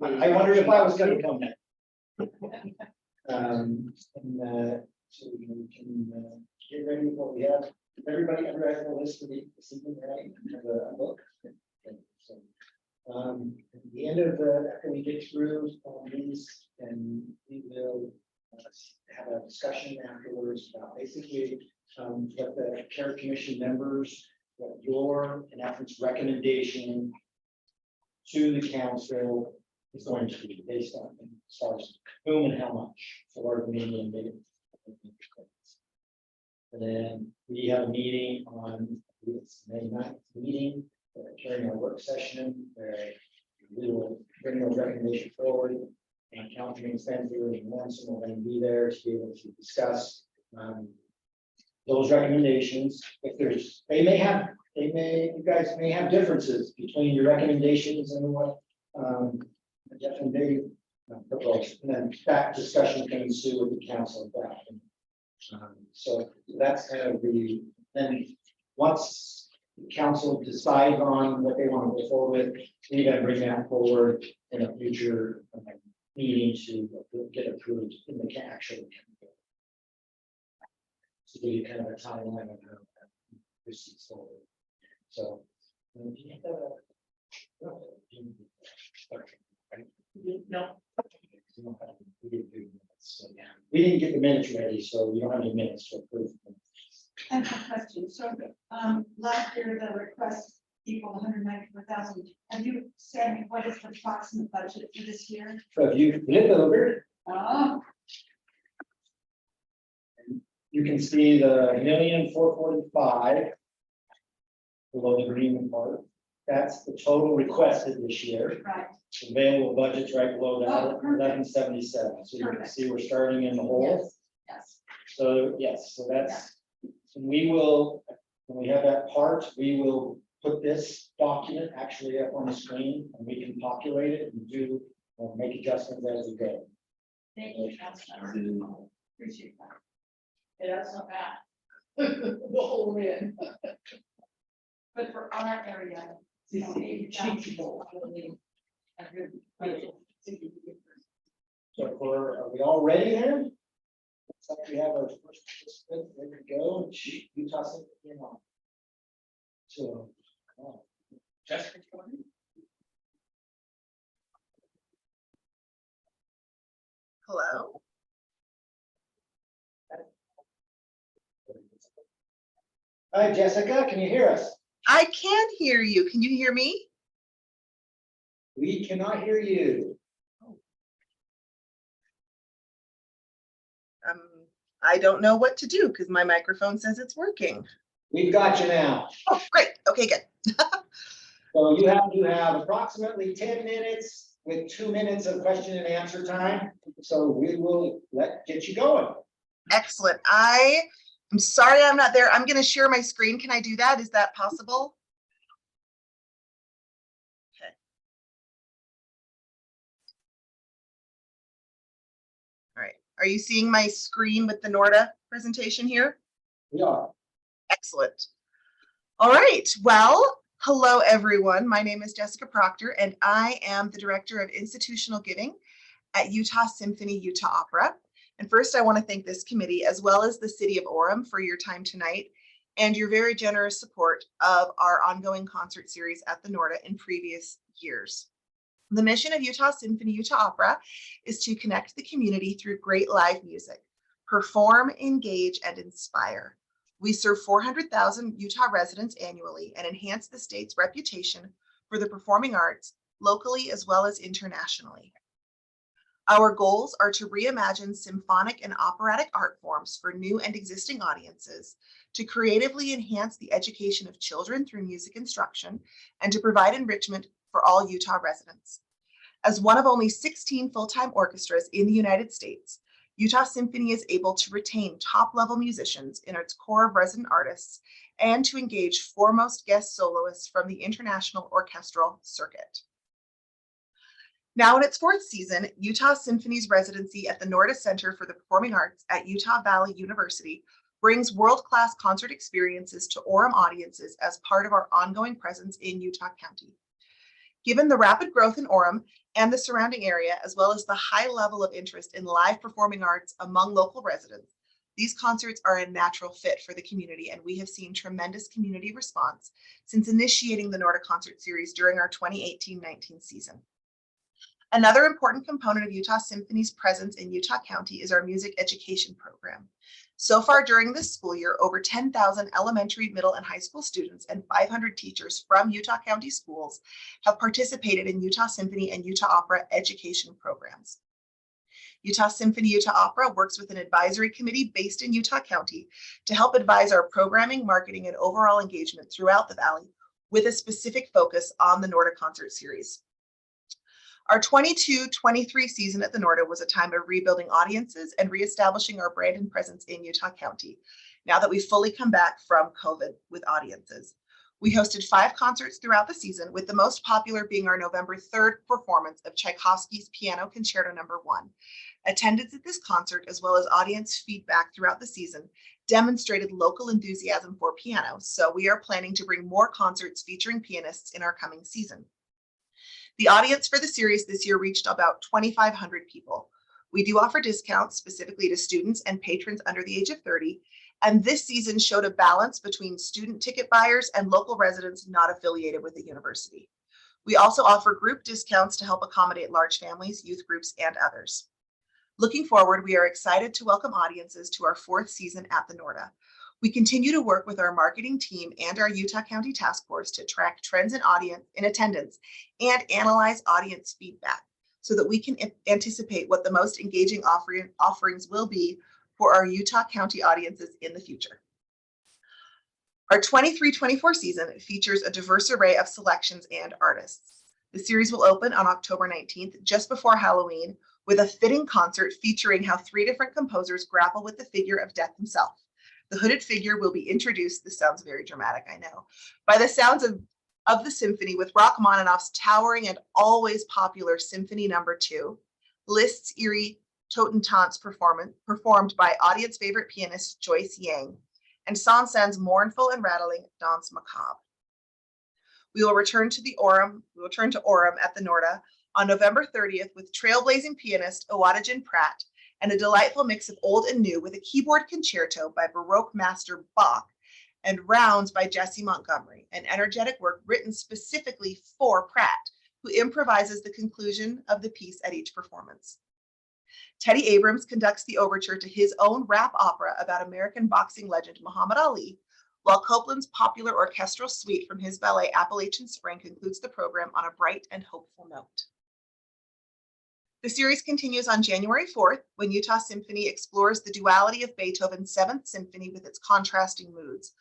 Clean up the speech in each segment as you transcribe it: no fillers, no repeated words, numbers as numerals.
I wondered if I was gonna come next. So we can get ready with what we have. Everybody has a list for this evening, right? Have a book. Okay, so, at the end of after we get through these, and we will have a discussion afterwards about basically what the care commission members, what your, in essence, recommendation to the council is going to be based on as far as whom and how much for the meeting. And then we have a meeting on May 9th meeting during our work session where we will bring those recommendations forward. And Councilman Spencer and Lawrence will then be there to be able to discuss those recommendations. If there's, you guys may have differences between your recommendations and what definitely and then that discussion can ensue with the council of that. So that's kind of then once the council decides on what they want to go forward with, we then bring that forward in a future meeting to get approved in the actual. So give you kind of a timeline of how that proceeds forward. So no. So, yeah. We didn't get the minutes ready, so we don't have any minutes to approve. I have a question. So, last year the request equaled 194,000. Have you said what is the approximate budget for this year? So if you flip over, Oh, you can see the 1,445,000 below the green part. That's the total requested this year. right. Available budgets right below that, Oh, perfect. 1177. So you can Perfect. see we're starting in the hole. Yes. Yes. So yes, so that's, so we will, when we have that part, we will put this document actually up on the screen and we can populate it and do make adjustments as we go. Thank you, Councilor. Appreciate that. Yeah, that's not bad. The whole win. But for our area, you know, 80,000. So are we all ready then? Looks like we have our first participant ready to go. Utah Symphony on. So. Jessica. Hello. Hi, Jessica, can you hear us? I can hear you. Can you hear me? We cannot hear you. I don't know what to do because my microphone says it's working. We've got you now. Oh, great. Okay, good. So you have approximately 10 minutes with 2 minutes of question and answer time. So we will get you going. Excellent. I'm sorry I'm not there. I'm going to share my screen. Can I do that? Is that possible? Okay. All right. Are you seeing my screen with the NORDA presentation here? We are. Excellent. All right. Well, hello, everyone. My name is Jessica Proctor, and I am the Director of Institutional Giving at Utah Symphony Utah Opera. And first, I want to thank this committee, as well as the City of Orem, for your time tonight and your very generous support of our ongoing concert series at the NORDA in previous years. The mission of Utah Symphony Utah Opera is to connect the community through great live music, perform, engage, and inspire. We serve 400,000 Utah residents annually and enhance the state's reputation for the performing arts locally as well as internationally. Our goals are to reimagine symphonic and operatic art forms for new and existing audiences, to creatively enhance the education of children through music instruction, and to provide enrichment for all Utah residents. As one of only 16 full-time orchestras in the United States, Utah Symphony is able to retain top-level musicians in its core of resident artists and to engage foremost guest soloists from the international orchestral circuit. Now in its fourth season, Utah Symphony's residency at the NORDA Center for the Performing Arts at Utah Valley University brings world-class concert experiences to Orem audiences as part of our ongoing presence in Utah County. Given the rapid growth in Orem and the surrounding area, as well as the high level of interest in live performing arts among local residents, these concerts are a natural fit for the community, and we have seen tremendous community response since initiating the NORDA Concert Series during our 2018-19 season. Another important component of Utah Symphony's presence in Utah County is our music education program. So far during this school year, over 10,000 elementary, middle, and high school students and 500 teachers from Utah County schools have participated in Utah Symphony and Utah Opera education programs. Utah Symphony Utah Opera works with an advisory committee based in Utah County to help advise our programming, marketing, and overall engagement throughout the Valley with a specific focus on the NORDA Concert Series. Our 22-23 season at the NORDA was a time of rebuilding audiences and reestablishing our brand and presence in Utah County, now that we've fully come back from COVID with audiences. We hosted 5 concerts throughout the season, with the most popular being our November 3rd performance of Tchaikovsky's Piano Concerto No. 1. Attendance at this concert, as well as audience feedback throughout the season, demonstrated local enthusiasm for piano, so we are planning to bring more concerts featuring pianists in our coming season. The audience for the series this year reached about 2,500 people. We do offer discounts specifically to students and patrons under the age of 30, and this season showed a balance between student ticket buyers and local residents not affiliated with the university. We also offer group discounts to help accommodate large families, youth groups, and others. Looking forward, we are excited to welcome audiences to our 4th season at the NORDA. We continue to work with our marketing team and our Utah County Task Force to track trends in attendance and analyze audience feedback so that we can anticipate what the most engaging offerings will be for our Utah County audiences in the future. Our 23-24 season features a diverse array of selections and artists. The series will open on October 19th, just before Halloween, with a fitting concert featuring how 3 different composers grapple with the figure of death himself. The hooded figure will be introduced, this sounds very dramatic, I know, by the sounds of the symphony, with Rachmaninoff's towering and always popular Symphony No. 2, Liszt's eerie Totentanz performed by audience favorite pianist Joyce Yang, and Saint-Saëns' mournful and rattling Danse Macabre. We will return to Orem at the NORDA on November 30th with trailblazing pianist Owadijin Pratt and a delightful mix of old and new with a keyboard concerto by Baroque master Bach and rounds by Jesse Montgomery, an energetic work written specifically for Pratt, who improvises the conclusion of the piece at each performance. Teddy Abrams conducts the overture to his own rap opera about American boxing legend Muhammad Ali, while Copeland's popular orchestral suite from his ballet Appalachian Spring concludes the program on a bright and hopeful note. The series continues on January 4th, when Utah Symphony explores the duality of Beethoven's 7th Symphony with its contrasting moods,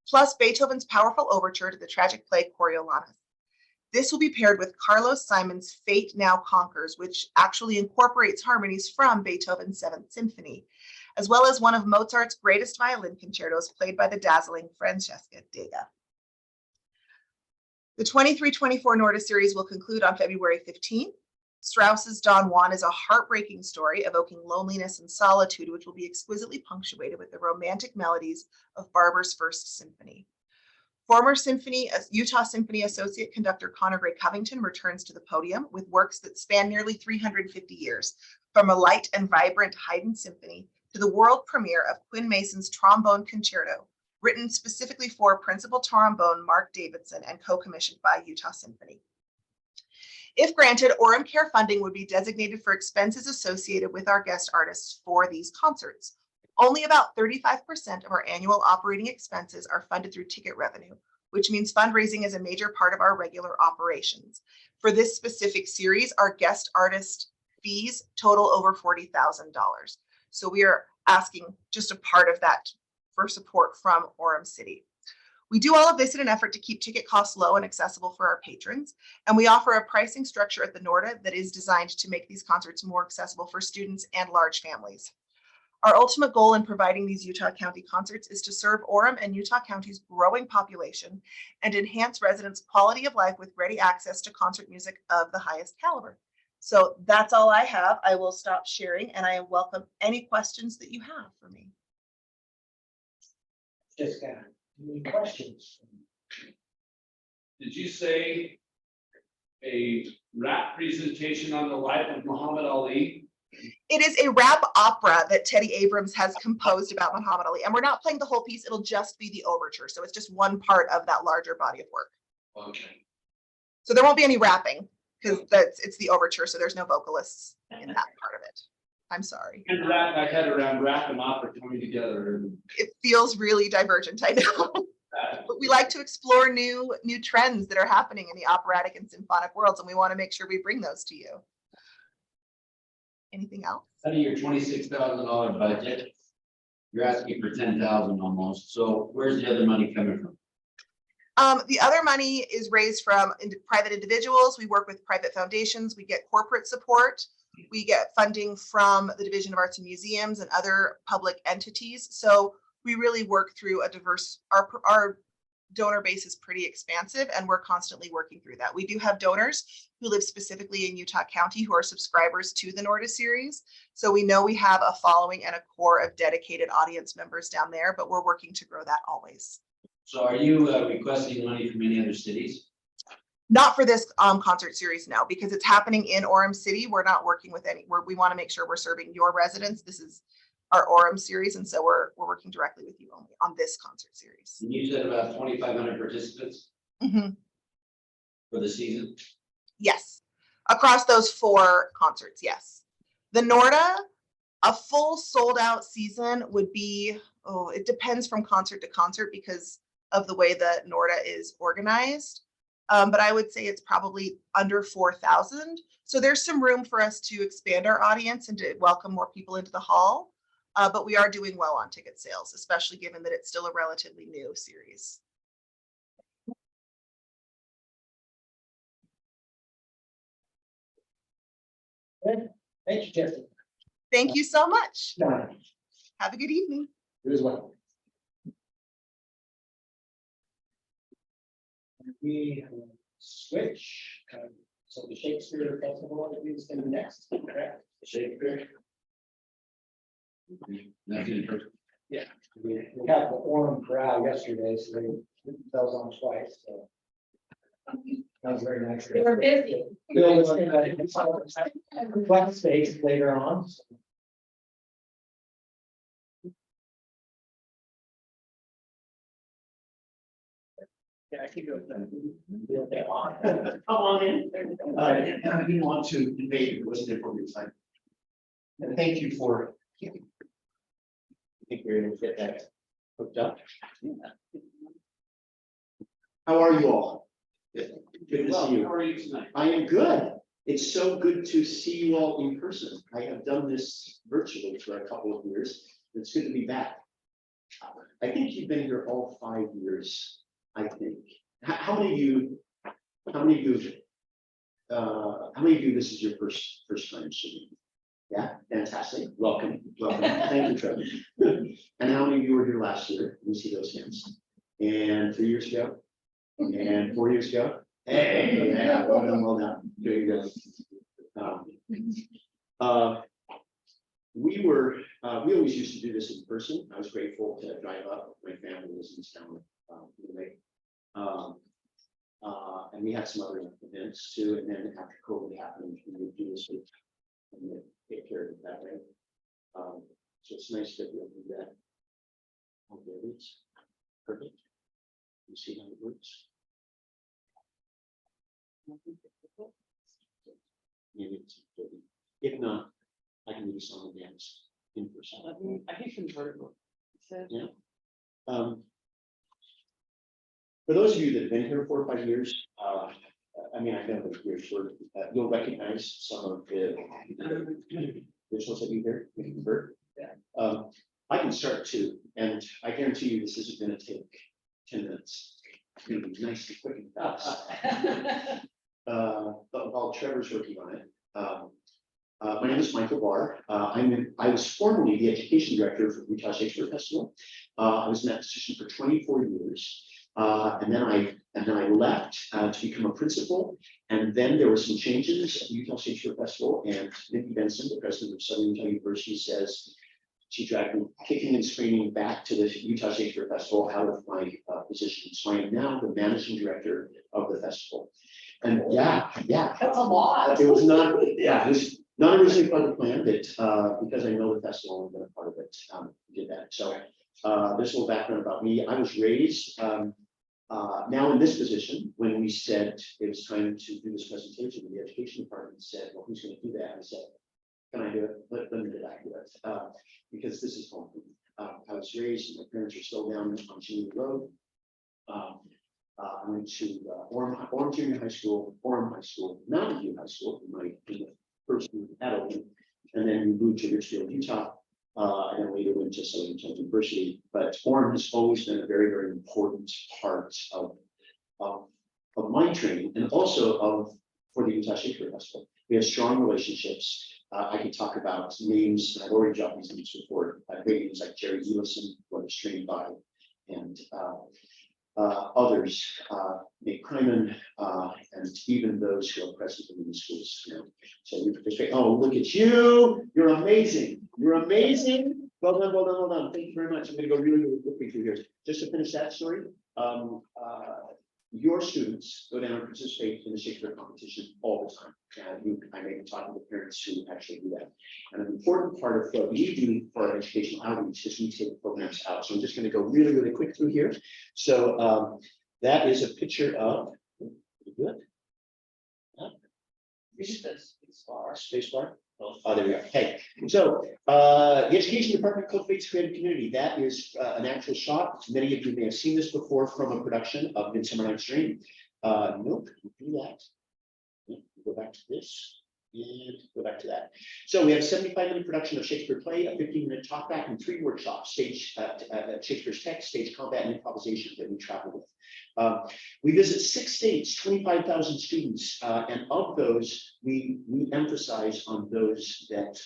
plus Beethoven's powerful overture to the tragic play Coriolanus. This will be paired with Carlos Simon's Fate Now Conquers, which actually incorporates harmonies from Beethoven's 7th Symphony, as well as one of Mozart's greatest violin concertos played by the dazzling Francesca Dega. The 23-24 NORDA series will conclude on February 15th. Strauss's Don Juan is a heartbreaking story evoking loneliness and solitude, which will be exquisitely punctuated with the romantic melodies of Barber's First Symphony. Former Utah Symphony Associate Conductor Conor Gray Covington returns to the podium with works that span nearly 350 years, from a light and vibrant Haydn Symphony to the world premiere of Quinn Mason's Trombone Concerto, written specifically for principal trombone Mark Davidson and co-commissioned by Utah Symphony. If granted, Orem Care funding would be designated for expenses associated with our guest artists for these concerts. Only about 35% of our annual operating expenses are funded through ticket revenue, which means fundraising is a major part of our regular operations. For this specific series, our guest artist fees total over $40,000. So we are asking just a part of that for support from Orem City. We do all of this in an effort to keep ticket costs low and accessible for our patrons, and we offer a pricing structure at the NORDA that is designed to make these concerts more accessible for students and large families. Our ultimate goal in providing these Utah County concerts is to serve Orem and Utah County's growing population and enhance residents' quality of life with ready access to concert music of the highest caliber. So that's all I have. I will stop sharing, and I welcome any questions that you have for me. Jessica, any questions? Did you say a rap presentation on the life of Muhammad Ali. It is a rap opera that Teddy Abrams has composed about Muhammad Ali, and we're not playing the whole piece. It'll just be the overture. So it's just one part of that larger body of work. Okay. So there won't be any rapping because it's the overture. So there's no vocalists in that part of it. I'm sorry. And wrap my head around rap and opera coming together. It feels really divergent, I know. But we like to explore new trends that are happening in the operatic and symphonic worlds, and we want to make sure we bring those to you. Anything else? Out of your $26,000 budget, you're asking for 10,000 almost. So where's the other money coming from? The other money is raised from private individuals. We work with private foundations. We get corporate support. We get funding from the Division of Arts and Museums and other public entities. So we really work through a diverse, our donor base is pretty expansive, and we're constantly working through that. We do have donors who live specifically in Utah County who are subscribers to the Norda series. So we know we have a following and a core of dedicated audience members down there, but we're working to grow that always. So are you requesting money from any other cities? Not for this concert series, no, because it's happening in Orem City. We're not working with any, we want to make sure we're serving your residents. This is our Orem series, and so we're working directly with you only on this concert series. And you said about 2,500 participants Mhm. for the season? Yes, across those 4 concerts, yes. The Norda, a full sold out season would be, it depends from concert to concert because of the way that Norda is organized. But I would say it's probably under 4,000. So there's some room for us to expand our audience and to welcome more people into the hall. But we are doing well on ticket sales, especially given that it's still a relatively new series. Good. Thank you, Jesse. Thank you so much. Done. Have a good evening. You as well. We switch, so the Shakespeare Festival is going to be next, correct? Shakespeare? Nothing. Yeah. We had the Orem crowd yesterday, so that was on twice, so. That was very nice. They were busy. Flex space later on. So. Yeah, I can go. Come on in. And I didn't want to invade, it wasn't there for me tonight. And thank you for. I think we're able to get that hooked up. How are you all? Good to see you. How are you tonight? I am good. It's so good to see you all in person. I have done this virtually for a couple of years. It's good to be back. I think you've been here all 5 years. I think. How many of you? How many of you? This is your first time seeing? Yeah, fantastic. Welcome, welcome. Thank you, Trevor. And how many of you were here last year? Let me see those hands. And 3 years ago. And 4 years ago. Hey, yeah, well done, well done. There you go. We always used to do this in person. I was grateful to drive up. My family was in town. And we had some other events too. And then after COVID happened, we would do this with and take care of it that way. So it's nice that we'll do that. Okay, it's perfect. You see how it works. If not, I can do the song and dance in person. I think convertible. Yeah. For those of you that have been here 4 or 5 years, I mean, I know that you're sure you'll recognize some of the visuals that you hear. You can convert. I can start too, and I guarantee you this isn't going to take 10 minutes. It's going to be nice and quick and fast. But while Trevor's working on it, my name is Michael Barr. I was formerly the education director for the Utah Shakespeare Festival. I was in that position for 24 years. And then I left to become a principal. And then there were some changes at the Utah Shakespeare Festival, and Nikki Benson, the president of Southern Utah University, says she dragged me kicking and screaming back to the Utah Shakespeare Festival out of my position. So I am now the managing director of the festival. And yeah, That's a lot. it was not, yeah, it was not originally part of the plan, but because I know the festival and been a part of it, did that. So this little background about me, I was raised now in this position. When we said it was time to do this presentation, the education department said, well, who's going to do that? I said, can I do it? Let me do it. Because this is home. I was raised, my parents are still down on Geneva Road. I went to Orem Junior High School, Orem High School, Mountain View High School, my first adult, and then we moved to Richfield, Utah, and then later went to Southern Utah University. But Orem has always been a very, very important part of my training, and also for the Utah Shakespeare Festival. We have strong relationships. I can talk about names, and I've already dropped these names before. Great names like Jerry Ellison, who I was trained by, and others, Nate Kryman, and even those who are present in the schools. So we participate. Oh, look at you! You're amazing. You're amazing. Well done, well done, well done. Thank you very much. I'm going to go really, really quickly through here. Just to finish that story. Your students go down and participate in the Shakespeare competition all the time. I may be talking to parents who actually do that. And an important part of what we do for our educational outreach is we take programs out. So I'm just going to go really, really quick through here. So that is a picture of, good. Space bar. Oh, there we go. Hey, so the education department cultivates creative community. That is an actual shot. Many of you may have seen this before from a production of Midsummer Night's Dream. Nope, do that. Go back to this and go back to that. So we have a 75-minute production of Shakespeare play, a 15-minute talkback, and 3 workshops: stage Shakespeare's text, stage combat, and improvisation that we travel with. We visit 6 states, 25,000 students, and of those, we emphasize on those that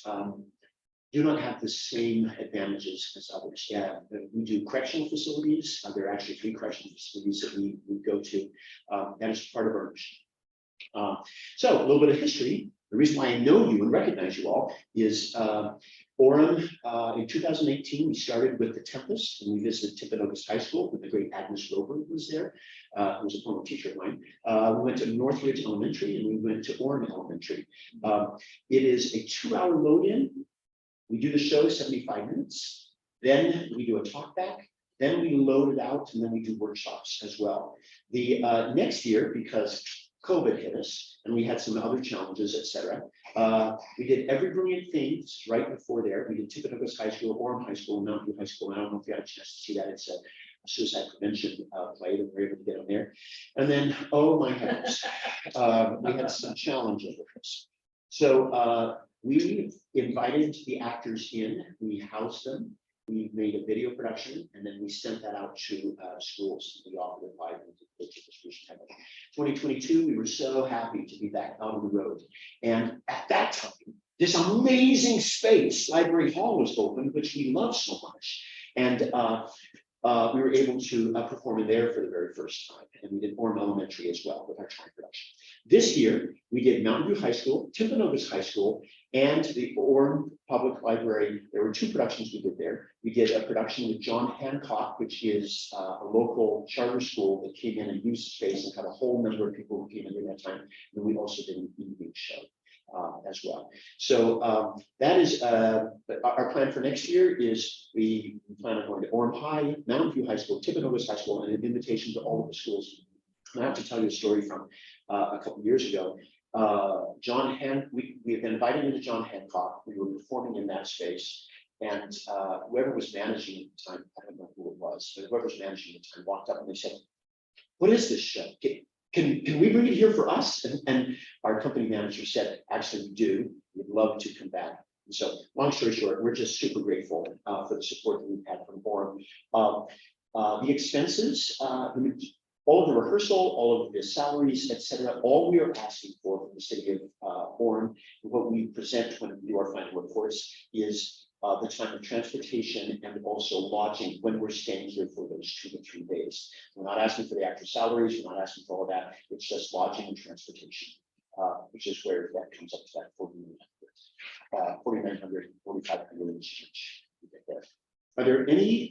do not have the same advantages as others. Yeah, we do correctional facilities. There are actually 3 correctional facilities that we go to. That is part of our mission. So a little bit of history. The reason why I know you and recognize you all is Orem. In 2018, we started with the Tempest, and we visited Timpanogos High School with the great Agnes Rover who was there, who was a former teacher of mine. We went to Northridge Elementary, and we went to Orem Elementary. It is a 2-hour load-in. We do the show 75 minutes. Then we do a talk back. Then we load it out, and then we do workshops as well. The next year, because COVID hit us, and we had some other challenges, etc. We did Every Brilliant Thing right before there. We did Timpanogos High School, Orem High School, Mountain View High School. I don't know if you had a chance to see that. It's a suicide prevention play that we were able to get on there. And then, oh my heavens, we had some challenges with this. So we invited the actors in, we housed them. We made a video production, and then we sent that out to schools. We offered it live in distribution type. 2022, we were so happy to be back out on the road. And at that time, this amazing space, Library Hall, was open, which we love so much. And we were able to perform in there for the very first time. And we did Orem Elementary as well with our time production. This year, we did Mountain View High School, Timpanogos High School, and the Orem Public Library. There were 2 productions we did there. We did a production with John Hancock, which is a local charter school that came in and used the space and had a whole number of people who came in during that time. And we also did an evening show as well. So that is our plan for next year. Is we plan on going to Orem High, Mountain View High School, Timpanogos High School, and an invitation to all of the schools. And I have to tell you a story from a couple of years ago. We have been invited into John Hancock. We were performing in that space, and whoever was managing at the time, I don't know who it was, but whoever was managing at the time walked up and they said, "What is this show? Can we bring it here for us?" And our company manager said, "Actually, we do. We'd love to come back." And so, long story short, we're just super grateful for the support that we've had from Orem. The expenses, all of the rehearsal, all of the salaries, etc. All we are asking for from the city of Orem, and what we present when we do our final reports, is the time of transportation and also lodging when we're staying here for those 2 to 3 days. We're not asking for the actor salaries. We're not asking for all that. It's just lodging and transportation, which is where that comes up to that 4,900, 4,500 change. Are there any?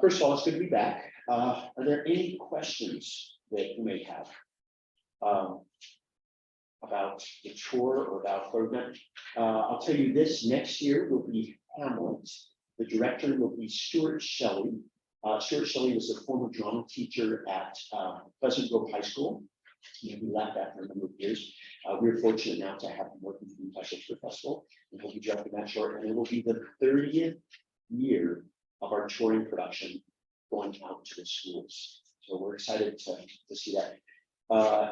First of all, it's good to be back. Are there any questions that you may have? about the tour or about program. I'll tell you this, next year will be Hamlet. The director will be Stuart Shelley. Stuart Shelley was a former drama teacher at Pleasant Grove High School. He left after a number of years. We're fortunate now to have him working for the Utah Shakespeare Festival, and he'll be directing that short, and it will be the 30th year of our touring production going out to the schools. So we're excited to see that.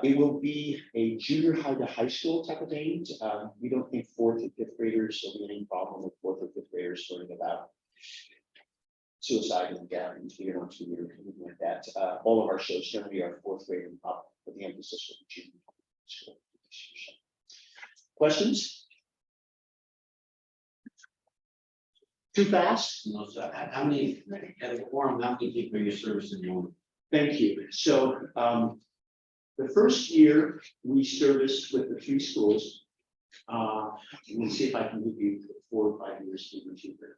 It will be a junior high to high school type of thing. We don't think fourth and fifth graders will be any problem with fourth or fifth graders learning about suicide and death and fear on Twitter or anything like that. All of our shows generally are fourth grade and up, but the emphasis will be junior high school. Questions? Too fast? No, so how many, at a forum, how many people are you servicing a moment? Thank you. So the first year we serviced with the 3 schools. We'll see if I can give you 4 or 5 years even cheaper.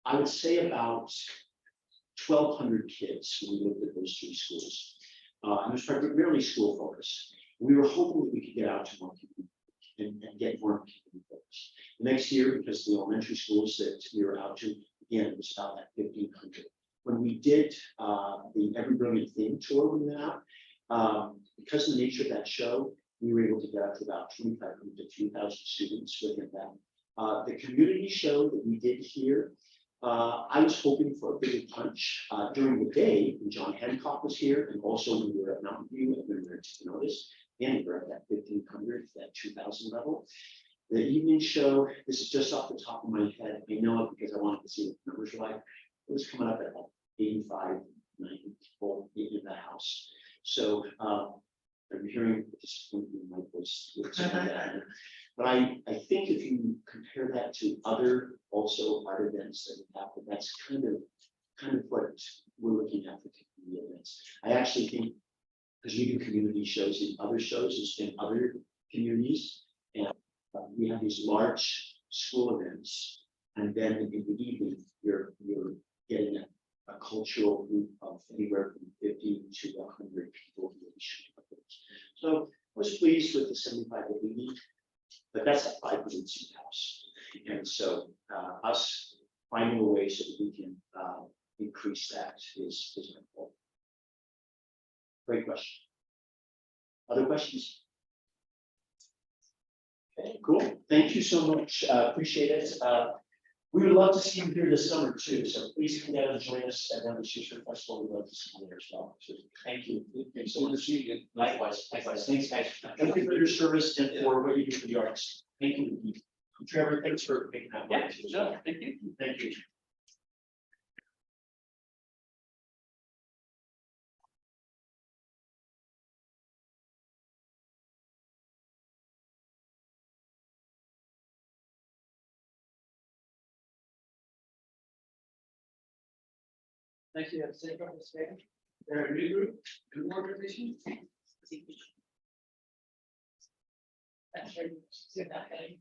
I would say about 1,200 kids when we looked at those 3 schools. And it was primarily school focused. We were hoping that we could get out to more people and get more people focused. The next year, because the elementary schools that we were out to, again, it was about that 1,500. When we did the Every Brilliant Thing tour when we went out, because of the nature of that show, we were able to get up to about 2,500 to 2,000 students within that. The community show that we did here, I was hoping for a bigger punch during the day when John Hancock was here, and also when we were at Mountain View and when we were at Notice, and we were at that 1,500, that 2,000 level. The evening show, this is just off the top of my head. I know it because I wanted to see what the numbers were like. It was coming up at like 85, 90 people in the house. So I'm hearing disappointment in my voice. But I think if you compare that to other also art events that have happened, that's kind of what we're looking at for community events. I actually think because we do community shows in other shows in other communities, and we have these large school events, and then in the evening you're getting a cultural group of anywhere from 50 to 100 people. So I was pleased with the 75 that we need, but that's a 500 seat house. And so us finding a way so that we can increase that is our goal. Great question. Other questions? Okay, cool. Thank you so much. Appreciate it. We would love to see you here this summer too. So please come down and join us at the Shakespeare Festival. We'd love to see you there as well. So thank you. Thanks so much. Likewise. Likewise. Thanks, guys. Thank you for your service and for what you do for the arts. Thank you. Trevor, thanks for making that. Yeah, sure. Thank you. Thank you. Thank you. Regroup, good organization. That's right. See that thing.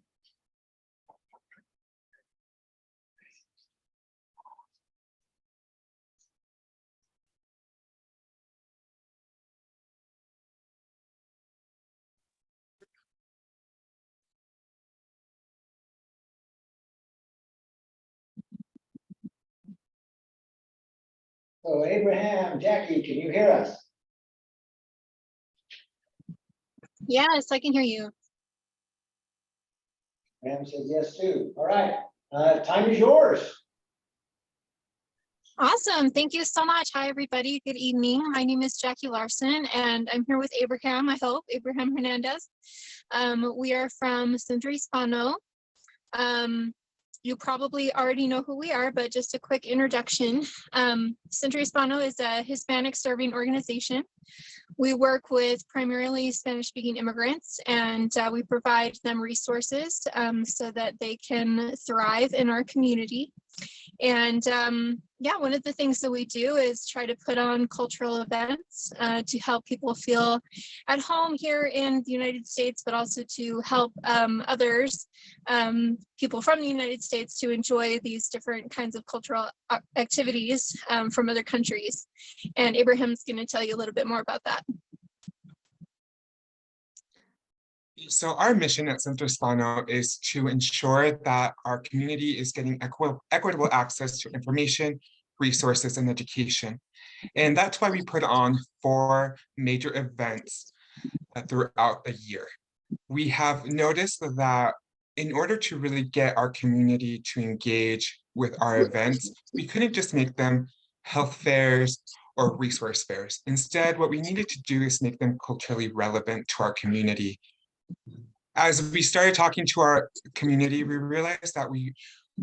So Abraham, Jackie, can you hear us? Yes, I can hear you. Abraham says yes too. All right, time is yours. Awesome. Thank you so much. Hi, everybody. Good evening. My name is Jackie Larson, and I'm here with Abraham, I hope, Abraham Hernandez. We are from Centro Hispano. You probably already know who we are, but just a quick introduction. Centro Hispano is a Hispanic serving organization. We work with primarily Spanish-speaking immigrants, and we provide them resources so that they can thrive in our community. And yeah, one of the things that we do is try to put on cultural events to help people feel at home here in the United States, but also to help others, people from the United States, to enjoy these different kinds of cultural activities from other countries. And Abraham's going to tell you a little bit more about that. So our mission at Centro Hispano is to ensure that our community is getting equitable access to information, resources, and education. And that's why we put on 4 major events throughout the year. We have noticed that in order to really get our community to engage with our events, we couldn't just make them health fairs or resource fairs. Instead, what we needed to do is make them culturally relevant to our community. As we started talking to our community, we realized that we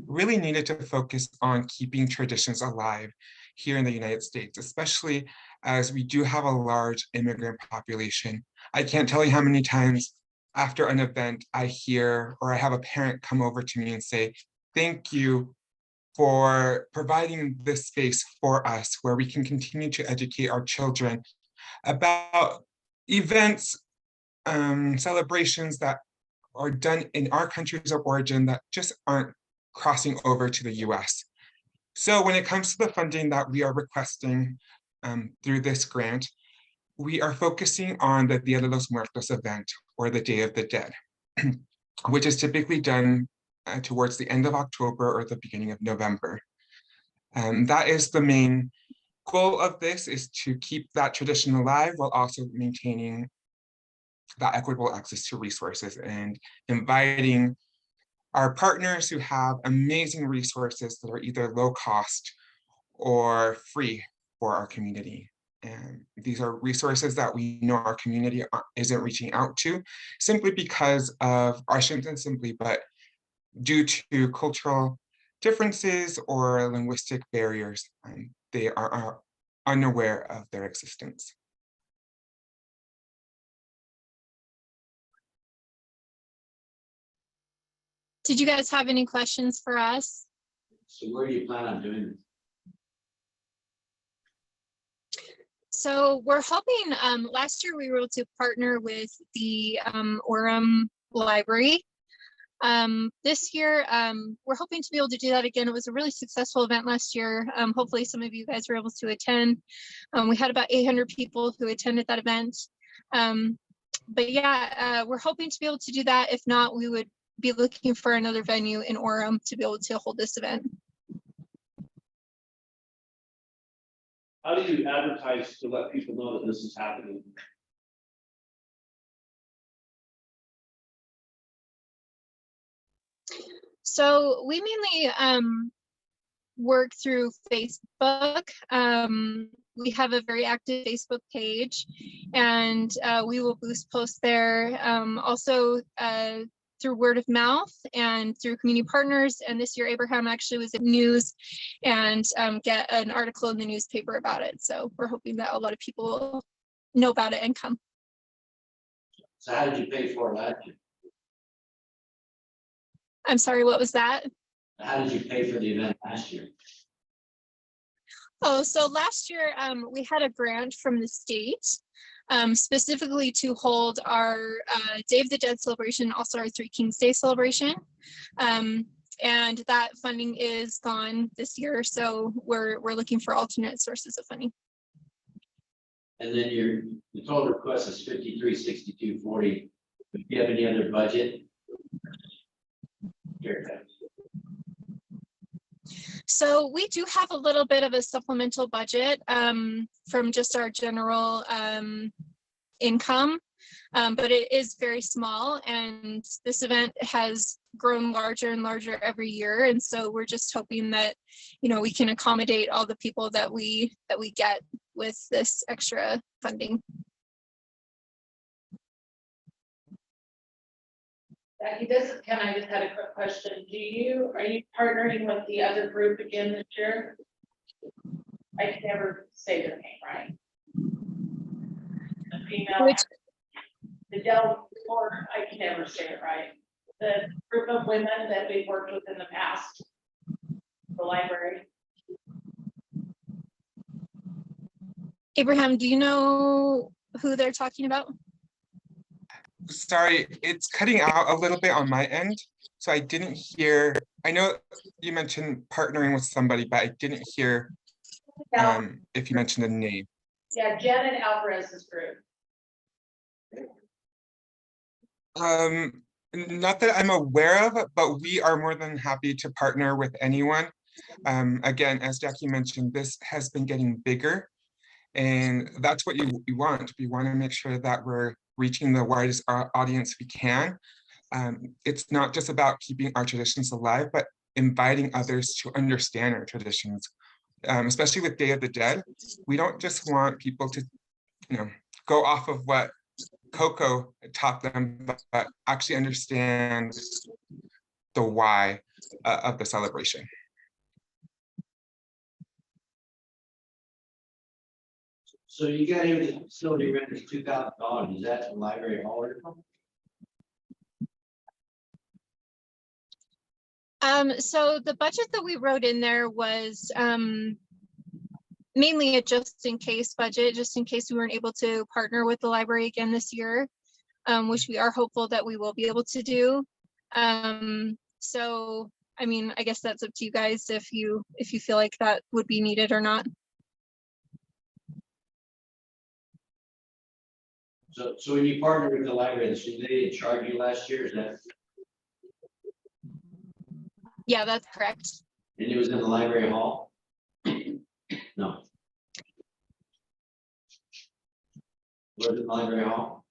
really needed to focus on keeping traditions alive here in the United States, especially as we do have a large immigrant population. I can't tell you how many times after an event I hear or I have a parent come over to me and say, "Thank you for providing this space for us where we can continue to educate our children about events, celebrations that are done in our countries of origin that just aren't crossing over to the US." So when it comes to the funding that we are requesting through this grant, we are focusing on the Dia de los Muertos event, or the Day of the Dead, which is typically done towards the end of October or the beginning of November. That is the main goal of this, is to keep that tradition alive while also maintaining that equitable access to resources and inviting our partners who have amazing resources that are either low cost or free for our community. And these are resources that we know our community isn't reaching out to simply because of, I shouldn't say simply, but due to cultural differences or linguistic barriers, they are unaware of their existence. Did you guys have any questions for us? So where do you plan on doing this? So we're hoping, last year we were able to partner with the Orem Library. This year, we're hoping to be able to do that again. It was a really successful event last year. Hopefully some of you guys were able to attend. We had about 800 people who attended that event. But yeah, we're hoping to be able to do that. If not, we would be looking for another venue in Orem to be able to hold this event. How do you advertise to let people know that this is happening? So we mainly work through Facebook. We have a very active Facebook page, and we will boost posts there. Also through word of mouth and through community partners. And this year, Abraham actually was in news and get an article in the newspaper about it. So we're hoping that a lot of people will know about it and come. So how did you pay for it last year? I'm sorry, what was that? How did you pay for the event last year? Oh, so last year we had a grant from the state specifically to hold our Day of the Dead celebration, also our Three Kings Day celebration. And that funding is gone this year, so we're looking for alternate sources of funding. And then the total request is 53,6240. Do you have any other budget? Here. So we do have a little bit of a supplemental budget from just our general income, but it is very small, and this event has grown larger and larger every year. And so we're just hoping that, we can accommodate all the people that we get with this extra funding. Becky, can I just had a quick question? Are you partnering with the other group again this year? I can never say their name right. The female, the Del, or I can never say it right. The group of women that we've worked with in the past, the library. Abraham, do you know who they're talking about? Sorry, it's cutting out a little bit on my end, so I didn't hear. I know you mentioned partnering with somebody, but I didn't hear if you mentioned a name. Yeah, Janet Alvarez's group. Not that I'm aware of, but we are more than happy to partner with anyone. Again, as Jackie mentioned, this has been getting bigger. And that's what you want. We want to make sure that we're reaching the widest audience we can. It's not just about keeping our traditions alive, but inviting others to understand our traditions. Especially with Day of the Dead, we don't just want people to, go off of what Coco taught them, but actually understand the why of the celebration. So you got here, the facility rent is $2,000, is that the library hall? So the budget that we wrote in there was mainly a just in case budget, just in case we weren't able to partner with the library again this year, which we are hopeful that we will be able to do. So, I mean, I guess that's up to you guys if you feel like that would be needed or not. So when you partner with the library, so they didn't charge you last year, is that? Yeah, that's correct. And it was in the library hall? No. Was it in the library hall?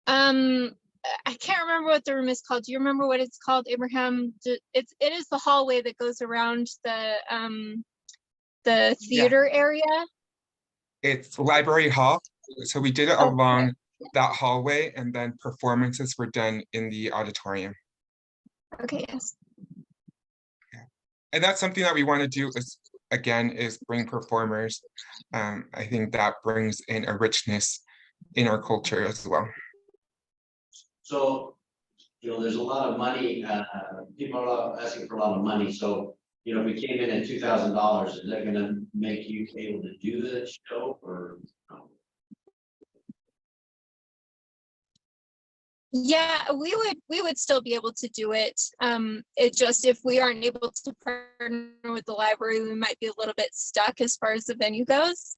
I can't remember what the room is called. Do you remember what it's called, Abraham? It is the hallway that goes around the theater area. It's Library Hall. So we did it Okay. along that hallway, and then performances were done in the auditorium. Okay, yes. And that's something that we want to do is bring performers. I think that brings in a richness in our culture as well. So, there's a lot of money, people are asking for a lot of money, so, if we came in at $2,000, is that gonna make you able to do the show, or? No? Yeah, we would still be able to do it. It just, if we aren't able to partner with the library, we might be a little bit stuck as far as the venue goes.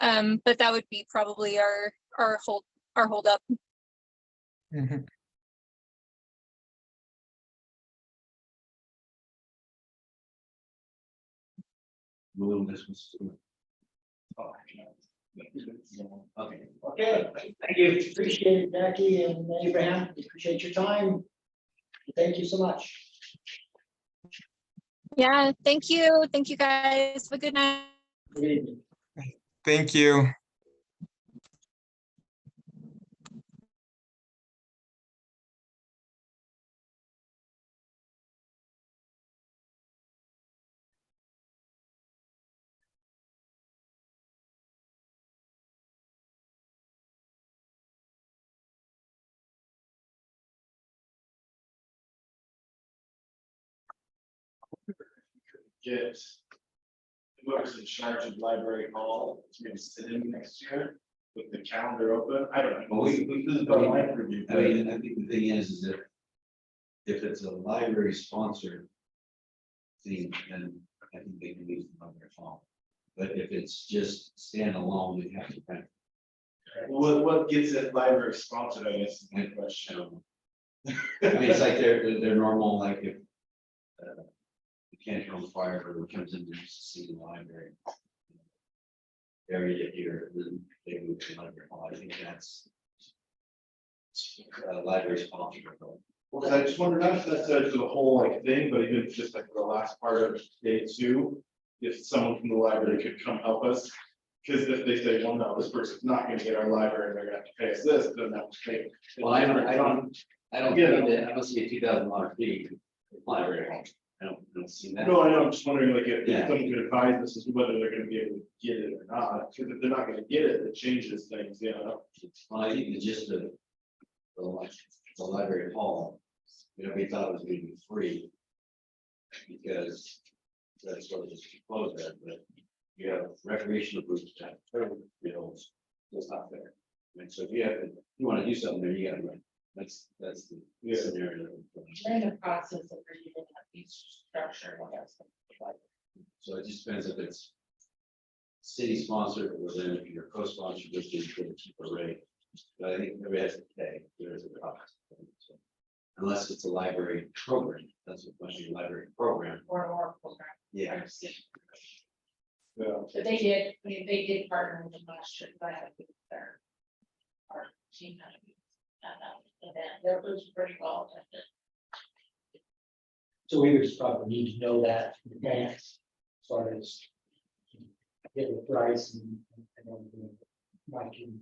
But that would be probably our hold up. Mhm. Move this one. Okay. Okay, thank you. Appreciate it, Jackie and Abraham. Appreciate your time. Thank you so much. Yeah, thank you. Thank you guys. Have a good night. Good evening. Thank you. Get whoever's in charge of library hall to maybe sit in next year with the calendar open. I don't know. Well, we could, But I might review. I mean, I think the thing is if it's a library sponsored thing, then I think they can use the library hall. But if it's just standalone, we have to rent. What gets it library sponsored, I guess, is my question. I mean, it's like their normal, like if the Canton Fire who comes in to see the library area here, then they move to library hall. I think that's library sponsored. Well, I just wondered, not necessarily for the whole thing, but even just like for the last part of day two, if someone from the library could come help us. Because if they say, well, no, this person's not gonna get our library, and they're gonna have to pay us this, then that would take. Well, I don't see a $2,000 fee for library hall. I don't see that. No, I know, I'm just wondering, if Yeah. someone could advise us as to whether they're gonna be able to get it or not, because if they're not gonna get it, it changes things, Well, I think the gist of the library hall, we thought it was gonna be free. Because that's what it's proposed at, but you have recreational groups that, it's not fair. And so if you wanna do something there, you gotta rent. That's the scenario. We're in the process of reading that piece structure. So it just depends if it's city sponsored or then if you're co-sponsored, which is going to keep a rate. But I think everybody has to pay, there is a cost. Unless it's a library program, that's what must be a library program, or program. yeah. Yeah. But they did, I mean, they did partner with them last year, but I had to their. Our team had an event, that was pretty well attended. So we would just probably need to know that in advance, as far as. Get the price and Mike and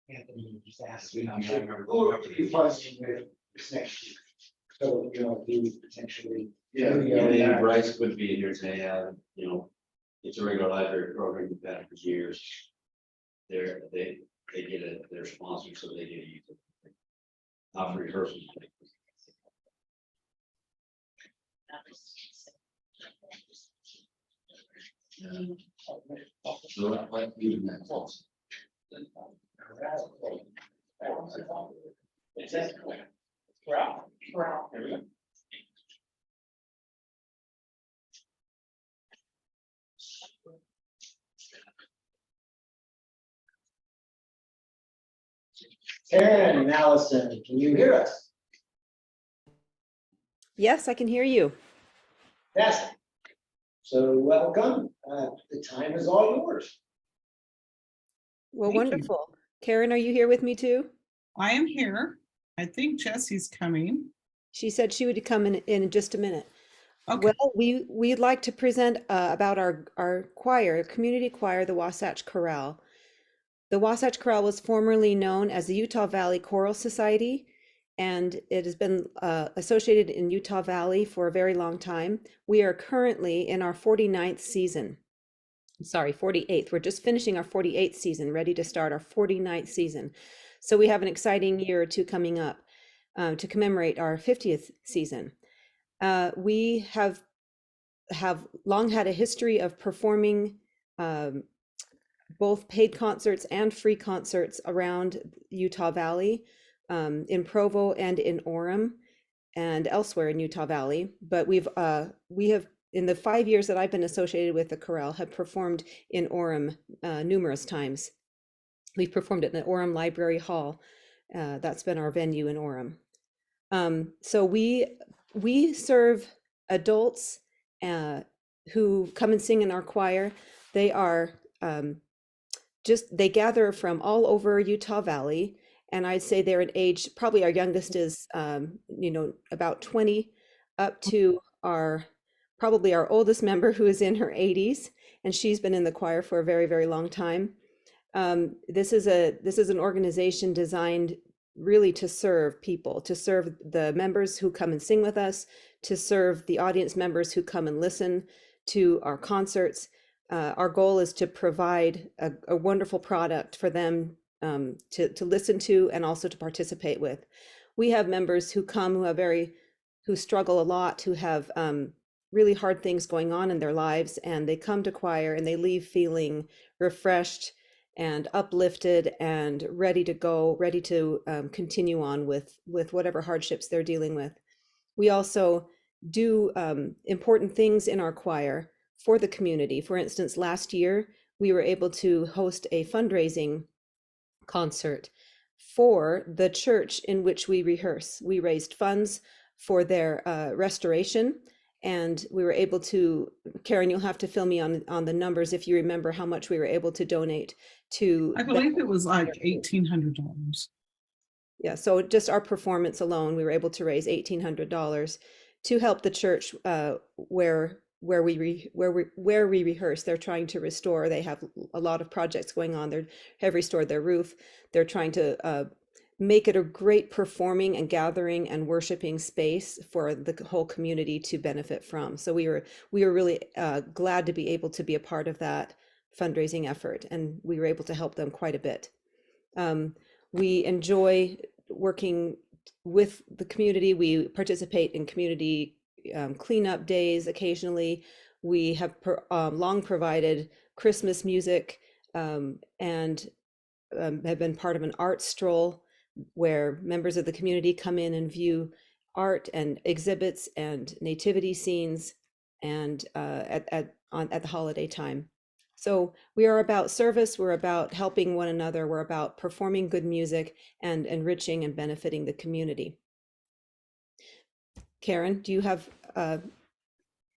Anthony just asked. We don't remember. Who are you funding with this next year? So, you know, do potentially. Yeah, Yeah, Bryce would be here today, you know, it's a regular library program we've had for years. They get it, they're sponsored, so they get to use it. Not for rehearsals. So that might be in that close. Wow. Karen and Allison, can you hear us? Yes, I can hear you. Yes. So welcome. The time is all yours. Well, Thank you. wonderful. Karen, are you here with me too? I am here. I think Jesse's coming. She said she would come in just a minute. Okay, Well, we'd like to present about our choir, community choir, the Wasatch Chorale. The Wasatch Chorale was formerly known as the Utah Valley Choral Society, and it has been associated in Utah Valley for a very long time. We are currently in our 49th season. Sorry, 48th. We're just finishing our 48th season, ready to start our 49th season. So we have an exciting year or two coming up to commemorate our 50th season. We have long had a history of performing both paid concerts and free concerts around Utah Valley, in Provo and in Orem and elsewhere in Utah Valley. But we have, in the 5 years that I've been associated with the chorale, have performed in Orem numerous times. We've performed at the Orem Library Hall. That's been our venue in Orem. So we serve adults who come and sing in our choir. They are they gather from all over Utah Valley, and I'd say they're an age, probably our youngest is about 20 up to probably our oldest member, who is in her 80s, and she's been in the choir for a very, very long time. This is an organization designed really to serve people, to serve the members who come and sing with us, to serve the audience members who come and listen to our concerts. Our goal is to provide a wonderful product for them to listen to and also to participate with. We have members who come who struggle a lot, who have really hard things going on in their lives, and they come to choir and they leave feeling refreshed and uplifted and ready to go, ready to continue on with whatever hardships they're dealing with. We also do important things in our choir for the community. For instance, last year, we were able to host a fundraising concert for the church in which we rehearse. We raised funds for their restoration, and we were able to, Karen, you'll have to fill me on the numbers if you remember how much we were able to donate to. I believe it was like $1,800. Yeah, so just our performance alone, we were able to raise $1,800 to help the church where we rehearse. They're trying to restore. They have a lot of projects going on. They have restored their roof. They're trying to make it a great performing and gathering and worshiping space for the whole community to benefit from. So we were really glad to be able to be a part of that fundraising effort, and we were able to help them quite a bit. We enjoy working with the community. We participate in community cleanup days occasionally. We have long provided Christmas music and have been part of an art stroll where members of the community come in and view art and exhibits and nativity scenes and at the holiday time. So we are about service, we're about helping one another, we're about performing good music and enriching and benefiting the community. Karen, do you have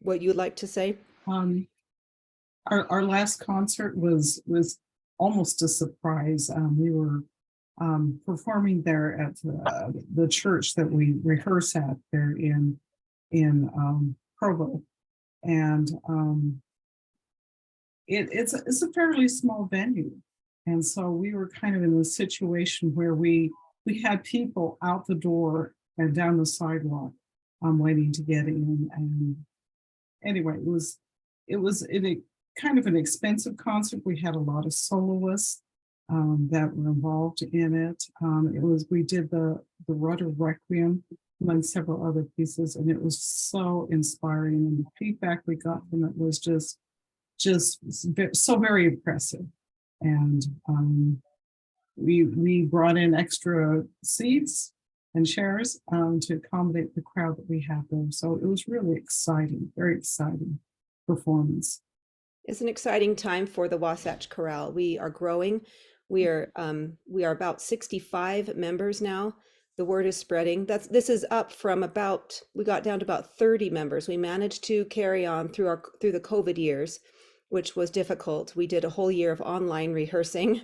what you'd like to say? Our last concert was almost a surprise. We were performing there at the church that we rehearse at there in Provo, and it's a fairly small venue, and so we were kind of in a situation where we had people out the door and down the sidewalk waiting to get in. And anyway, it was kind of an expensive concert. We had a lot of soloists that were involved in it. We did the Rudder Requiem among several other pieces, and it was so inspiring. And the feedback we got from it was just so very impressive. And we brought in extra seats and chairs to accommodate the crowd that we had there. So it was really exciting, very exciting performance. It's an exciting time for the Wasatch Chorale. We are growing. We are about 65 members now. The word is spreading. This is up from we got down to about 30 members. We managed to carry on through the COVID years, which was difficult. We did a whole year of online rehearsing,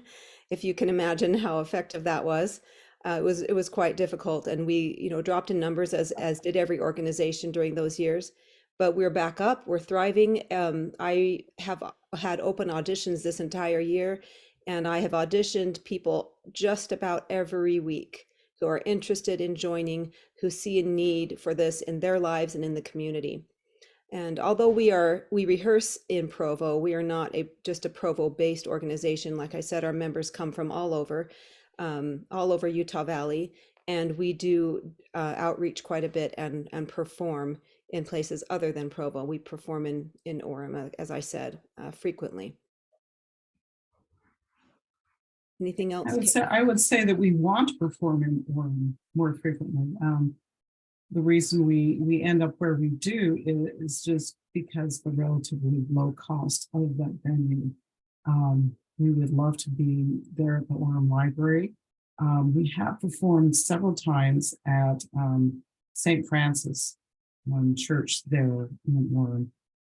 if you can imagine how effective that was. It was quite difficult, and we dropped in numbers as did every organization during those years. But we're back up, we're thriving. I have had open auditions this entire year, and I have auditioned people just about every week who are interested in joining, who see a need for this in their lives and in the community. And although we rehearse in Provo, we are not just a Provo-based organization. Like I said, our members come from all over Utah Valley, and we do outreach quite a bit and perform in places other than Provo. We perform in Orem, as I said, frequently. Anything else? I would say that we want to perform in Orem more frequently. The reason we end up where we do is just because the relatively low cost of that venue. We would love to be there at the Orem Library. We have performed several times at St. Francis Church there in Orem,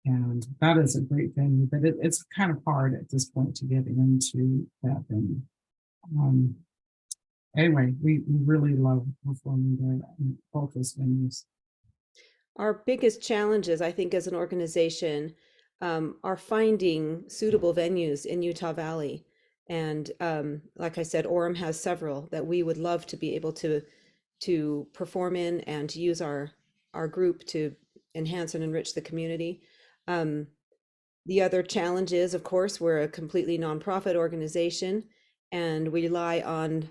and that is a great venue, but it's kind of hard at this point to get into that venue. Anyway, we really love performing there in both those venues. Our biggest challenges, I think, as an organization, are finding suitable venues in Utah Valley. And like I said, Orem has several that we would love to be able to perform in and to use our group to enhance and enrich the community. The other challenge is, of course, we're a completely nonprofit organization, and we rely on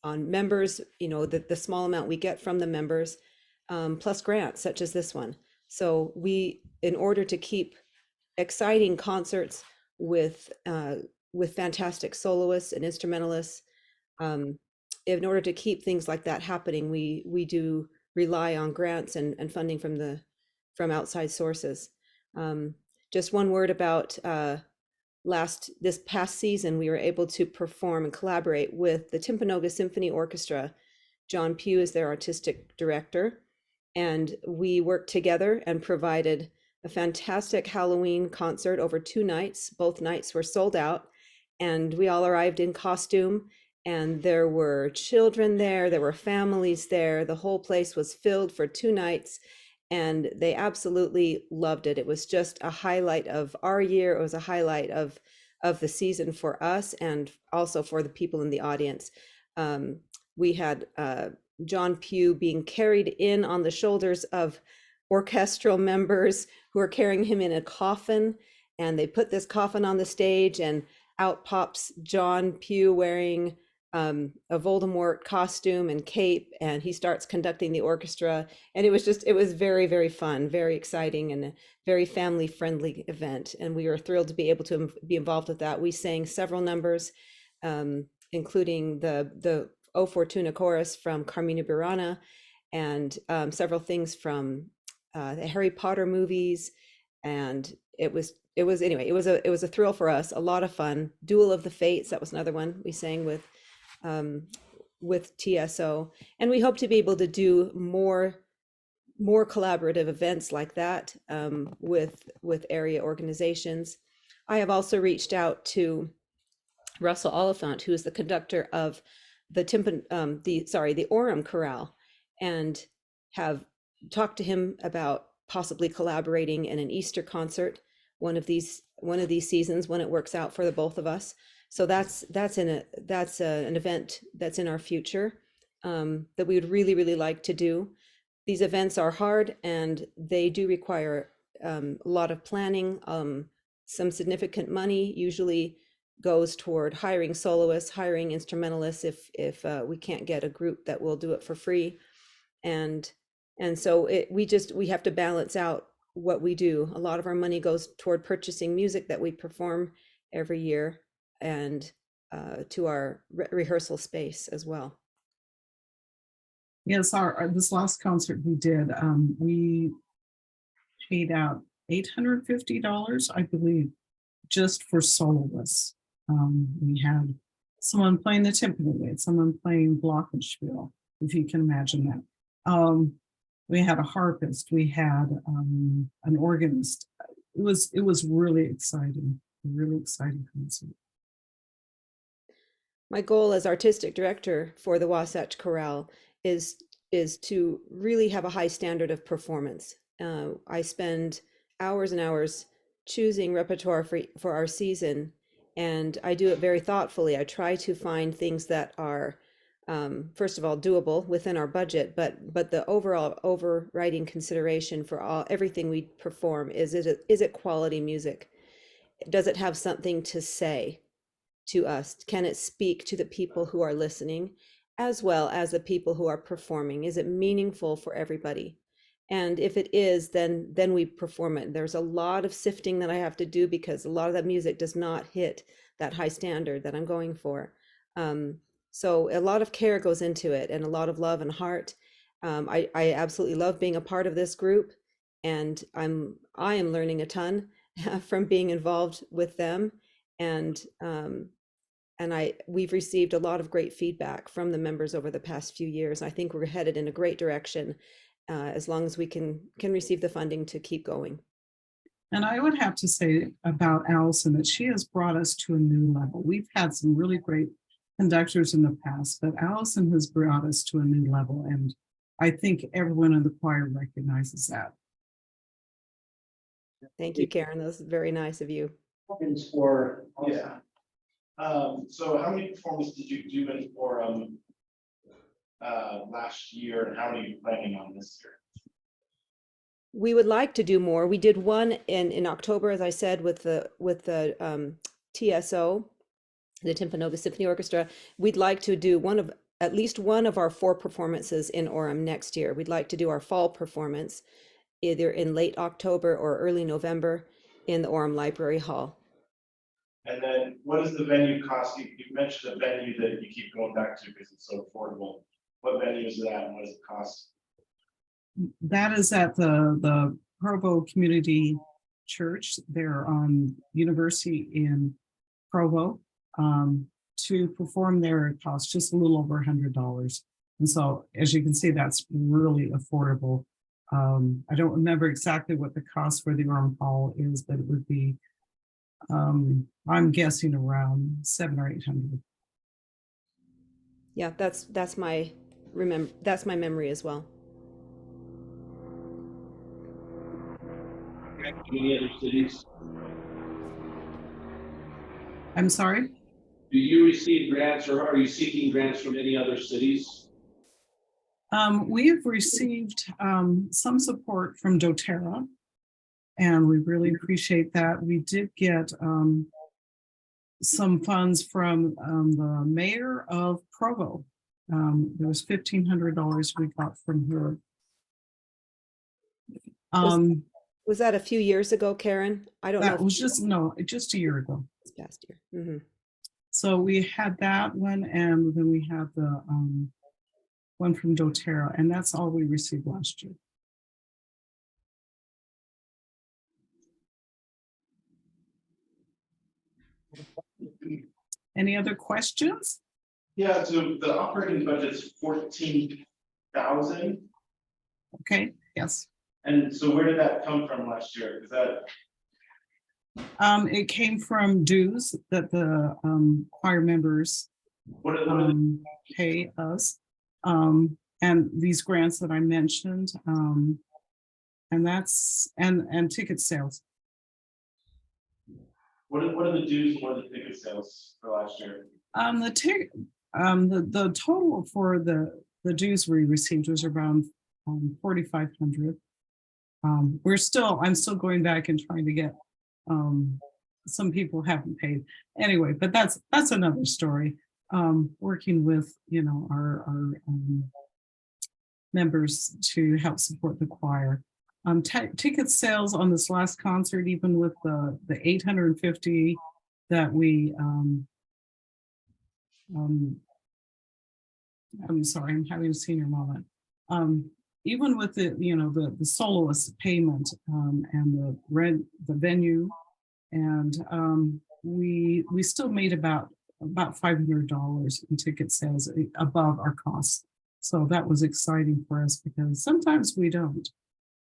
members, the small amount we get from the members, plus grants such as this one. So in order to keep exciting concerts with fantastic soloists and instrumentalists, in order to keep things like that happening, we do rely on grants and funding from outside sources. Just one word about this past season, we were able to perform and collaborate with the Timpanogos Symphony Orchestra. John Pugh is their artistic director, and we worked together and provided a fantastic Halloween concert over 2 nights. Both nights were sold out, and we all arrived in costume, and there were children there were families there. The whole place was filled for 2 nights, and they absolutely loved it. It was just a highlight of our year. It was a highlight of the season for us, and also for the people in the audience. We had John Pugh being carried in on the shoulders of orchestral members who are carrying him in a coffin, and they put this coffin on the stage, and out pops John Pugh wearing a Voldemort costume and cape, and he starts conducting the orchestra. And it was very, very fun, very exciting, and a very family friendly event. And we were thrilled to be able to be involved with that. We sang several numbers, including the O Fortuna chorus from Carmina Burana, and several things from the Harry Potter movies. And it was it was anyway, it was a thrill for us, a lot of fun. Duel of the Fates, that was another one we sang with TSO, and we hope to be able to do more collaborative events like that with area organizations. I have also reached out to Russell Oliphant, who is the conductor of the the Orem Chorale, and have talked to him about possibly collaborating in an Easter concert one of these seasons when it works out for the both of us. So that's an event that's in our future that we would really like to do. These events are hard and they do require a lot of planning. Some significant money usually goes toward hiring soloists, hiring instrumentalists if we can't get a group that will do it for free. And so we have to balance out what we do. A lot of our money goes toward purchasing music that we perform every year and to our rehearsal space as well. Yes, this last concert we did, we paid out $850, I believe, just for soloists. We had someone playing the timpani, we had someone playing glockenspiel, if you can imagine that. We had a harpist, we had an organist. It was really exciting concert. My goal as artistic director for the Wasatch Chorale is to really have a high standard of performance. I spend hours and hours choosing repertoire for our season, and I do it very thoughtfully. I try to find things that are first of all doable within our budget, but the overall overriding consideration for everything we perform is it quality music? Does it have something to say to us? Can it speak to the people who are listening as well as the people who are performing? Is it meaningful for everybody? And if it is, then we perform it. There's a lot of sifting that I have to do because a lot of that music does not hit that high standard that I'm going for. So a lot of care goes into it and a lot of love and heart. I absolutely love being a part of this group, and I am learning a ton from being involved with them. And we've received a lot of great feedback from the members over the past few years. I think we're headed in a great direction as long as we can receive the funding to keep going. And I would have to say about Allison that she has brought us to a new level. We've had some really great conductors in the past, but Allison has brought us to a new level, and I think everyone in the choir recognizes that. Thank you, Karen. That was very nice of you. Yeah. So how many performances did you do in Orem last year, and how many are you planning on this year? We would like to do more. We did one in October, as I said, with the TSO, the Timpanogos Symphony Orchestra. We'd like to do at least one of our 4 performances in Orem next year. We'd like to do our fall performance either in late October or early November in the Orem Library Hall. And then what does the venue cost? You mentioned a venue that you keep going back to because it's so affordable. What venue is that and what does it cost? That is at the Provo Community Church there on University in Provo. To perform there, it costs just a little over $100. And so, as you can see, that's really affordable. I don't remember exactly what the cost for the Orem Hall is, but it would be, I'm guessing around $700 or $800. Yeah, that's my memory as well. Any other cities? I'm sorry? Do you receive grants or are you seeking grants from any other cities? We have received some support from doTERRA, and we really appreciate that. We did get some funds from the mayor of Provo. There was $1,500 we got from her. Was that a few years ago, Karen? I don't know. That was just a year ago. This past year. Mm-hmm. So we had that one, and then we had the one from doTERRA, and that's all we received last year. Any other questions? Yeah, so the operating budget's 14,000, Okay, yes. and so where did that come from last year? Is that, It came from dues that the choir members what are pay us. And these grants that I mentioned, and that's, and ticket sales. what are the dues, what are the ticket sales for last year? The total for the dues we received was around 4,500. I'm still going back and trying to get, some people haven't paid anyway, but that's another story. Working with, our members to help support the choir. Ticket sales on this last concert, even with the 850 that we, I'm sorry, I'm having a senior moment. Even with the soloist payment, and the rent, the venue, and we still made about $500 in ticket sales above our costs. So that was exciting for us because sometimes we don't.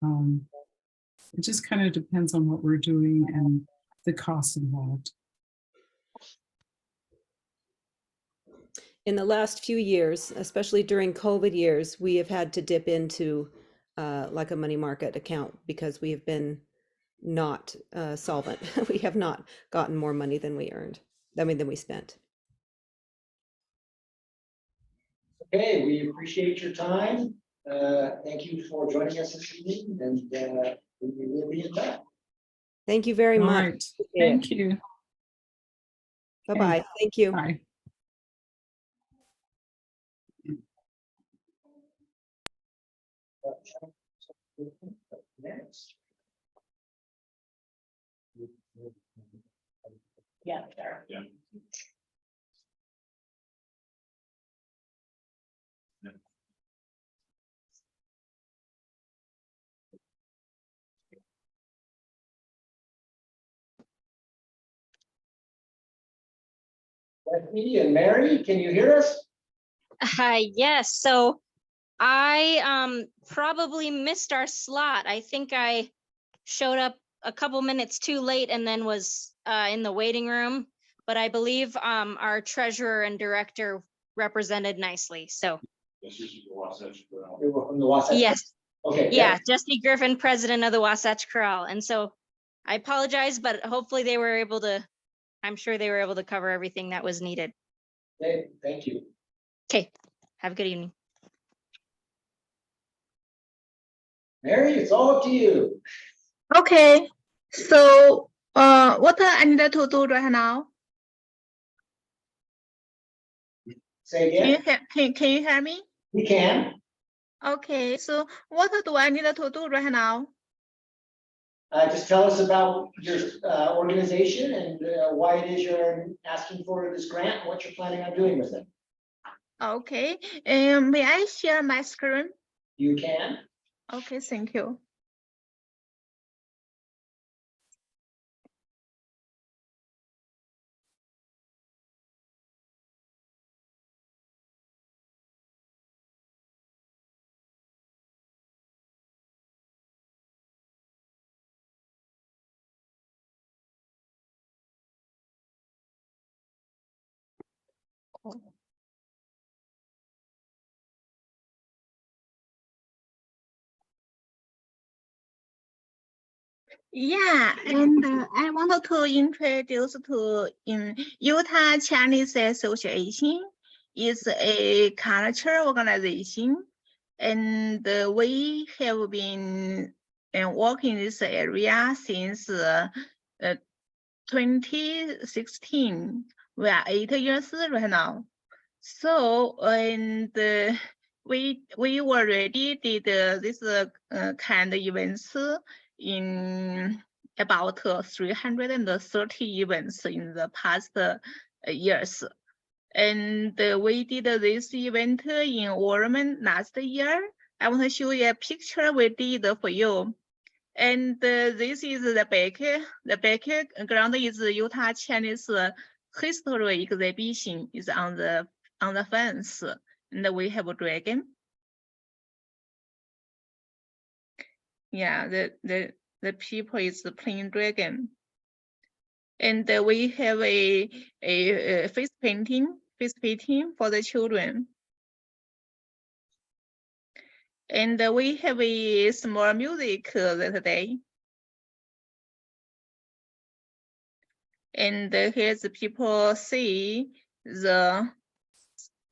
It just kind of depends on what we're doing and the costs involved. In the last few years, especially during COVID years, we have had to dip into like a money market account because we have been not solvent. We have not gotten more money than we earned. Than we spent. Okay, we appreciate your time. Thank you for joining us this evening, and we will be in touch. Thank you very All much. right. Thank you. Bye-bye. Thank you. Bye. Next. Yeah, there. Yeah. Becky and Mary, can you hear us? Hi, yes. So I probably missed our slot. I think I showed up a couple minutes too late and then was in the waiting room. But I believe our treasurer and director represented nicely. So This is the Wasatch Chorale. You were from the Wasatch? yes, Okay. yeah, Jesse Griffin, president of the Wasatch Chorale. And so I apologize, but hopefully they were able to, I'm sure they were able to cover everything that was needed. Okay, thank you. Okay, have a good evening. Mary, it's all up to you. Okay, so what I need to do right now? Say Can you again. can you hear me? We can. Okay, so what do I need to do right now? Just tell us about your organization and why it is you're asking for this grant, and what you're planning on doing with it. Okay, may I share my screen? You can. Okay, thank you. Yeah, and I wanted to introduce to in Utah Chinese Association is a culture organization, and we have been working in this area since 2016. We are 8 years right now. So and we already did this kind of events in about 330 events in the past years. And we did this event in Ormond last year. I want to show you a picture we did for you. And this is the background is Utah Chinese history exhibition is on the fence, and we have a dragon. Yeah, the people is playing dragon. And we have a face painting for the children. And we have a small music that day. And here's the people see the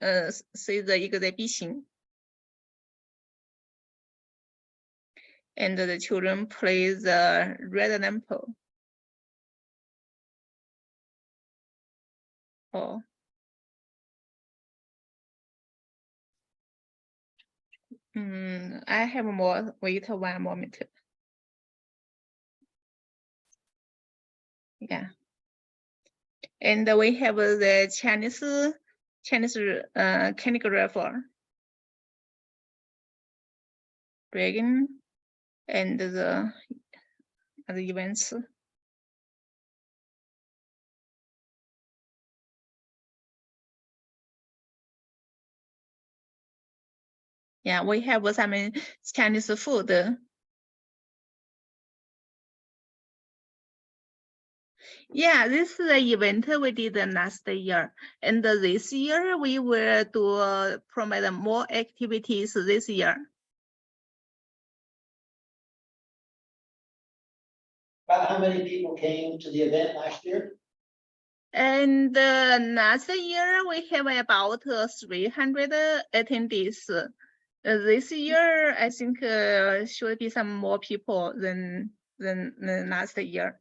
exhibition. And the children play the red lamp. Oh. I have more. Wait 1 moment. Yeah. And we have the Chinese calligrapher. Dragon and the events. Yeah, we have some Chinese food. Yeah, this is the event we did last year. And this year we will do provide more activities this year. About how many people came to the event last year? And last year we have about 300 attendees. This year, I think should be some more people than last year.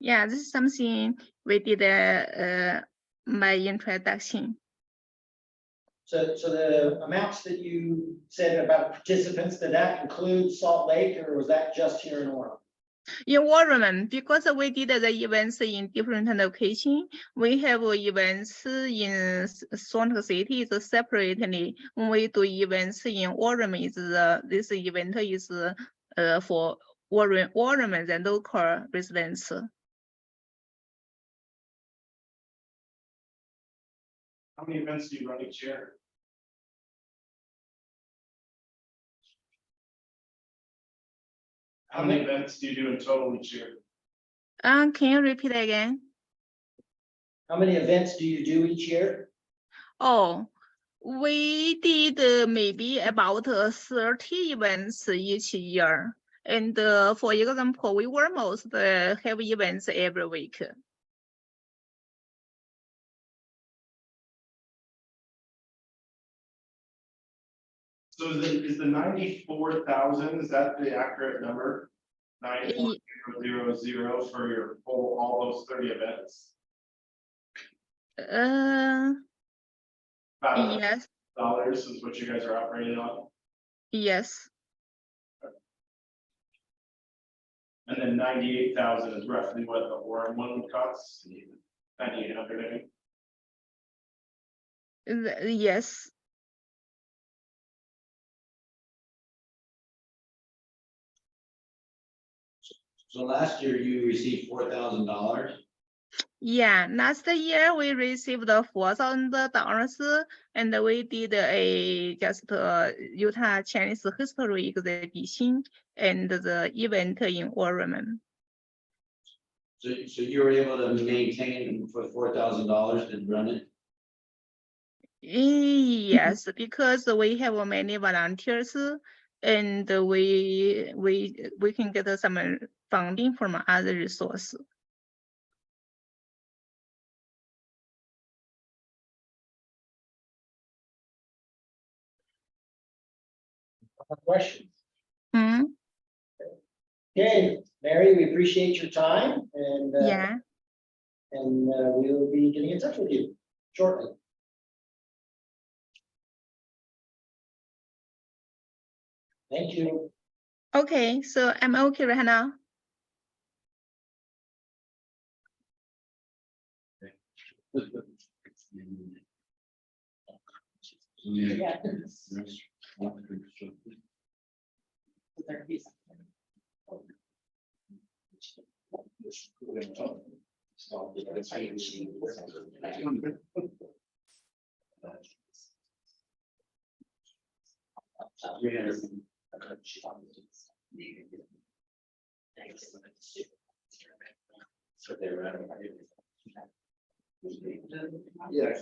Yeah, this is something we did my introduction. So the amounts that you said about participants, did that include Salt Lake or was that just here in Orem? In Orem, because we did the events in different locations, we have events in Salt Lake City separately. When we do events in Orem, this event is for Orem and the local residents. How many events do you run each year? How many events do you do in total each year? Can you repeat again? How many events do you do each year? Oh, we did maybe about 30 events each year. And for example, we almost have events every week. So is the 94,000, is that the accurate number? 94,000 for your whole, all those 30 events? About Yes. Dollars is what you guys are operating on? Yes. And then 98,000 is roughly what the Orem one would cost? 9,800, maybe? Yes. So last year you received $4,000. Yeah, last year we received $4,000 and we did a Utah Chinese history exhibition and the event in Orem. So you were able to maintain for $4,000 and run it? Yes, because we have many volunteers and we can get some funding from other resources. Questions? Hmm? Okay, Mary, we appreciate your time and Yeah. and we will be getting in touch with you shortly. Thank you. Okay, so I'm okay right now. Yeah. Yeah,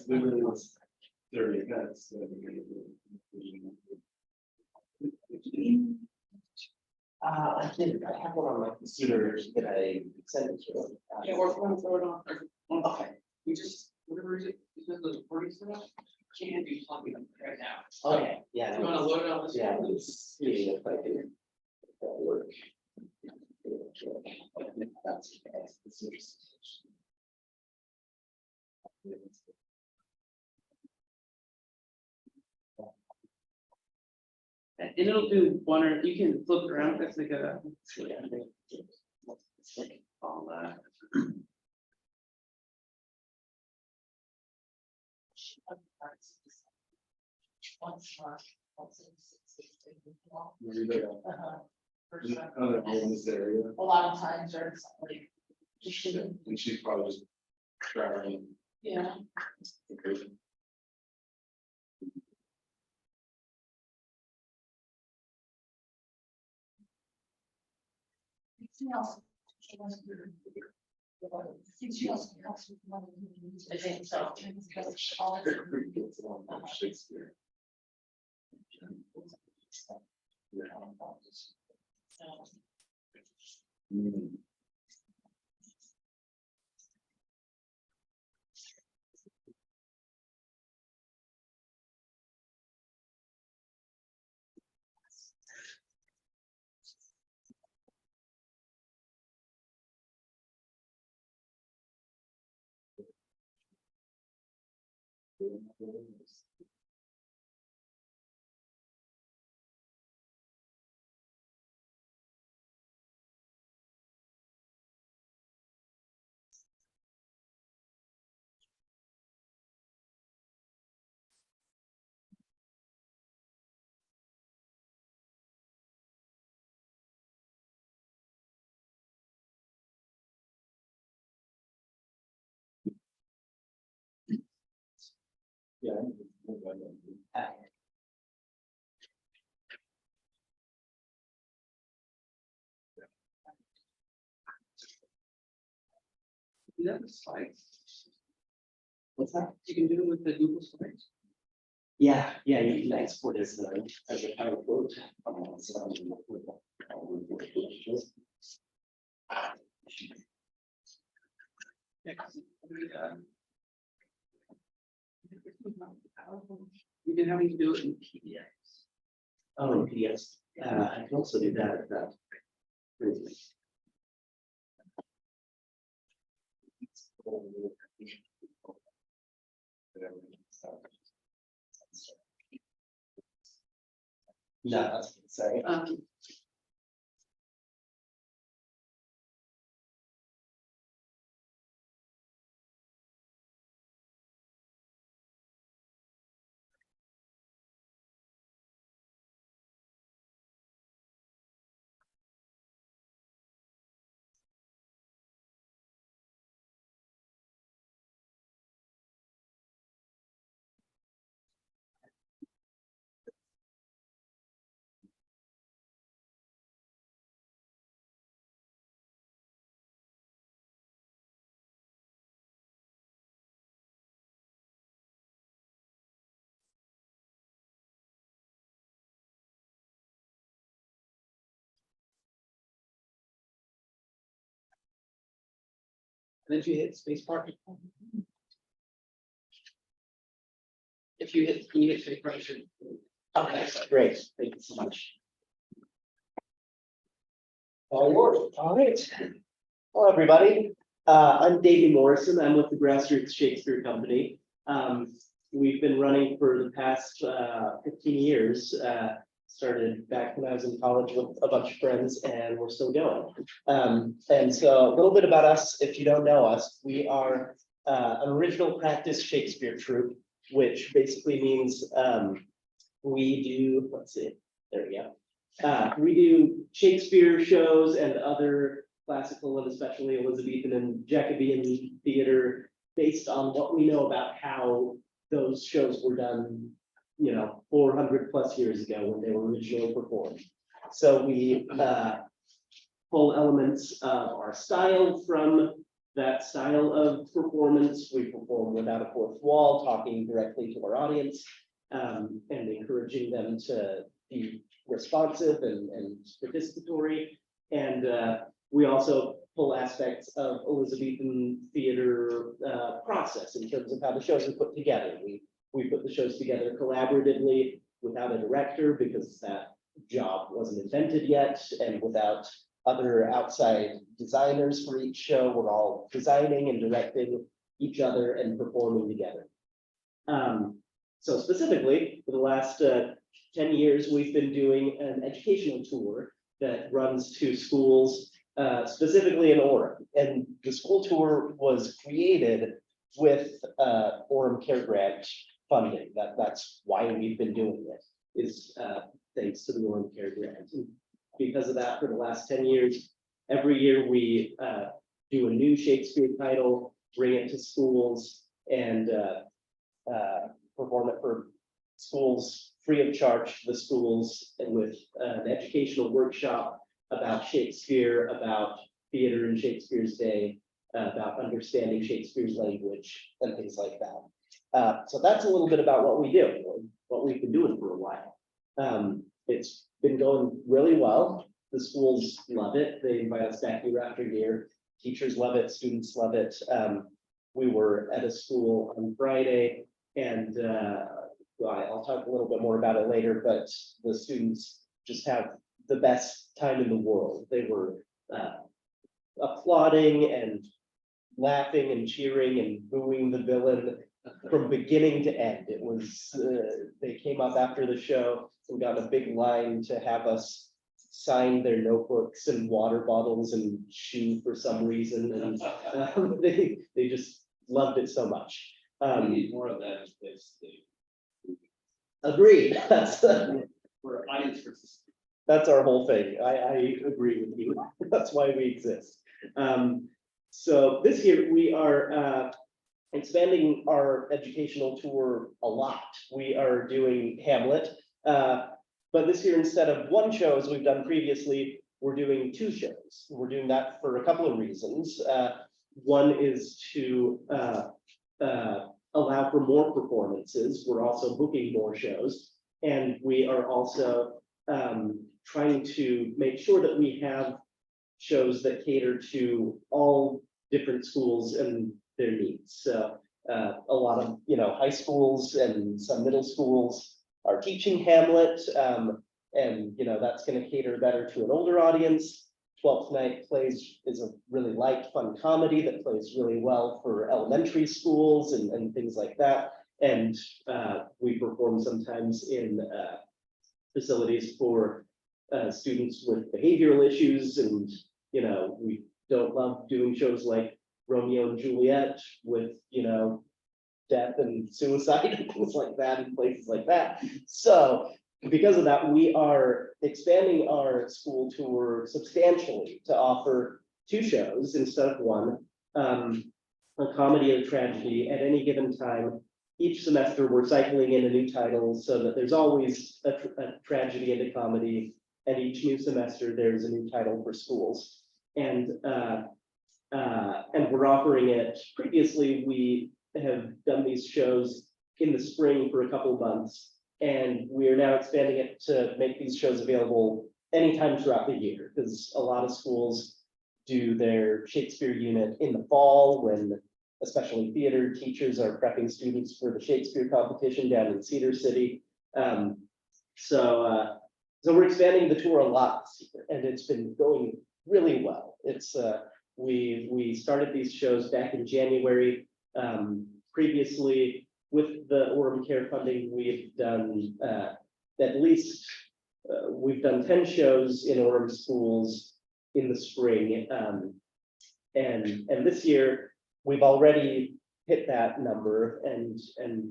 there really was 30 events. I did, I have one on my computer that I sent it to. Yeah, we're going to throw it on. Okay. We just, whatever it is, because those recordings are up, can't be plugging them right now. Okay, yeah. You wanna load it on this? Yeah, let's see if I can. Make that work. That's okay. And it'll do one, or you can flip it around, that's like a. All that. In this area. A lot of times there's like. And she's probably just traveling. Yeah. I think so. Shakespeare. Yeah. You have the slides. What's that? You can do it with the Google Slides. Yeah, you can export it as a PowerPoint. You can have me do it in PDFs. Oh, yes, I can also do that. No, that's sorry. And if you hit space bar. If you hit, can you hit space bar? Okay, great, thank you so much. All yours. All right. Hello, everybody. I'm Davey Morrison. I'm with the Grassroots Shakespeare Company. We've been running for the past 15 years. Started back when I was in college with a bunch of friends, and we're still going. And so a little bit about us, if you don't know us, we are an original practice Shakespeare troupe, which basically means we do, let's see, there we go. We do Shakespeare shows and other classical and especially Elizabethan and Jacobean theater based on what we know about how those shows were done, 400 plus years ago when they were originally performed. So we pull elements of our style from that style of performance. We perform without a fourth wall, talking directly to our audience, and encouraging them to be responsive and participatory. And we also pull aspects of Elizabethan theater process in terms of how the shows are put together. We put the shows together collaboratively without a director because that job wasn't invented yet, and without other outside designers for each show. We're all designing and directing each other and performing together. So specifically, for the last 10 years, we've been doing an educational tour that runs to schools, specifically in Orem. And the school tour was created with Orem Care Grant funding. That's why we've been doing it, is thanks to the Orem Care Grant. And because of that, for the last 10 years, every year we do a new Shakespeare title, bring it to schools, and perform it for schools free of charge to the schools, and with an educational workshop about Shakespeare, about theater in Shakespeare's day, about understanding Shakespeare's language, and things like that. So that's a little bit about what we do, what we've been doing for a while. It's been going really well. The schools love it. They invite us back year after year. Teachers love it, students love it. We were at a school on Friday, and well, I'll talk a little bit more about it later, but the students just have the best time in the world. They were applauding and laughing and cheering and booing the villain from beginning to end. It was, they came up after the show and got a big line to have us sign their notebooks and water bottles and shoe for some reason. And they just loved it so much. We need more of that in place. Agreed. That's For audience participation. that's our whole thing. I agree with you. That's why we exist. So this year we are expanding our educational tour a lot. We are doing Hamlet, but this year, instead of one show as we've done previously, we're doing two shows. We're doing that for a couple of reasons. One is to allow for more performances. We're also booking more shows, and we are also trying to make sure that we have shows that cater to all different schools and their needs. So a lot of high schools and some middle schools are teaching Hamlet, and that's going to cater better to an older audience. 12th Night plays is a really light, fun comedy that plays really well for elementary schools and things like that. And we perform sometimes in facilities for students with behavioral issues, and we don't love doing shows like Romeo and Juliet with death and suicide and things like that in places like that. So because of that, we are expanding our school tour substantially to offer two shows instead of one, a comedy and tragedy at any given time. Each semester, we're cycling in a new title so that there's always a tragedy and a comedy, and each new semester, there's a new title for schools. And we're offering it. Previously, we have done these shows in the spring for a couple of months, and we are now expanding it to make these shows available anytime throughout the year, because a lot of schools do their Shakespeare unit in the fall, when especially theater teachers are prepping students for the Shakespeare competition down in Cedar City. So we're expanding the tour a lot this year, and it's been going really well. It's we started these shows back in January. Previously, with the Orem Care funding, we've done at least we've done 10 shows in Orem schools in the spring, and this year we've already hit that number and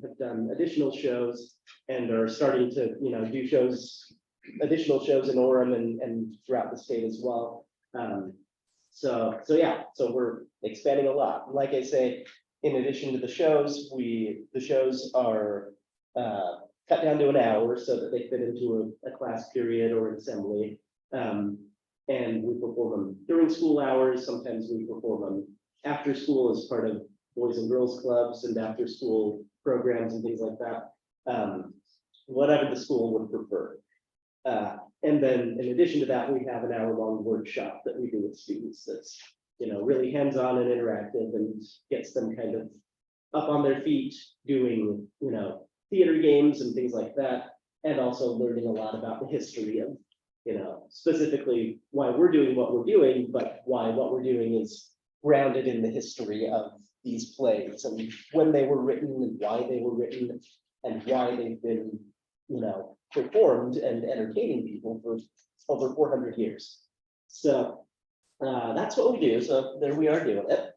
have done additional shows and are starting to do shows additional shows in Orem and throughout the state as well. So yeah, so we're expanding a lot. Like I say, in addition to the shows, the shows are cut down to an hour so that they fit into a class period or an assembly. And we perform them during school hours. Sometimes we perform them after school as part of boys and girls clubs and after school programs and things like that. Whatever the school would prefer. And then in addition to that, we have an hour-long workshop that we do with students that's, really hands-on and interactive and gets them kind of up on their feet doing, theater games and things like that. And also learning a lot about the history of, specifically why we're doing what we're doing, but why what we're doing is grounded in the history of these plays and when they were written and why they were written and why they've been, performed and entertaining people for over 400 years. So that's what we do. So there we are doing it.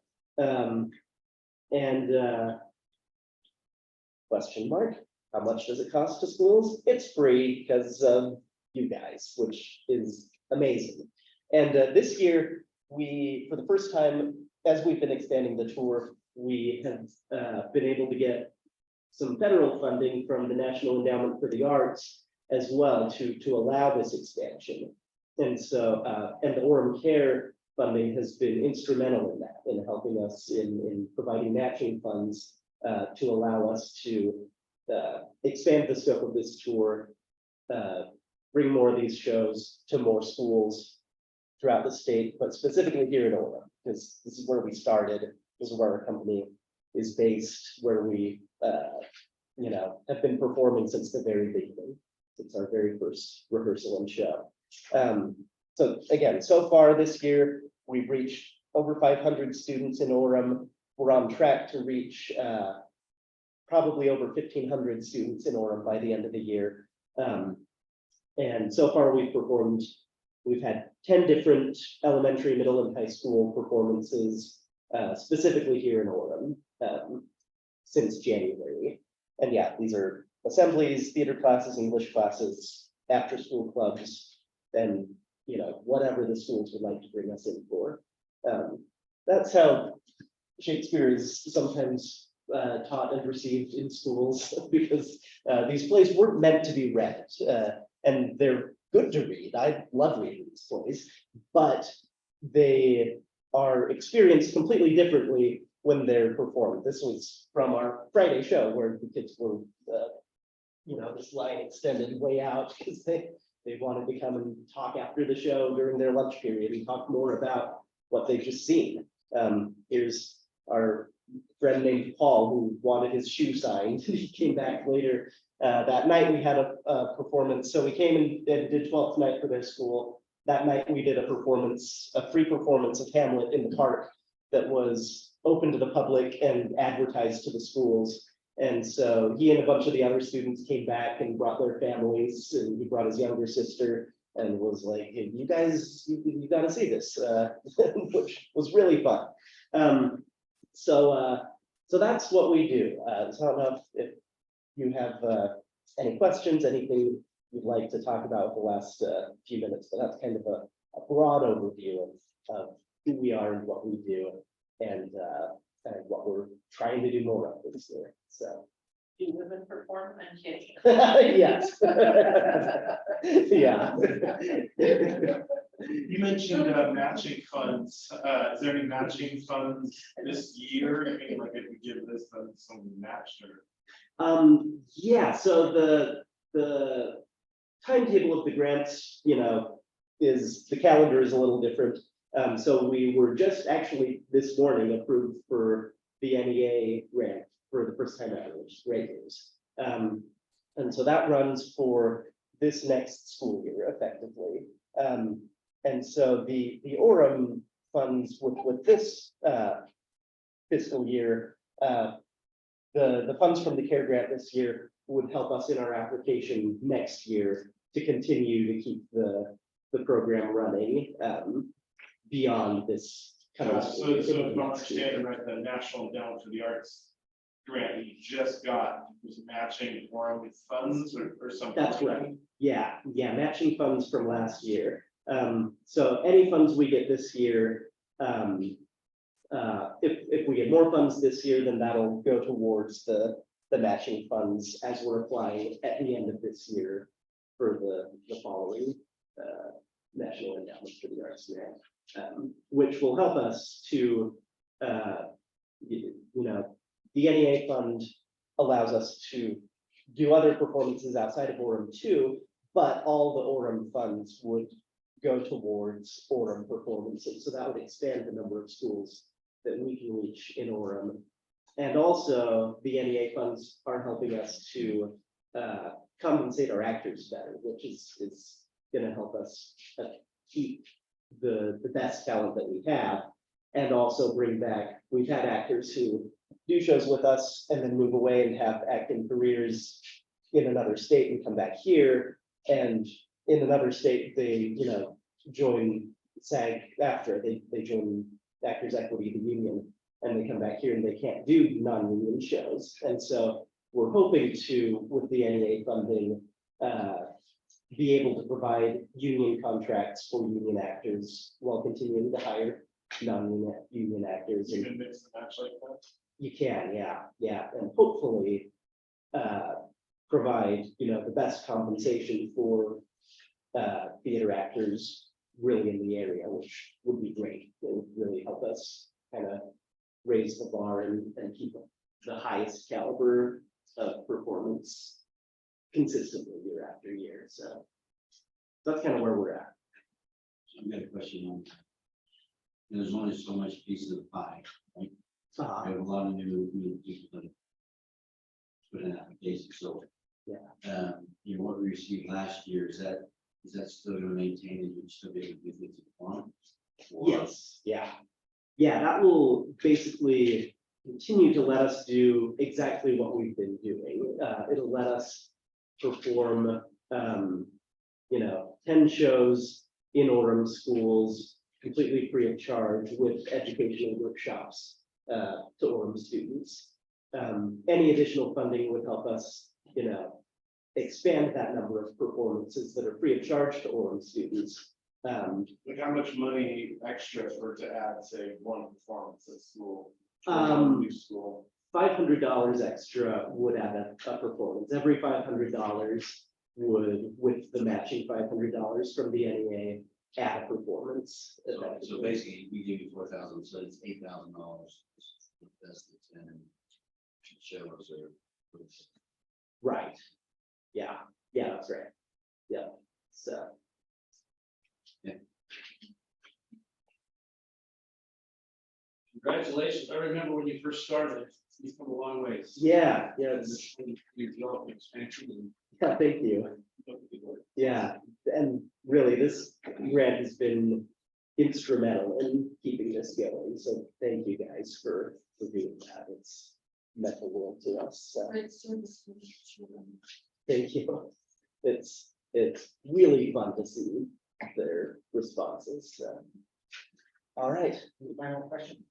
Question mark, how much does it cost to schools? It's free because of you guys, which is amazing. And this year, for the first time, as we've been expanding the tour, we have been able to get some federal funding from the National Endowment for the Arts as well to allow this expansion. And so, and the Orem Care funding has been instrumental in that, in helping us in providing matching funds to allow us to expand the scope of this tour, bring more of these shows to more schools throughout the state, but specifically here in Orem, because this is where we started, this is where our company is based, where we have been performing since the very beginning, since our very first rehearsal and show. So again, so far this year, we've reached over 500 students in Orem. We're on track to reach probably over 1,500 students in Orem by the end of the year. And so far we've had 10 different elementary, middle, and high school performances, specifically here in Orem, since January. And yeah, these are assemblies, theater classes, English classes, after-school clubs, and whatever the schools would like to bring us in for. That's how Shakespeare is sometimes taught and received in schools, because these plays weren't meant to be read, and they're good to read. I love reading these plays, but they are experienced completely differently when they're performed. This was from our Friday show where the kids were, this line extended way out because they wanted to come and talk after the show during their lunch period and talk more about what they've just seen. Here's our friend named Paul who wanted his shoe signed. He came back later that night. We had a performance. So we came and did 12th night for their school. That night we did a free performance of Hamlet in the park that was open to the public and advertised to the schools. And so he and a bunch of the other students came back and brought their families, and he brought his younger sister and was like, hey, you guys, you got to see this, which was really fun. So that's what we do. So I don't know if you have any questions, anything you'd like to talk about the last few minutes, but that's kind of a broad overview of who we are and what we do, and what we're trying to do more of this year. So. Do women perform and kids? Yes. Yeah. You mentioned matching funds. Is there any matching funds this year? I mean, like if we give this, then something matched or? Yeah, so the timetable of the grants, is the calendar is a little different. So we were just actually this morning approved for the NEA grant for the first time ever, which is great news. And so that runs for this next school year effectively. And so the Orem funds with this fiscal year, the funds from the CARE grant this year would help us in our application next year to continue to keep the program running beyond this kind of. So if I'm understanding right, the National Endowment for the Arts grant that you just got was matching Orem funds or something? That's like that? right. Yeah, matching funds from last year. So any funds we get this year, if we get more funds this year, then that'll go towards the matching funds as we're applying at the end of this year for the following National Endowment for the Arts grant, which will help us to, the NEA fund allows us to do other performances outside of Orem too, but all the Orem funds would go towards Orem performances. So that would expand the number of schools that we can reach in Orem. And also the NEA funds are helping us to compensate our actors better, which is going to help us keep the best talent that we have, and also bring back, we've had actors who do shows with us and then move away and have acting careers in another state and come back here, and in another state, they, join SAG after, they join Actors Equity, the union, and they come back here and they can't do non-union shows. And so we're hoping to, with the NEA funding, be able to provide union contracts for union actors while continuing to hire non-union actors. You can mix and match like that? You can, yeah, and hopefully provide, the best compensation for theater actors really in the area, which would be great. It would really help us kind of raise the bar and keep the highest caliber of performance consistently year after year. So that's kind of where we're at. I've got a question on. There's only so much piece of the pie, right? We have a lot of new people that put in applications, so. Yeah. What we received last year, is that still gonna maintain, and you'd still be able to give it to the farm? Yes, yeah, that will basically continue to let us do exactly what we've been doing. It'll let us perform, 10 shows in Orem schools, completely free of charge, with educational workshops to Orem students. Any additional funding would help us, expand that number of performances that are free of charge to Orem students. Like how much money extra for to add, say, one performance at school? New school. $500 extra would add a performance. Every $500 would, with the matching $500 from the NEA, add a performance. So basically, we give you 4,000, so it's $8,000. That's the 10 shows or. Right. Yeah, that's right. Yeah, so. Congratulations. I remember when you first started, you've come a long way. Yeah, You've developed expansion. yeah, thank you. Yeah, and really, this grant has been instrumental in keeping this going. So thank you guys for doing that. It's meant the world to us. So thank you. It's really fun to see their responses. So. All right. Any final question?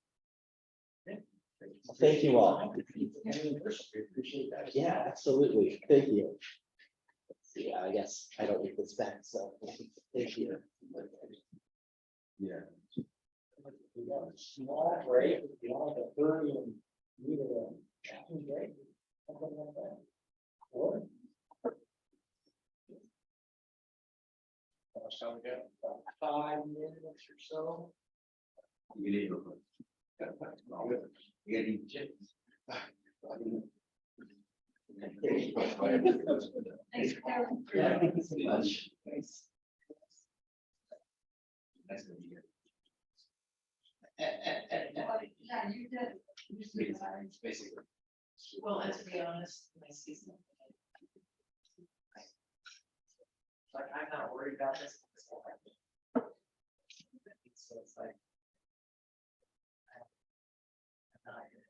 Thank you all. We appreciate that. Yeah, absolutely. Thank you. Yeah, I guess I don't need this back, so thank you. Yeah. We got a small break, you know, like a 30 and need a caffeine break, something like that. Or. Shall we get? About 5 minutes or so. You need to. You get any chips? Yeah, thank you so much. Thanks. Nice to meet you. Yeah, you did. Basically. Well, and to be honest, my season. Like, I'm not worried about this. So it's like. I'm not gonna-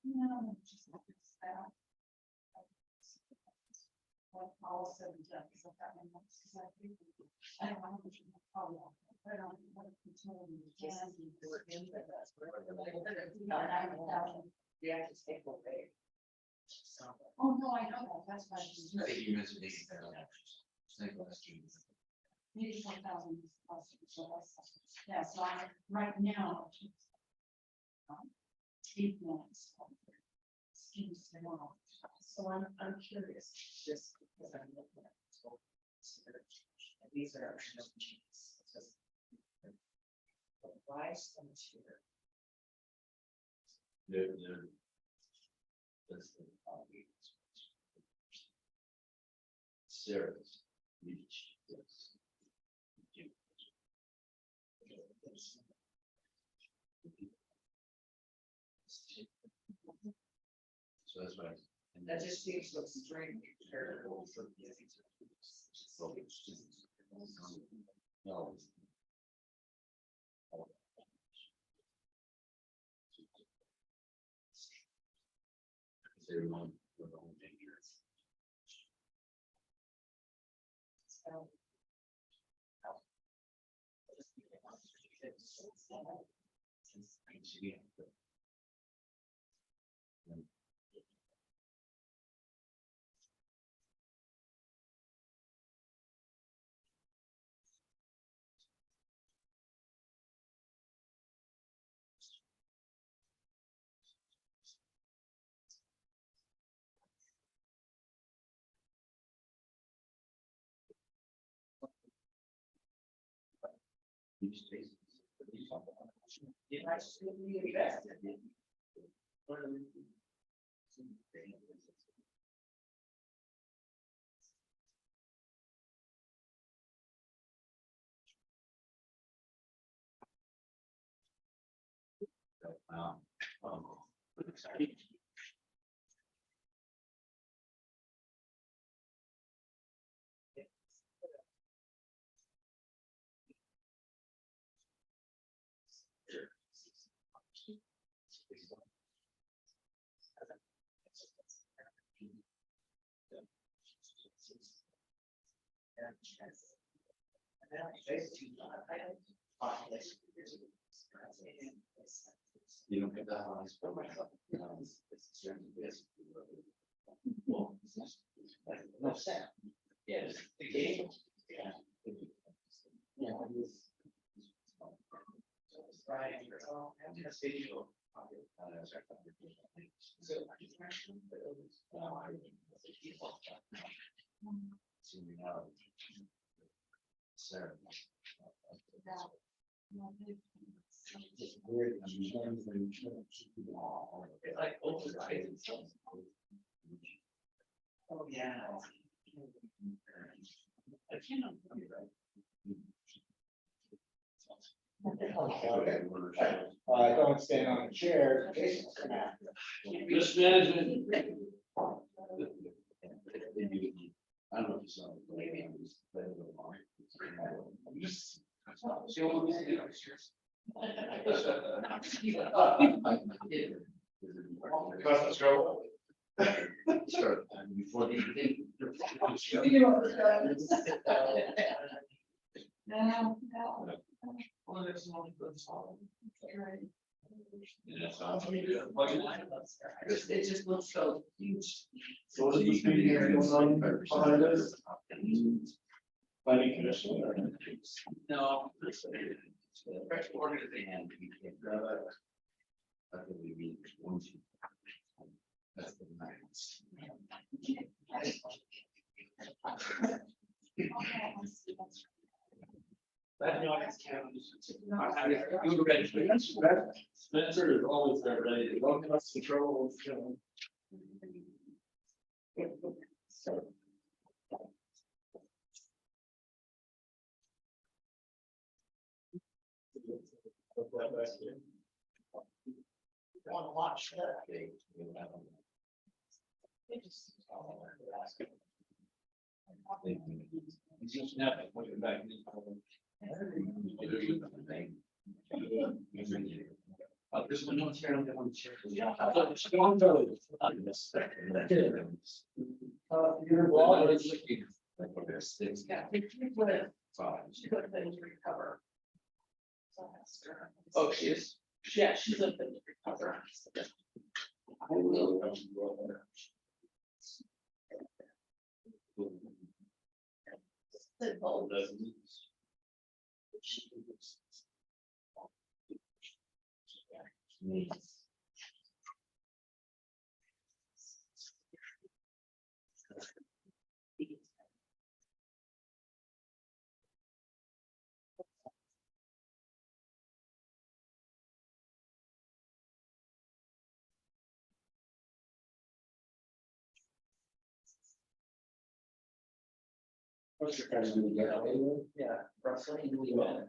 No, just like it's that. Well, all said and done, so that one looks exactly. I don't know what you call it. I don't know what it's called. Yeah, just take away. Oh, no, I know that, that's why. I think you mentioned 80,000. Same last year. 84,000. Yeah, so I, right now. 8 months. Excuse me. So I'm curious, just because I'm looking at this whole. These are our changes. Why so much here? That's the Sarah's. Yes. So that's right. That just seems so strange. No. They're one, the whole dangerous. You don't get that on his phone. No, Sam. Yes. The game. Yeah. Yeah. Right. Sarah. It's weird. It's like override. Oh, yeah. I cannot. Don't stand on the chair. Jason's gonna have to- Mismanagement. I don't know if you saw it. Maybe I'm just. Cause of trouble. Start before the thing. It just looks so huge. So what is this thing here going on behind us? Planning commission or? No. Organization. I think we need one. That's the max. Spencer is always there ready to go. That's the trouble. Want to watch that? There's one on chair, I don't get on the chair. Your blog is. Yeah, she put it, she put it in recover. Oh, she is. Yeah, she's up in recover. What's your kind of new guy? Yeah, wrestling, really well.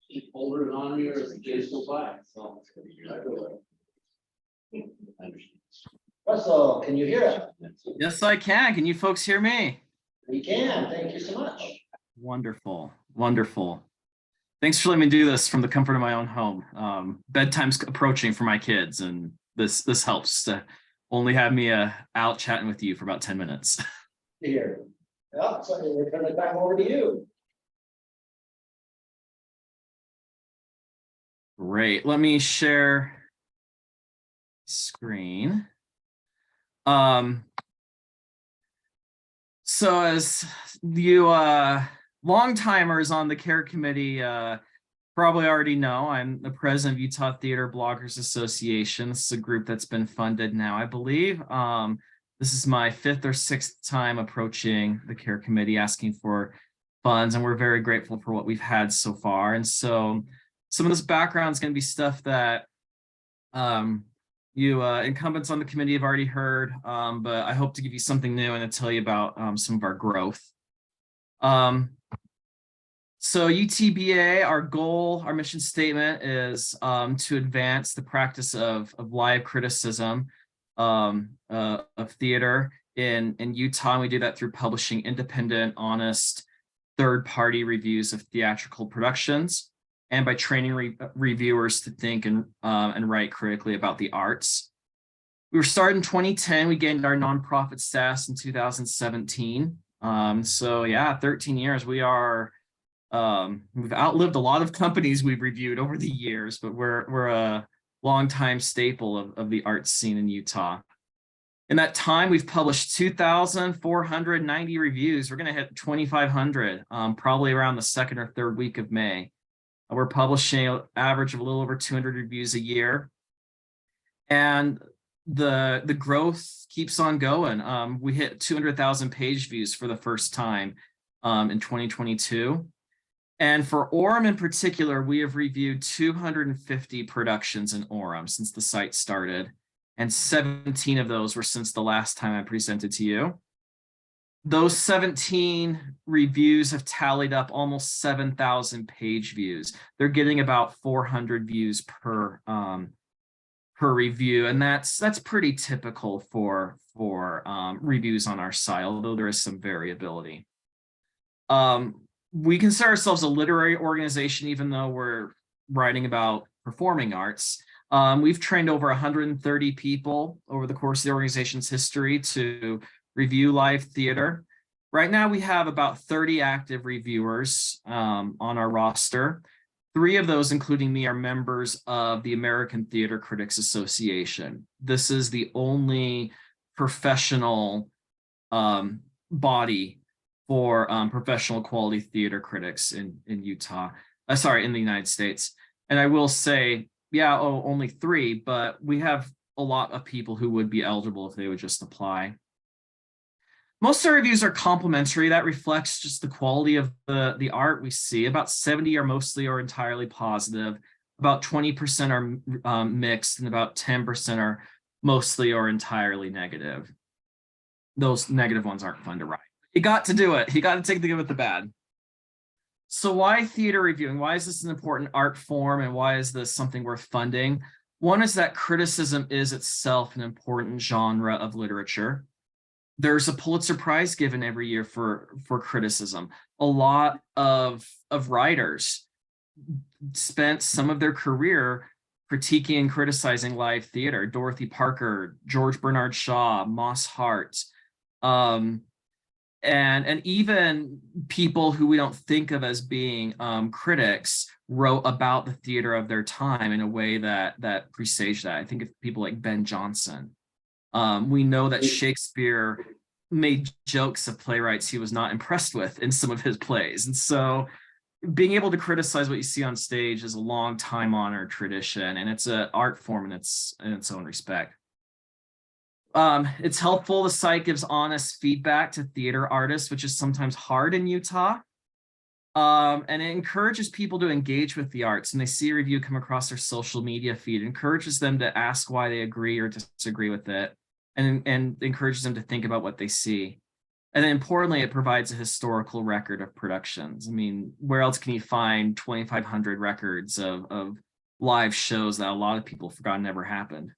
Keep holding it on here as the kids go by, so. Russell, can you hear us? Yes, I can. Can you folks hear me? We can, thank you so much. Wonderful, wonderful. Thanks for letting me do this from the comfort of my own home. Bedtime's approaching for my kids, and this helps to only have me out chatting with you for about 10 minutes. Here. Yeah, so we're turning it back over to you. Great. Let me share screen. So as you long timers on the CARE committee probably already know, I'm the president of Utah Theater Bloggers Association. This is a group that's been funded now, I believe. This is my 5th or 6th time approaching the CARE committee asking for funds, and we're very grateful for what we've had so far. And so some of this background is going to be stuff that you incumbents on the committee have already heard, but I hope to give you something new and to tell you about some of our growth. So UTBA, our goal, our mission statement is to advance the practice of live criticism of theater in Utah. And we do that through publishing independent, honest, third-party reviews of theatrical productions, and by training reviewers to think and write critically about the arts. We were started in 2010. We gained our nonprofit status in 2017. So yeah, 13 years. We are, we've outlived a lot of companies we've reviewed over the years, but we're a longtime staple of the arts scene in Utah. In that time, we've published 2,490 reviews. We're going to hit 2,500, probably around the 2nd or 3rd week of May. We're publishing an average of a little over 200 reviews a year. And the growth keeps on going. We hit 200,000 page views for the first time in 2022. And for Orem in particular, we have reviewed 250 productions in Orem since the site started. And 17 of those were since the last time I presented to you. Those 17 reviews have tallied up almost 7,000 page views. They're getting about 400 views per review, and that's pretty typical for reviews on our site, although there is some variability. We consider ourselves a literary organization, even though we're writing about performing arts. We've trained over 130 people over the course of the organization's history to review live theater. Right now, we have about 30 active reviewers on our roster. 3 of those, including me, are members of the American Theater Critics Association. This is the only professional body for professional quality theater critics in Utah, in the United States. And I will say, yeah, only 3, but we have a lot of people who would be eligible if they would just apply. Most of our reviews are complimentary. That reflects just the quality of the art we see. About 70 are mostly or entirely positive. About 20% are mixed, and about 10% are mostly or entirely negative. Those negative ones aren't fun to write. You got to do it. You got to take the good with the bad. So why theater reviewing? Why is this an important art form, and why is this something worth funding? One is that criticism is itself an important genre of literature. There's a Pulitzer Prize given every year for criticism. A lot of writers spent some of their career critiquing and criticizing live theater. Dorothy Parker, George Bernard Shaw, Moss Hart, and even people who we don't think of as being critics wrote about the theater of their time in a way that presaged that. I think of people like Ben Jonson. We know that Shakespeare made jokes of playwrights he was not impressed with in some of his plays. And so being able to criticize what you see on stage is a long time honored tradition, and it's an art form in its own respect. It's helpful. The site gives honest feedback to theater artists, which is sometimes hard in Utah. And it encourages people to engage with the arts, and they see a review come across their social media feed. It encourages them to ask why they agree or disagree with it, and encourages them to think about what they see. And then importantly, it provides a historical record of productions. I mean, where else can you find 2,500 records of live shows that a lot of people forgot never happened?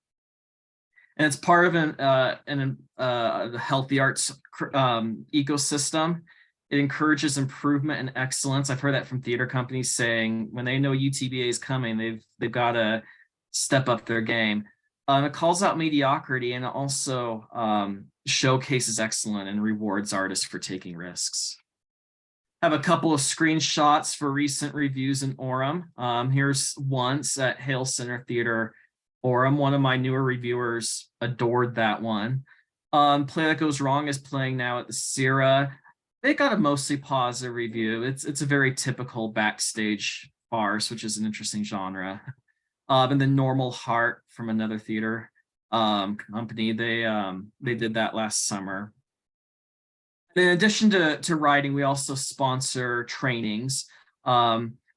And it's part of the healthy arts ecosystem. It encourages improvement and excellence. I've heard that from theater companies saying when they know UTBA is coming, they've got to step up their game. It calls out mediocrity, and it also showcases excellence and rewards artists for taking risks. I have a couple of screenshots for recent reviews in Orem. Here's once at Hale Center Theater, Orem. One of my newer reviewers adored that one. Play That Goes Wrong is playing now at the Sierra. They got a mostly positive review. It's a very typical backstage farce, which is an interesting genre. And then Normal Heart from another theater company, they did that last summer. In addition to writing, we also sponsor trainings.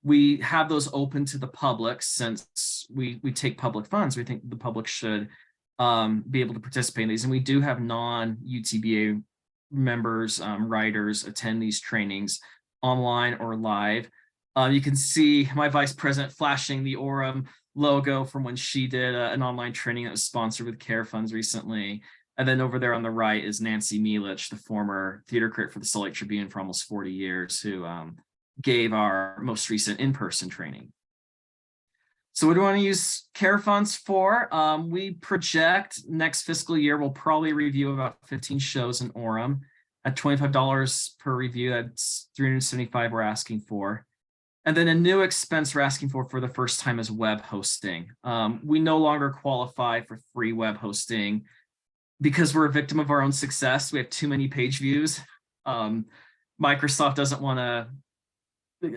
We have those open to the public since we take public funds. We think the public should be able to participate in these, and we do have non-UTBA members, writers attend these trainings online or live. You can see my vice president flashing the Orem logo from when she did an online training that was sponsored with CARE funds recently. And then over there on the right is Nancy Mielich, the former theater critic for the Salt Lake Tribune for almost 40 years, who gave our most recent in-person training. So what do we want to use CARE funds for? We project next fiscal year, we'll probably review about 15 shows in Orem at $25 per review. That's $375 we're asking for. And then a new expense we're asking for the first time is web hosting. We no longer qualify for free web hosting because we're a victim of our own success. We have too many page views. Microsoft doesn't want to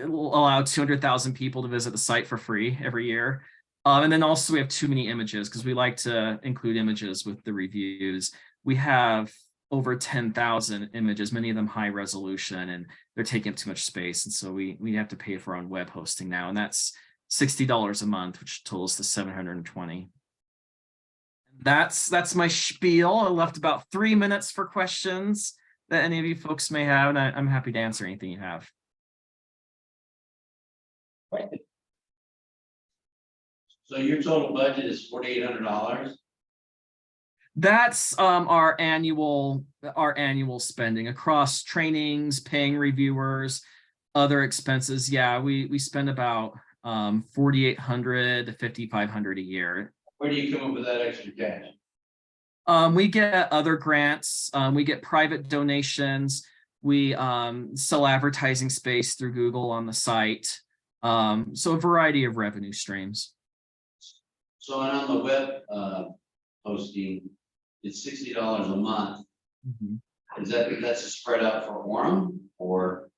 allow 200,000 people to visit the site for free every year. And then also we have too many images because we like to include images with the reviews. We have over 10,000 images, many of them high resolution, and they're taking up too much space. And so we have to pay for our own web hosting now. And that's $60 a month, which totals to $720. That's my spiel. I left about 3 minutes for questions that any of you folks may have, and I'm happy to answer anything you have. So your total budget is $4,800? That's our annual spending across trainings, paying reviewers, other expenses. Yeah, we spend about $4,800 to $5,500 a year. Where do you come up with that extra cash? We get other grants. We get private donations. We sell advertising space through Google on the site. So a variety of revenue streams. So on the web hosting, it's $60 a month. Mm-hmm. That's a spread out for Orem, or?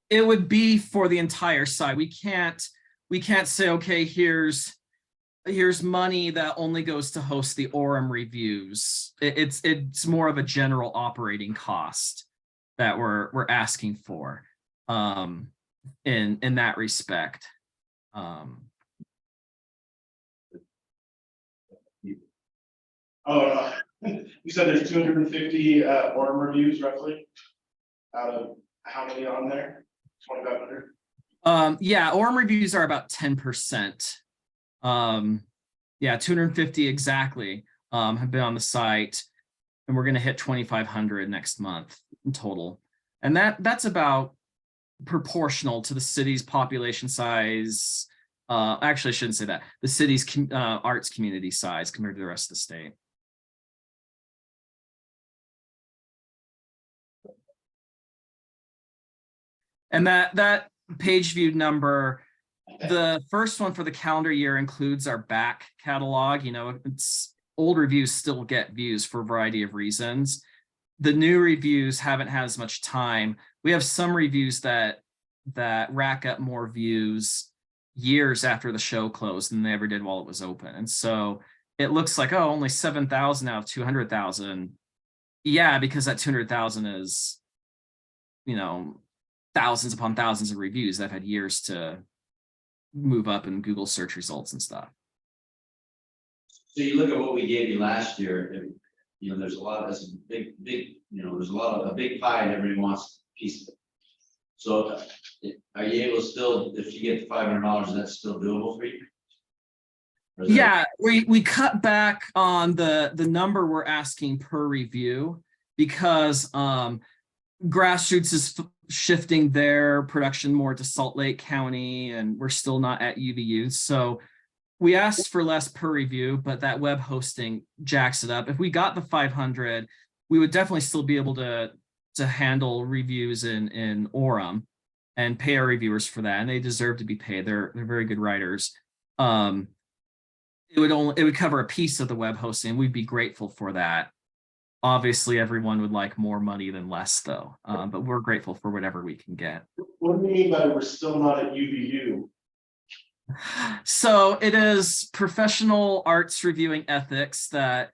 It would be for the entire site. We can't say, okay, here's money that only goes to host the Orem reviews. It's more of a general operating cost that we're asking for in that respect. You said there's 250 Orem reviews roughly out of how many on there? 2,500. Yeah, Orem reviews are about 10%. Yeah, 250 exactly. have been on the site, and we're going to hit 2,500 next month in total. And that's about proportional to the city's population size. Actually, I shouldn't say that. The city's arts community size compared to the rest of the state. And that page view number, the first one for the calendar year includes our back catalog. You know, it's old reviews still get views for a variety of reasons. The new reviews haven't had as much time. We have some reviews that rack up more views years after the show closed than they ever did while it was open. And so it looks like, oh, only 7,000 out of 200,000. Yeah, because that 200,000 is, you know, thousands upon thousands of reviews that have had years to move up in Google search results and stuff. So you look at what we gave you last year, and, you know, there's a lot of, that's a big, you know, there's a big pie and everybody wants a piece of it. So are you able to still, if you get $500, that's still doable for you? Or is that- Yeah, we cut back on the number we're asking per review because Grassroots is shifting their production more to Salt Lake County, and we're still not at UVU. So we asked for less per review, but that web hosting jacks it up. If we got the 500, we would definitely still be able to handle reviews in Orem and pay our reviewers for that, and they deserve to be paid. They're very good writers. It would cover a piece of the web hosting. We'd be grateful for that. Obviously, everyone would like more money than less, though. But we're grateful for whatever we can get. What do you mean by we're still not at UVU? So it is professional arts reviewing ethics that,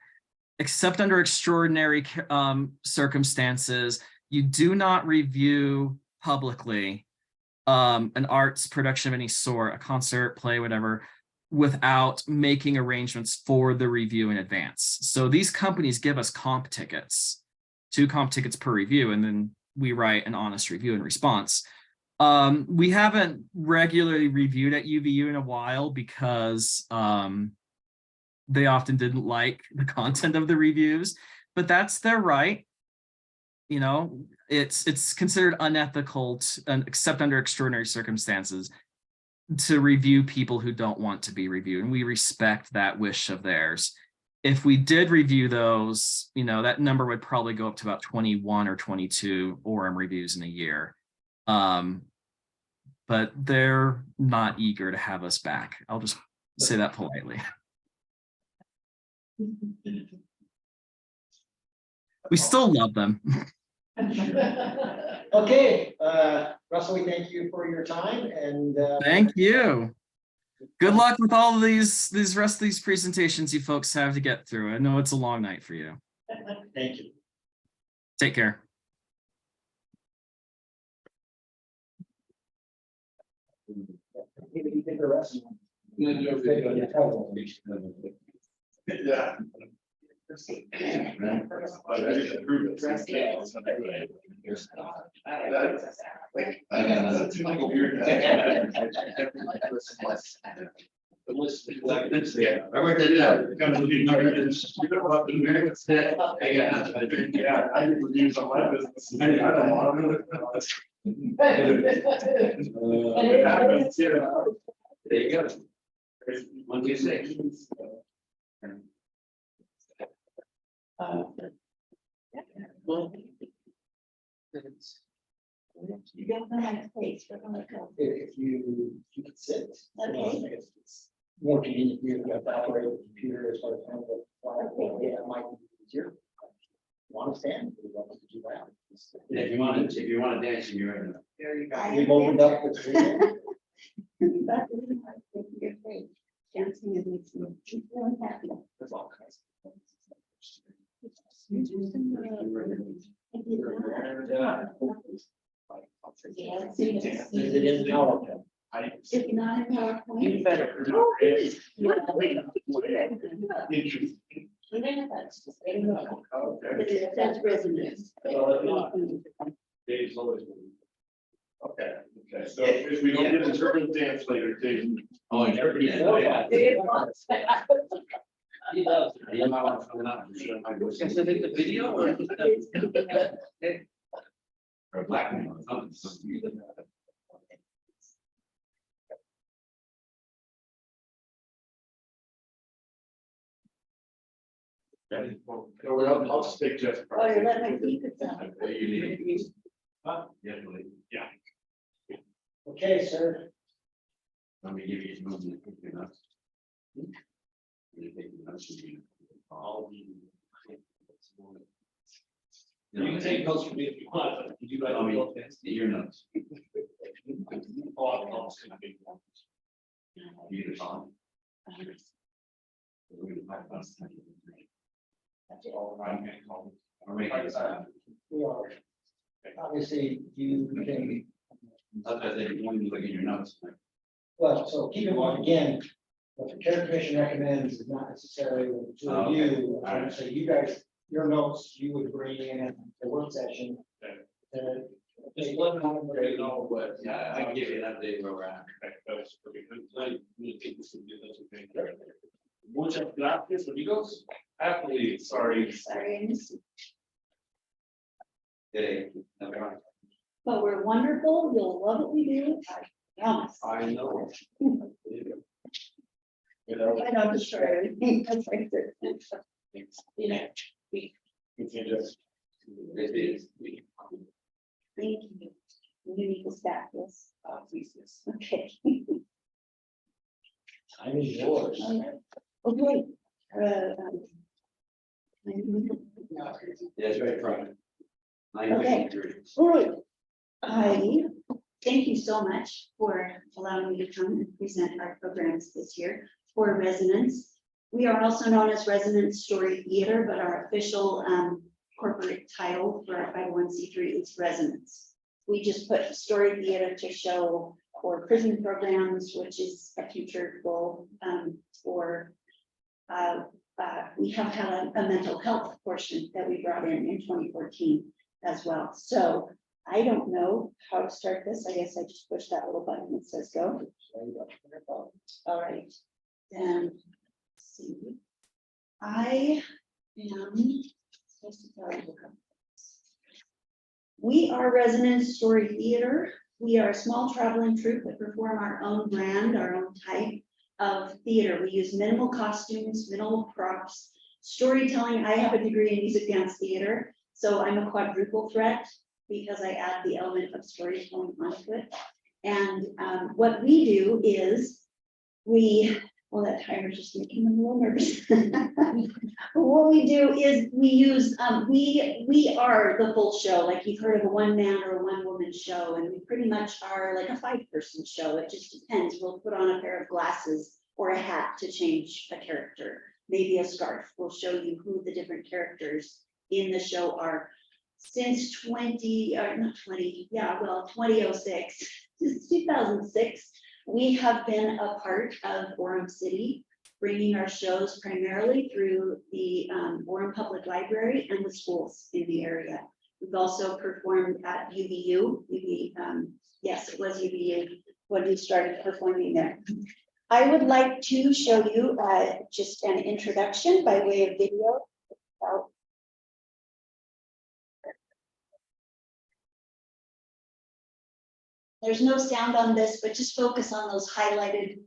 except under extraordinary circumstances, you do not review publicly an arts production of any sort, a concert, play, whatever, without making arrangements for the review in advance. So these companies give us comp tickets, 2 comp tickets per review, and then we write an honest review in response. We haven't regularly reviewed at UVU in a while because they often didn't like the content of the reviews, but that's their right. You know, it's considered unethical except under extraordinary circumstances to review people who don't want to be reviewed, and we respect that wish of theirs. If we did review those, you know, that number would probably go up to about 21 or 22 Orem reviews in a year. But they're not eager to have us back. I'll just say that politely. We still love them. Okay, Russell, we thank you for your time and. Thank you. Good luck with all of these rest of these presentations you folks have to get through. I know it's a long night for you. Thank you. Take care. Maybe you take the rest. Yeah. There you go. 1, 2, 6. Well, You don't know how to place, we're gonna go. if you could sit. Okay. It's more convenient, you have to operate the computer as well as kind of, yeah, it might be easier. Want to stand? We'd love to do that. If you want to dance, you're in. There you go. We've opened up the screen. But we don't have to take your face. Dancing is makes me really happy. There's all kinds of things. You just, if you Is it in PowerPoint? If you're not in PowerPoint. You better. Oh, please. That's resonance. Dave's always. Okay, so if we don't get interpretive dance later, Dave. Oh, interpretive. He loves it. Yeah. Is it in the video or? Or black man or something. I'll just take Jeff. Oh, you let my secrets out. Yeah. Okay, sir. Let me give you some of the cookie nuts. You take the nuts and you- You can take notes from me if you want, but you guys. I mean, the ear nuts. Oh, I'm just gonna be- You the song. All right, okay, call. Or make it sound. We are. Obviously, you can, Sometimes they want you to look at your notes. well, so keep in mind, again, what the care commission recommends is not necessarily what the two of you. Okay. So you guys, your notes, you would bring in at the work session. Just let me know what. Yeah, I can give you an update where we're at. That's pretty good. Like, we'll take this and get this, okay? Muchas gracias, amigos. Happily, sorry. Sorry, I missed it. Today, no problem. But we're wonderful. You'll love what we do. I promise. I know. You know. I know, just for everything. That's right there. You know, It is. thank you. You need to stack this. Please, yes. Okay. Time is yours. Okay. That's right, front. Okay. All right. I thank you so much for allowing me to come and present our programs this year for residents. We are also known as Resonance Story Theater, but our official corporate title for our 501c3 is Resonance. We just put story theater to show for prison programs, which is a future goal for we have had a mental health portion that we brought in 2014 as well. So I don't know how to start this. I guess I just push that little button that says go. All right. Then let's see. I am supposed to tell you. We are Resonance Story Theater. We are a small traveling troupe that perform our own brand, our own type of theater. We use minimal costumes, minimal props, storytelling. I have a degree in music dance theater, so I'm a quadruple threat because I add the element of storytelling onto it. And what we do is well, that timer's just making me a little nervous. What we do is we use, we are the full show, like you've heard of a one man or a one woman show, and we pretty much are like a 5-person show. It just depends. We'll put on a pair of glasses or a hat to change a character, maybe a scarf. We'll show you who the different characters in the show are. Since 2006, since 2006, we have been a part of Orem City, bringing our shows primarily through the Orem Public Library and the schools in the area. We've also performed at UVU. Yes, it was UVU when we started performing there. I would like to show you just an introduction by way of video. There's no sound on this, but just focus on those highlighted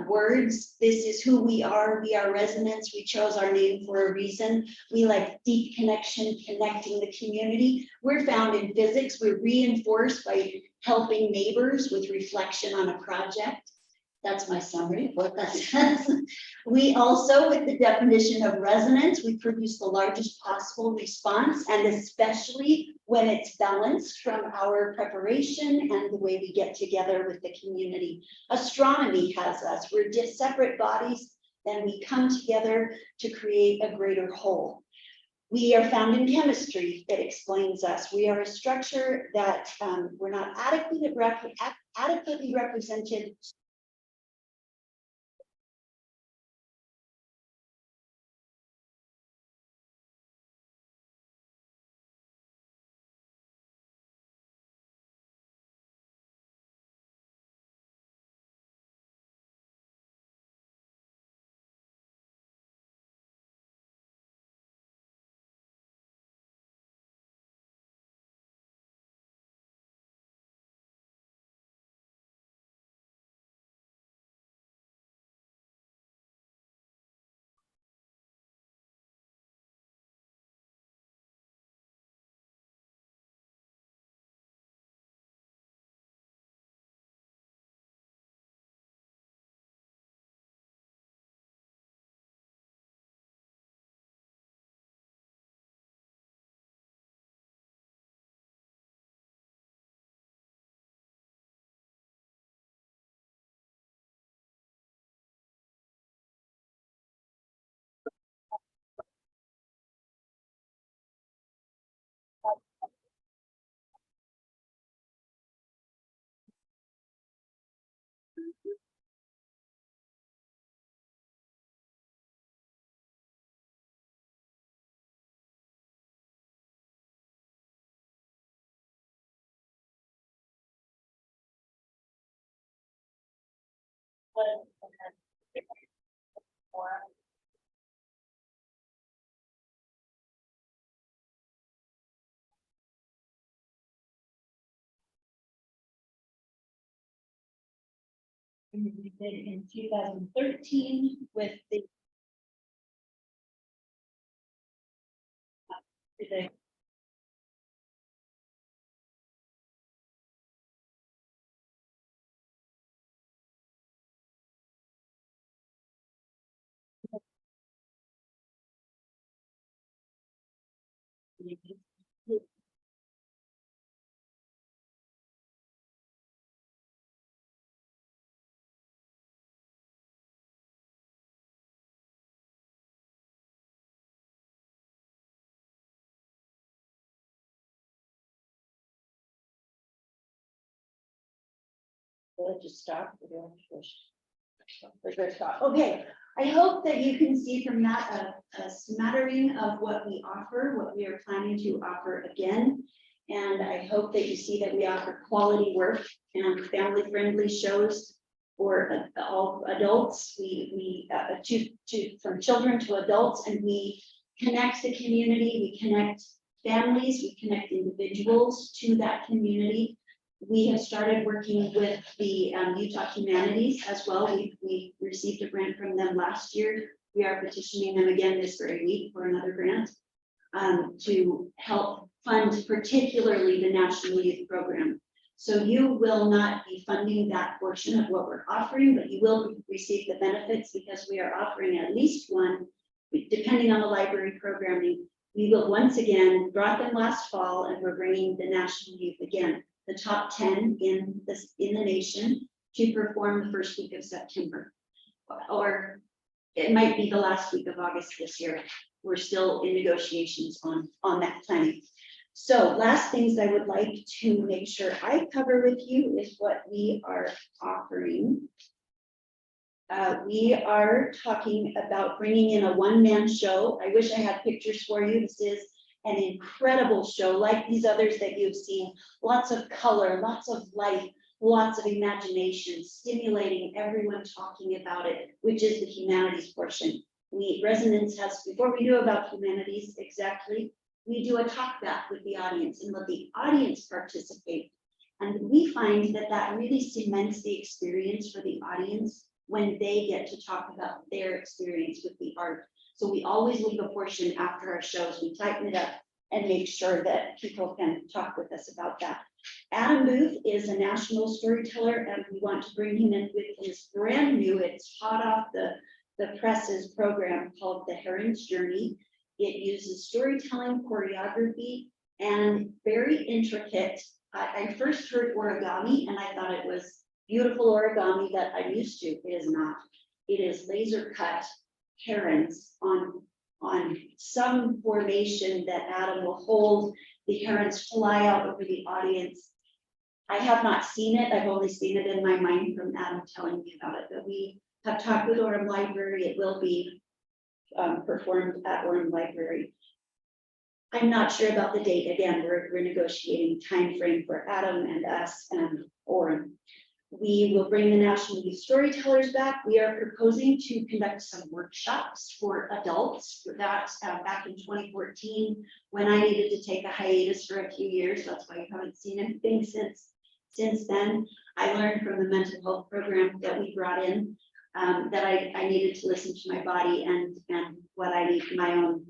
words. This is who we are. We are Resonance. We chose our name for a reason. We like deep connection, connecting the community. We're found in physics. We're reinforced by helping neighbors with reflection on a project. That's my summary of what that says. We also, with the definition of resonance, we produce the largest possible response, and especially when it's balanced from our preparation and the way we get together with the community. Astronomy has us. We're just separate bodies, then we come together to create a greater whole. We are found in chemistry that explains us. We are a structure that we're not adequately represented We did in 2013 with the Let's just stop. Okay, I hope that you can see from that a smattering of what we offer, what we are planning to offer again. And I hope that you see that we offer quality work and family-friendly shows for all adults. We from children to adults, and we connect the community, we connect families, we connect individuals to that community. We have started working with the Utah Humanities as well. We received a grant from them last year. We are petitioning them again this very week for another grant to help fund particularly the National Youth Program. So you will not be funding that portion of what we're offering, but you will receive the benefits because we are offering at least one, depending on the library programming. We will once again, brought them last fall, and we're bringing the National Youth again, the top 10 in the nation, to perform the first week of September. Or it might be the last week of August this year. We're still in negotiations on that planning. So last things I would like to make sure I cover with you is what we are offering. We are talking about bringing in a one-man show. I wish I had pictures for you. This is an incredible show like these others that you've seen. Lots of color, lots of light, lots of imagination, stimulating everyone talking about it, which is the humanities portion. Resonance has, before we do about humanities exactly, we do a talk back with the audience and let the audience participate. And we find that that really cements the experience for the audience when they get to talk about their experience with the art. So we always leave a portion after our shows. We tighten it up and make sure that people can talk with us about that. Adam Booth is a national storyteller, and we want to bring him in with his brand new, it's hot off the presses program called The Heron's Journey. It uses storytelling, choreography, and very intricate. I first heard origami and I thought it was beautiful origami that I'm used to. It is not. It is laser cut herons on some formation that Adam will hold. The herons fly out over the audience. I have not seen it. I've only seen it in my mind from Adam telling me about it. But we have talked with Orem Library. It will be performed at Orem Library. I'm not sure about the date. Again, we're negotiating time frame for Adam and us and Orem. We will bring the National Youth Storytellers back. We are proposing to conduct some workshops for adults for that back in 2014 when I needed to take a hiatus for a few years. That's why you haven't seen anything since then. I learned from the mental health program that we brought in that I needed to listen to my body and what I need for my own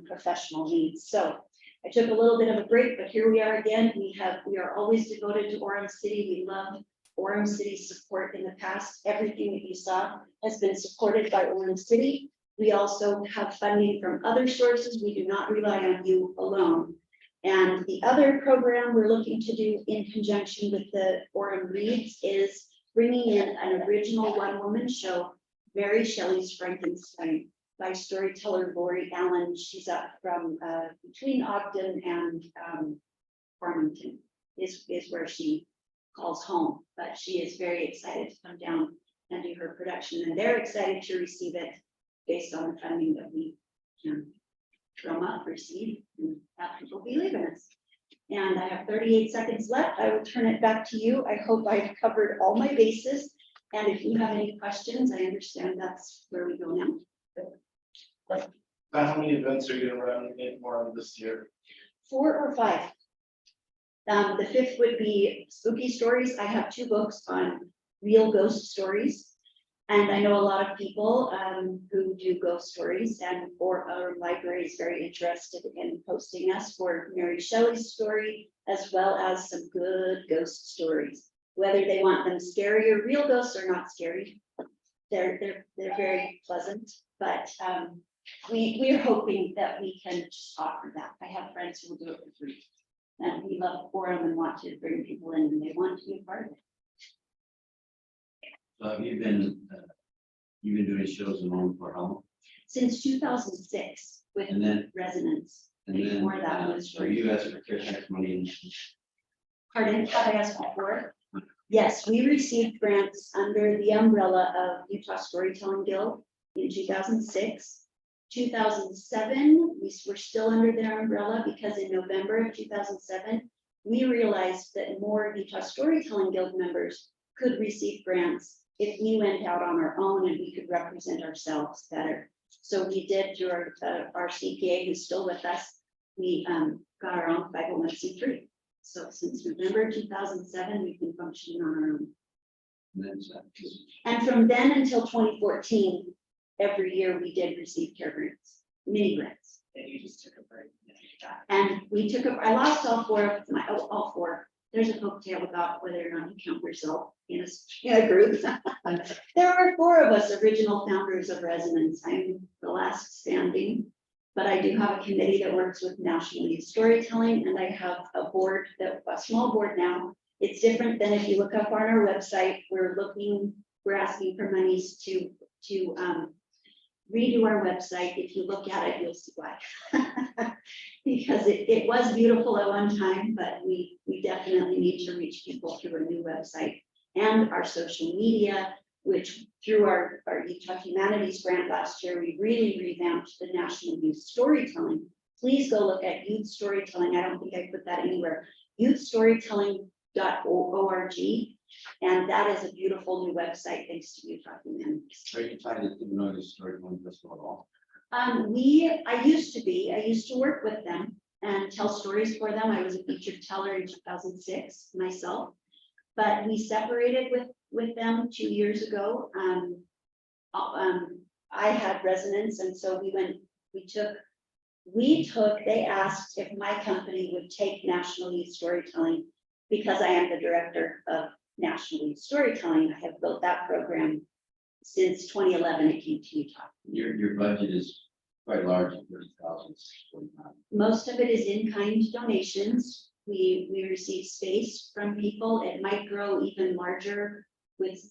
professional needs. So I took a little bit of a break, but here we are again. We are always devoted to Orem City. We love Orem City's support in the past. Everything that you saw has been supported by Orem City. We also have funding from other sources. We do not rely on you alone. And the other program we're looking to do in conjunction with the Orem Reads is bringing in an original one-woman show, Mary Shelley's Frankenstein, by storyteller Lori Allen. She's up from between Ogden and Farmington is where she calls home, but she is very excited to come down and do her production, and they're excited to receive it based on the funding that we can drum up, receive, and have people believe in us. And I have 38 seconds left. I will turn it back to you. I hope I've covered all my bases. And if you have any questions, I understand that's where we go now. How many events are you gonna run in more this year? 4 or 5. The 5th would be spooky stories. I have 2 books on real ghost stories. And I know a lot of people who do ghost stories, and or our library is very interested in posting us for Mary Shelley's story, as well as some good ghost stories. Whether they want them scary or real ghosts are not scary. They're very pleasant, but we're hoping that we can just offer that. I have friends who will do it for free. And we love Orem and want to bring people in and they want to be a part of it. So have you been, you've been doing shows in Orem for how long? Since 2006 with And then- residents. And then, Before that was so you guys are CARES Act money. Pardon, have I asked before? Yes, we received grants under the umbrella of Utah Storytelling Guild in 2006. 2007, we were still under their umbrella because in November of 2007, we realized that more Utah Storytelling Guild members could receive grants if we went out on our own and we could represent ourselves better. So we did through our CPA, who's still with us, we got our own 501c3. So since November 2007, we've been functioning on our own. And then, And from then until 2014, every year we did receive care grants, mini grants. That you just took a break. And we took up, I lost all 4 of my, all 4. There's a folktale about whether or not you count yourself in a group. There were 4 of us original founders of Resonance. I'm the last standing. But I do have a committee that works with National Youth Storytelling, and I have a board, a small board now. It's different than if you look up on our website, we're asking for monies to redo our website. If you look at it, you'll see why. Because it was beautiful at one time, but we definitely need to reach people through a new website and our social media, which through our Utah Humanities grant last year, we really revamped the National Youth Storytelling. Please go look at Youth Storytelling. I don't think I put that anywhere. Youthstorytelling.org. And that is a beautiful new website thanks to Utah Humanities. are you tied to the Illinois Storytelling Festival at all? I used to work with them and tell stories for them. I was a featured teller in 2006 myself, but we separated with them 2 years ago. I had Resonance, and so they asked if my company would take National Youth Storytelling because I am the director of National Youth Storytelling. I have built that program since 2011. It came to Utah. Your budget is quite large, 30,000. Most of it is in-kind donations. We receive space from people. It might grow even larger with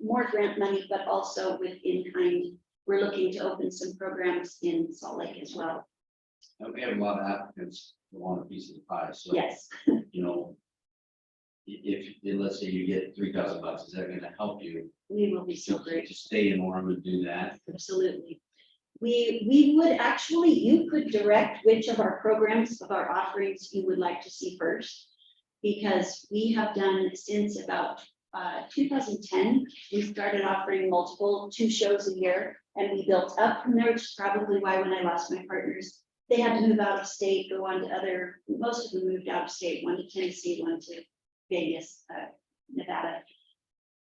more grant money, but also with in-kind. We're looking to open some programs in Salt Lake as well. And we have a lot of applicants who want a piece of the pie, so. Yes. You know, if let's say you get $3,000, is that gonna help you? We will be so great. To stay in Orem and do that? Absolutely. We would actually, you could direct which of our programs, of our offerings you would like to see first. Because we have done since about 2010, we started offering 2 shows a year, and we built up from there, which is probably why when I lost my partners, they had to move out of state, go on to most of them moved out of state, one to Tennessee, one to Vegas, Nevada.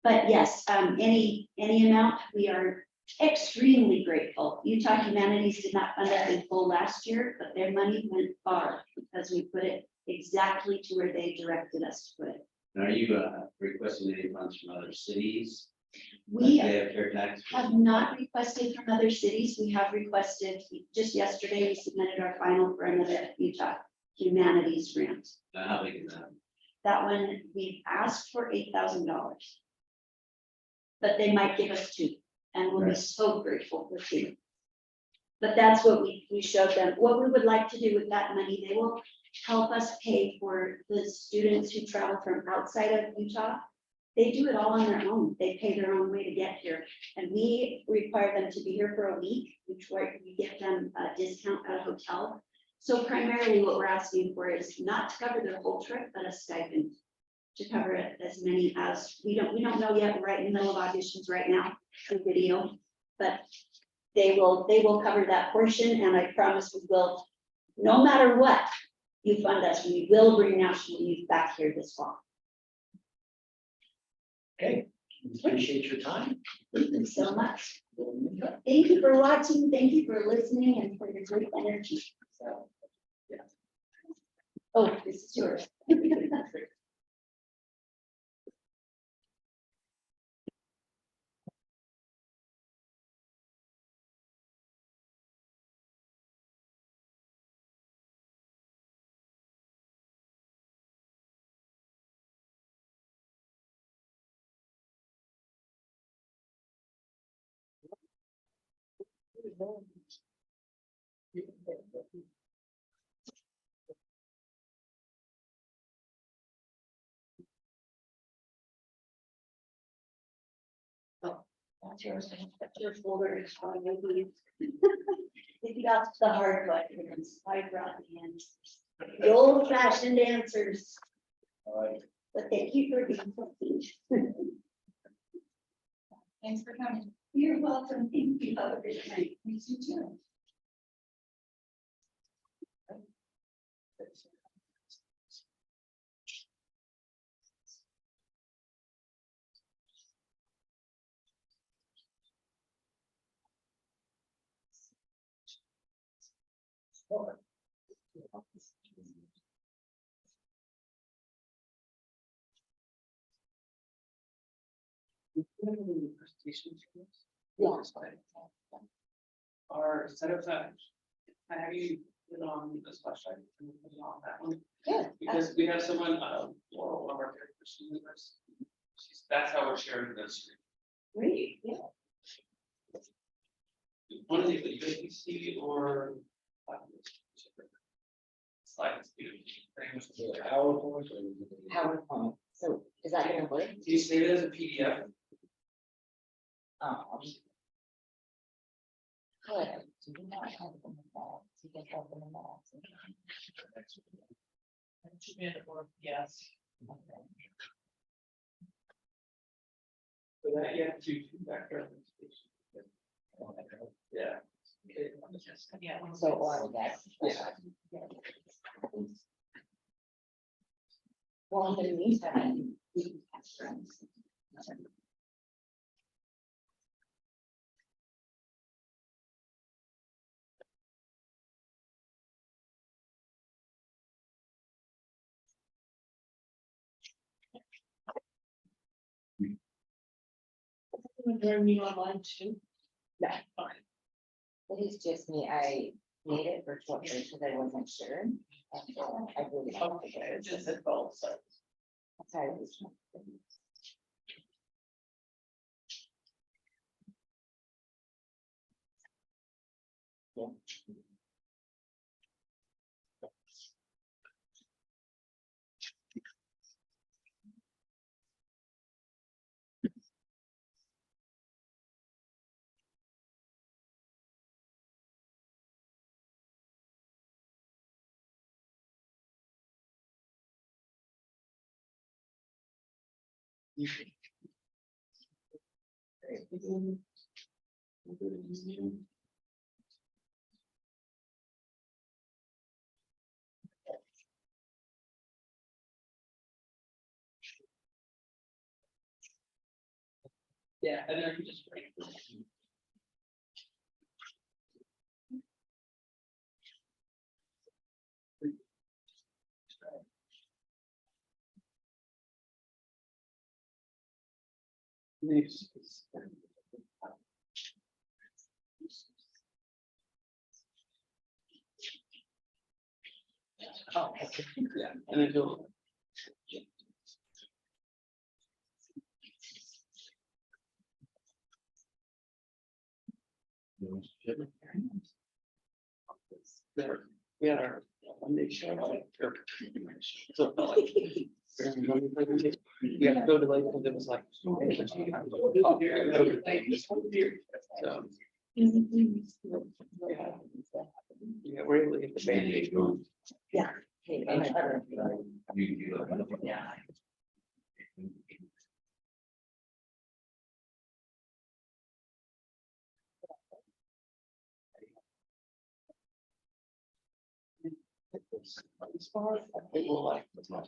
But yes, any amount, we are extremely grateful. Utah Humanities did not fund us in full last year, but their money went far because we put it exactly to where they directed us to put it. And are you requesting any funds from other cities? We Like they have care tax? have not requested from other cities. We have requested, just yesterday, we submitted our final for another Utah Humanities grant. Now, how big is that? That one, we've asked for $8,000. But they might give us 2, and we'll be so grateful for 2. But that's what we showed them. What we would like to do with that money, they will help us pay for the students who travel from outside of Utah. They do it all on their own. They pay their own way to get here. And we require them to be here for a week, which we get them a discount at a hotel. So primarily what we're asking for is not to cover their whole trip, but a stipend. to cover it as many as, we don't know yet, we're right in the middle of auditions right now for video. But they will cover that portion, and I promise we will, no matter what you fund us, we will bring National Youth back here this fall. Okay, appreciate your time. Thank you so much. Thank you for watching, thank you for listening, and for your great energy, so. Yeah. Oh, this is yours. Oh, that's yours. That's your folder. It's fine, maybe. If you got the hard one, I brought the answers. The old fashioned answers. But thank you for being so patient. Thanks for coming. You're welcome. Thank you. Have a good night. You too. Yes. Our set of times. Have you been on this flashlight? On that one? Yeah. Because we have someone, Laurel, one of our characters, that's how we're sharing this. Great, yeah. One of the that you guys can see or. Slides. PowerPoint. So is that gonna work? Do you save it as a PDF? Good. So do not have them in that. So you can have them in that. It should be in order, yes. So that you have to background. Yeah. Yeah. So on that. Yeah. Well, in the meantime, we can have friends. Join me online too. Yeah, fine. It is just me. I made it virtual because I wasn't sure. I really. Okay, it just said both, so. Sorry. Yeah. Yeah, and then you just break. Oh, yeah, and then go. There, we had our one day show. So it felt like. We had to go to like, it was like. Hey, let's go here, go here. So. Yeah, we're able to get the band-aid. Yeah. You- Yeah. It will like, it's not.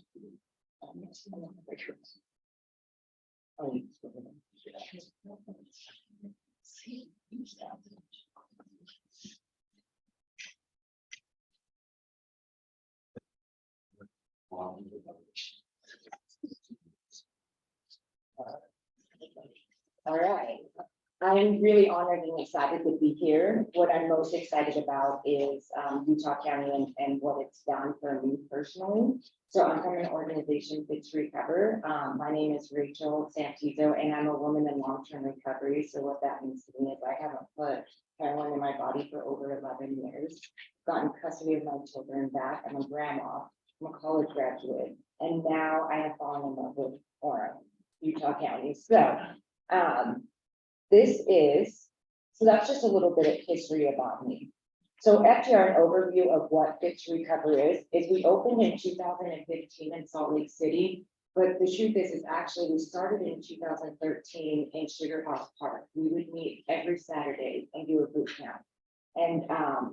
All right. I'm really honored and excited to be here. What I'm most excited about is Utah County and what it's done for me personally. So I'm from an organization, Fit to Recover. My name is Rachel Santizo, and I'm a woman in long-term recovery. So what that means to me is I haven't put heroin in my body for over 11 years, gotten custody of my children back. I'm a grandma, I'm a college graduate, and now I have fallen in love with Orem, Utah County. So so that's just a little bit of history about me. So FTR, an overview of what Fit to Recover is we opened in 2015 in Salt Lake City, but the truth is actually we started in 2013 in Sugar House Park. We would meet every Saturday and do a boot camp. And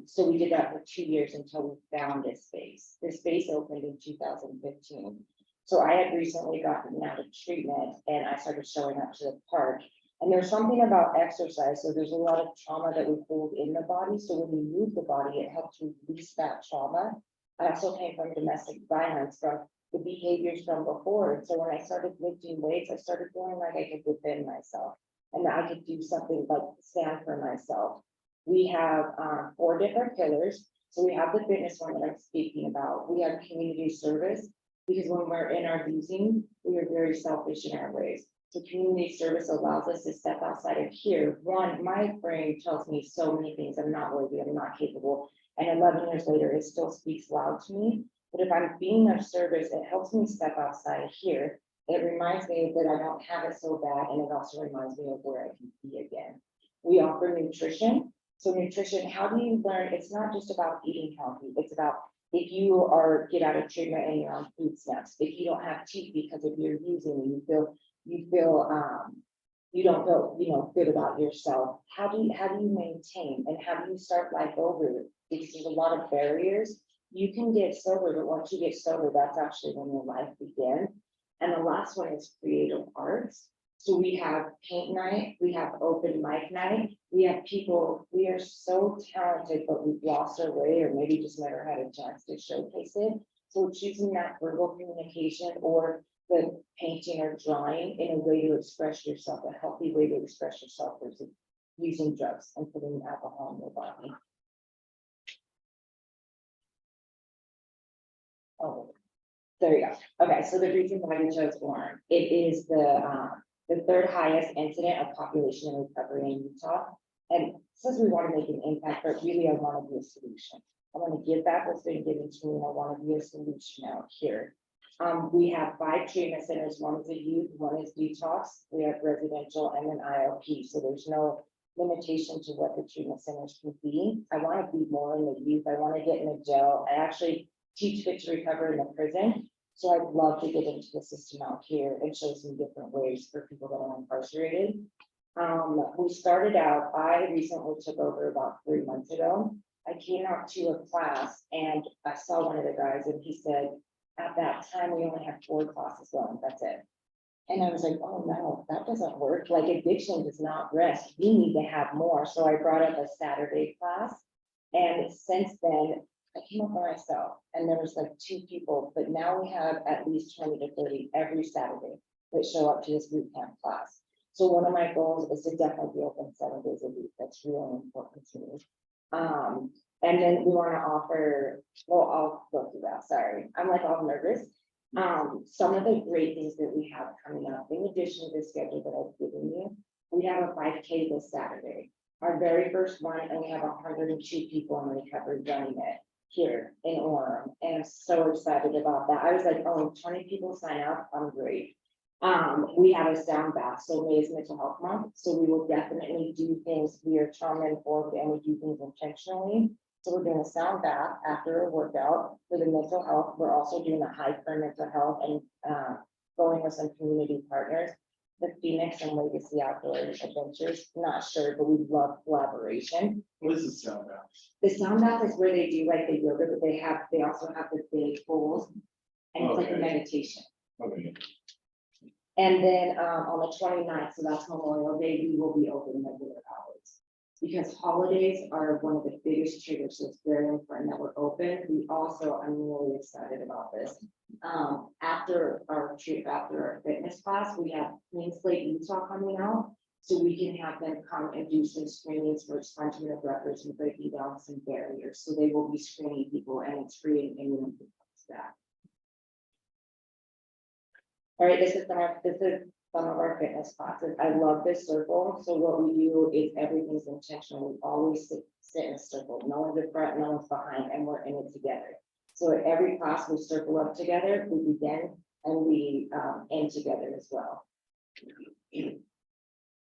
so we did that for 2 years until we found this space. This space opened in 2015. So I had recently gotten out of treatment and I started showing up to the park. And there's something about exercise. So there's a lot of trauma that we hold in the body. So when we move the body, it helps release that trauma. I also came from domestic violence, from the behaviors from before. And so when I started lifting weights, I started feeling like I could defend myself and that I could do something like stand for myself. We have 4 different pillars. So we have the fitness one that I'm speaking about. We have community service, because when we're in our using, we are very selfish in our ways. So community service allows us to step outside of here. One, my brain tells me so many things. I'm not worthy, I'm not capable. And 11 years later, it still speaks loud to me. But if I'm being of service, it helps me step outside of here. It reminds me that I don't have it so bad. And it also reminds me of where I can be again. We offer nutrition. So nutrition, how do you learn? It's not just about eating healthy. It's about if you get out of treatment and you're on food stamps, if you don't have teeth because of your using, you don't feel, good about yourself. How do you maintain and how do you start life over? Because there's a lot of barriers. You can get sober, but once you get sober, that's actually when your life begins. And the last one is creative arts. So we have paint night, we have open mic night, we have people, we are so talented, but we've lost our way or maybe just never had a chance to showcase it. So choosing that verbal communication or the painting or drawing in a way to express yourself, a healthy way to express yourself versus using drugs and putting alcohol in your body. Oh, there you go. Okay, so the reason why we chose Orem, it is the 3rd highest incident of population in recovery in Utah. And since we want to make an impact, but really I want to be a solution. I want to give back what's been given to me and I want to be a solution out here. We have 5 treatment centers. One is a youth, one is detox. We have residential and an IOP. So there's no limitation to what the treatment centers can be. I want to be more in the youth. I want to get in the jail. I actually teach Fit to Recover in the prison. So I'd love to get into the system out here and show some different ways for people that are incarcerated. We started out, I recently took over about 3 months ago. I came out to a class and I saw one of the guys and he said, at that time, we only had 4 classes going, that's it. And I was like, oh no, that doesn't work. Like addiction does not rest. We need to have more. So I brought up a Saturday class. And since then, I came up by myself and there was like 2 people, but now we have at least 20 to 30 every Saturday that show up to this boot camp class. So one of my goals is to definitely be open 7 days a week. That's really important to me. And then we want to offer, well, I'll go through that, sorry. I'm like all nervous. Some of the great things that we have coming up, in addition to the schedule that I've given you, we have a 5K this Saturday. Our very first one, and we have 102 people in recovery running it here in Orem. And I'm so excited about that. I was like, oh, 20 people sign up, I'm great. We have a sound bath, so May is Mental Health Month. So we will definitely do things, we are trauma informed and we do things intentionally. So we're doing a sound bath after a workout for the mental health. We're also doing a hike for mental health and going with some community partners. the Phoenix and Legacy Outdoor Adventures, not sure, but we love collaboration. What is the sound bath? The sound bath is where they do like the yoga, but they also have the big bowls. And it's like a Okay. meditation. Okay. And then on the 29th, so that's Memorial Day, we will be open regular hours. Because holidays are one of the biggest triggers, so it's very important that we're open. We also, I'm really excited about this. After our fitness class, we have Clean Slate Utah coming out. So we can have them come and do some screenings for expungement of records and breaking down some barriers. So they will be screening people and it's free and anyone can come to that. All right, this is some of our fitness classes. I love this circle. So what we do is everything's intentional. We always sit in a circle. No one's in front, no one's behind, and we're in it together. So at every class, we circle up together, we begin, and we end together as well.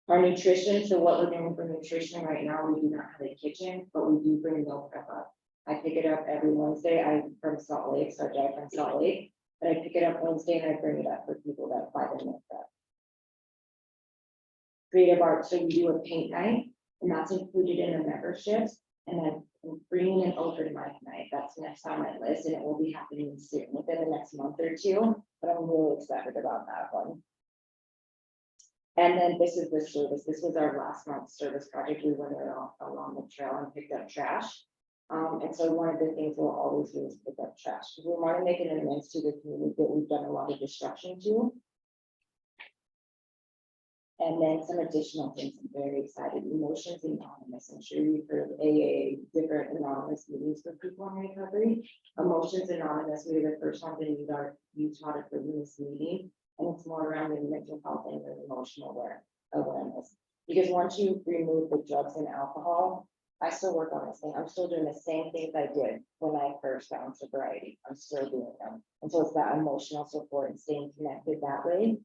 Our nutrition, so what we're doing for nutrition right now, we do not have a kitchen, but we do bring meal prep up. I pick it up every Wednesday. I'm from Salt Lake, so I drive from Salt Lake. But I pick it up Wednesday and I bring it up for people that buy the meal prep. Creative art, so we do a paint night, and that's included in the memberships. And then I'm bringing an open mic night, that's next on my list, and it will be happening soon, within the next month or two, but I'm really excited about that one. And then this is the service, this was our last month's service project, we went along the trail and picked up trash. And so one of the things we'll always do is pick up trash, because we want to make an amends to the community that we've done a lot of destruction to. And then some additional things I'm very excited, Emotions Anonymous. I'm sure you've heard of AA, different anonymous meetings for people in recovery. Emotions Anonymous, we were the first ones in Utah to bring this meeting. And it's more around the mental health and the emotional awareness. Because once you remove the drugs and alcohol, I still work on this thing. I'm still doing the same things I did when I first found sobriety. I'm still doing them. And so it's that emotional support and staying connected that way.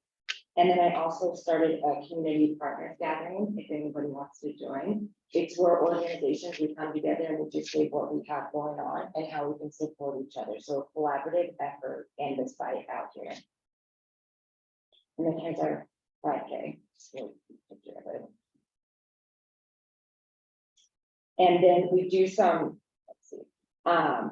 And then I also started a community partners gathering, if anybody wants to join. It's where organizations, we come together and we just say what we have going on and how we can support each other. So collaborative effort and this fight out here. And then here's our 5K. And then we do some, let's see.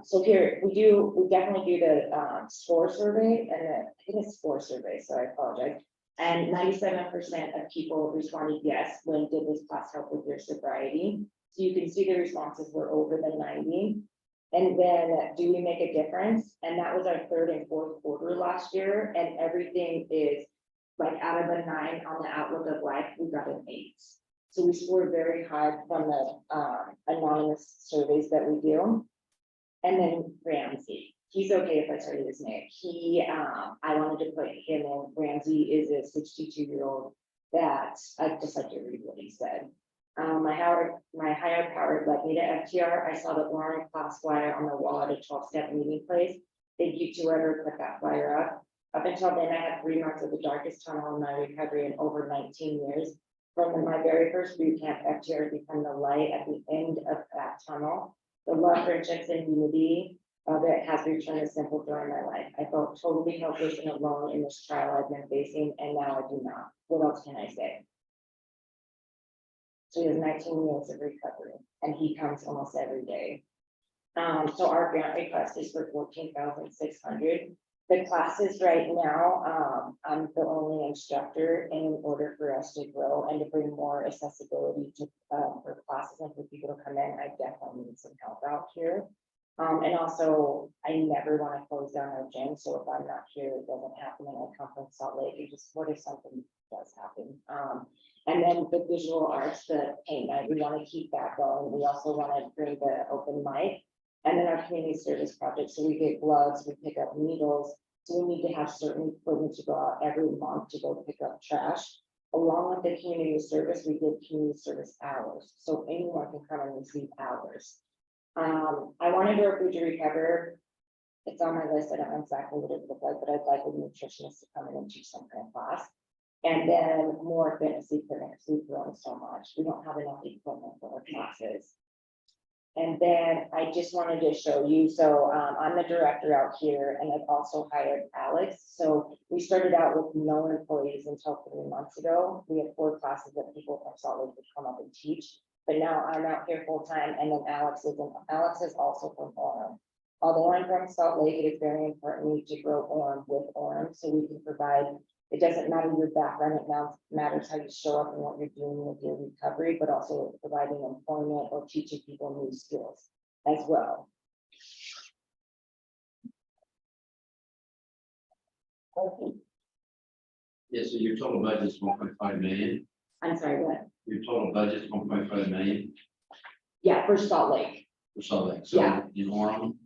So here we definitely do the score survey, and I think it's score survey, so I apologize. And 97% of people responded yes when did this class help with their sobriety. So you can see the responses were over the 90. And then do we make a difference? And that was our third and fourth quarter last year. And everything is like out of a 9 on the outlook of life, we got an 8. So we scored very high from the anonymous surveys that we do. And then Ramsey, he's okay if I tell you his name. I wanted to put him in. Ramsey is a 62-year-old that I just like to read what he said. My higher power led me to FTR. I saw the orange class flyer on the wall at a 12-step meeting place. Thank you to whoever put that flyer up. Up until then, I had 3 months of the darkest tunnel in my recovery in over 19 years. From my very first boot camp, FTR became the light at the end of that tunnel. The love, friendships, and unity that has returned a simple joy in my life. I felt totally helpless and alone in this trial I've been facing, and now I do not. What else can I say? So he has 19 years of recovery, and he comes almost every day. So our grant request is for $14,600. The classes right now, I'm the only instructor, and in order for us to grow and to bring more accessibility to for classes and for people to come in, I definitely need some help out here. And also, I never want to close down our gym, so if I'm not here, it doesn't happen, and I come from Salt Lake. It just, what if something does happen? And then the visual arts, the paint night, we want to keep that going. We also want to bring the open mic. And then our community service project, so we get gloves, we pick up needles, so we need to have certain equipment to go out every month to go pick up trash. Along with the community service, we give community service hours, so anyone can come and receive hours. I want to do a food to recover. It's on my list. I don't know exactly what it looks like, but I'd like a nutritionist to come in and teach some kind of class. And then more fitness equipment, because we've grown so much. We don't have enough equipment for our classes. And then I just wanted to show you, so I'm the director out here and I've also hired Alex. So we started out with no employees until 3 months ago. We had 4 classes that people from Salt Lake would come up and teach. But now I'm out here full time and then Alex is also from Orem. Although I'm from Salt Lake, it is very important to grow Orem with Orem so we can provide. It doesn't matter your background, it now matters how you show up and what you're doing with your recovery, but also providing employment or teaching people new skills as well. Okay. Yeah, so your total budget is 1.5 million. I'm sorry, what? Your total budget is 1.5 million Yeah, for Salt Lake. for Salt Lake. So Yeah. in Orem,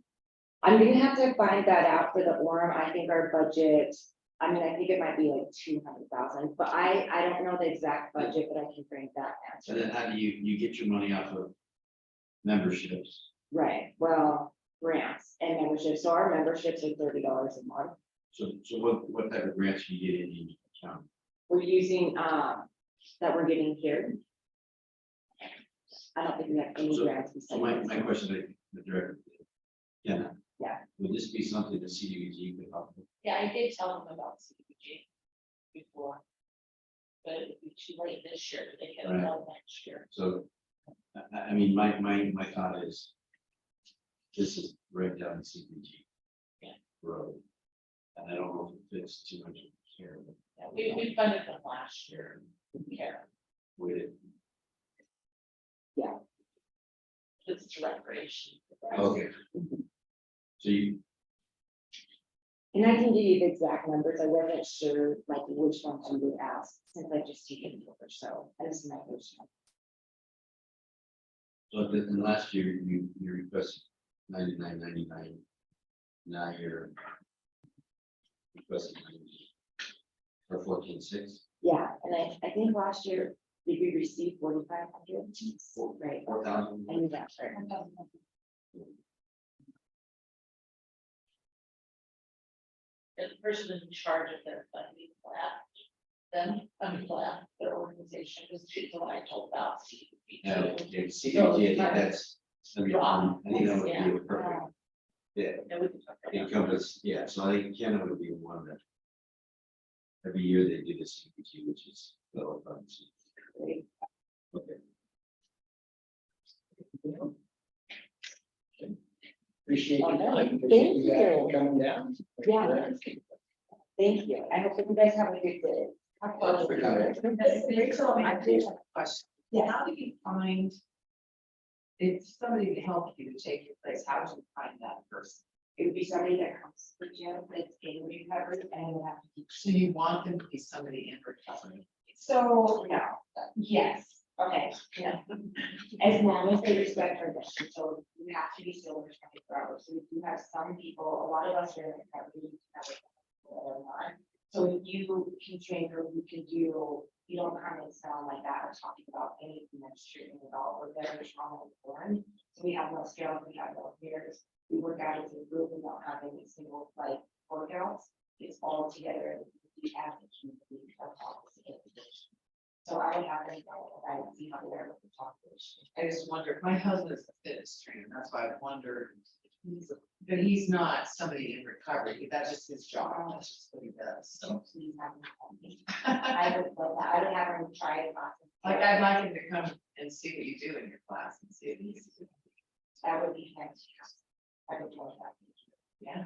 I'm gonna have to find that out for the Orem. I think our budget, I mean, I think it might be like 200,000, but I don't know the exact budget, but I can bring that and answer. then how do you get your money off of memberships? Right, well, grants and memberships. So our memberships are $30 a month. So what type of grants do you get in each account? We're using, that we're getting here. I don't think we have any So- grants. So besides my this. question to the director. Yeah. Yeah. Would this be something the CDBG could help with? Yeah, I did tell them about CDBG before. But it would be too late this year, they could have Right. done next year. So, I mean, my thought is. This is right down the CDBG. Yeah. Road. And I don't know if it fits too much here, but Yeah, we funded them last year, care, with it. Yeah. it's recreation. Okay. So you, And I can give you the exact numbers. I wasn't sure like which ones you would ask since I just taken it over. So this is my first one. so in the last year, you requested 99.99. Now you're. Requesting 90 for 14.6. Yeah, and I think last year, did we receive 4,500? Right. 4,000. I knew that, right. The person in charge of their funding left, then left their organization, because she's the one I told about. Yeah, okay, CDBG, I think that's. I think that would be a perfect. Yeah, encompass, yeah, so I think Kenna would be the one that. Every year they do this CDBG, which is lower funds. Okay. Appreciate your time. Thank Appreciate you guys you. coming down. Yeah. Thank you. I hope that you guys have a good day. Rachel, I did have a question. Yeah. How do you find? If somebody helped you to take your place, how would you find that person? It would be somebody that comes to gym that's in recovery and will have to teach. So you want them to be somebody in recovery? So, no, yes, okay, yeah. As long as they respect our mission, so you have to be still respected for hours. So we do have some people, a lot of us are in recovery. So if you can train or you can do, you don't come and sound like that or talking about anything that's treating at all, we're very trauma informed. So we have no scales, we have no fears, we work out as a group, we don't have any single like workouts, it's all together. We have the community of policy. So I would have them go, I would see how they're with the population. I just wonder, my husband's a fitness trainer, that's why I wondered. But he's not somebody in recovery, that's just his job, that's just what he does, so. Please have them call me. I would love that, I would have them try it. Like, I'd like him to come and see what you do in your class and see if he's. That would be fantastic. I would love that. Yeah.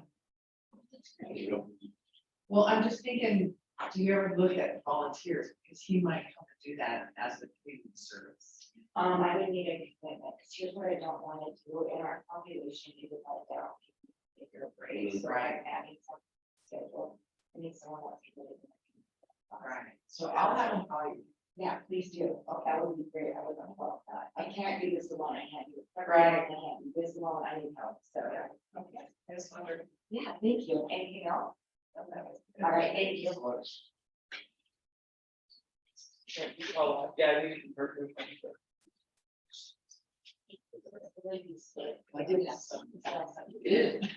Well, I'm just thinking, do you ever look at volunteers, because he might come and do that as a community service. I would need a commitment, because here's what I don't want to do in our population, you would let down. Take your breaks, right, having some schedule, I need someone else committed. Right, so I'll have him call you. Yeah, please do, oh, that would be great, I would love that, I can't do this alone, I can't do it. Right. I can't do this alone, I need help, so, Okay, I just wondered. yeah, thank you, anything else? All right, thank you. Oh, yeah, we can. I did have some. You did.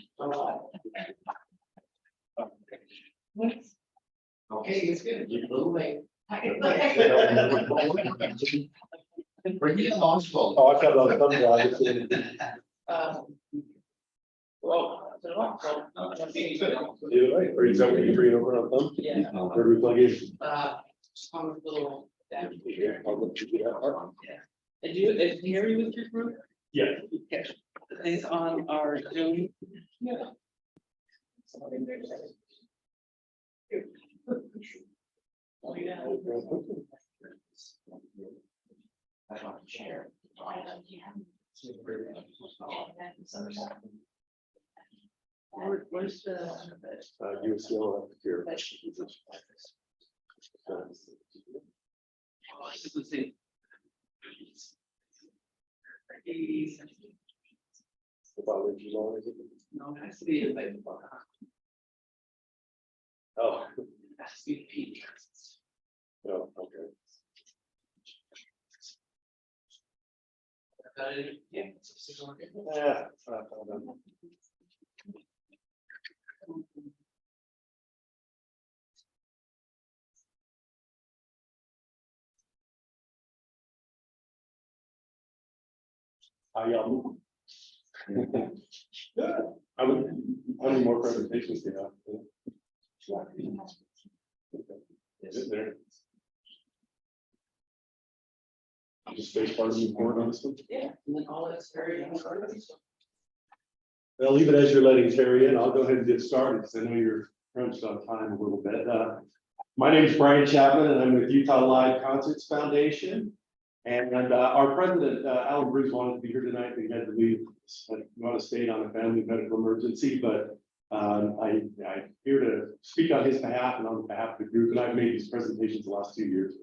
Okay, it's good. You're a little late. Bring me a launch phone. Oh, I've got a thumb drive. Well. Either way, or is that what you bring over on thumb? Yeah. Where do we plug in? Just on a little. Yeah, I'll let you do that part. And is Gary with your group? Yeah. Okay. Is on our Zoom. Yeah. Oh, yeah. I want to share. Where's the? USL up here. This is the same. No, it has to be like. Oh. Has to be peak. Oh, okay. Yeah. Yeah. How y'all? Good. How many more presentations do you have? Is it there? Just space bar moving forward on this one? Yeah, and then all that's very. I'll leave it as you're letting Terry in. I'll go ahead and get started because I know you're crunched on time a little bit. My name is Brian Chapman and I'm with Utah Live Concerts Foundation. And our president, Alan Bruce, wanted to be here tonight. He had to leave, on a state on a family medical emergency, but I'm here to speak on his behalf and on behalf of the group. And I've made these presentations the last 2 years.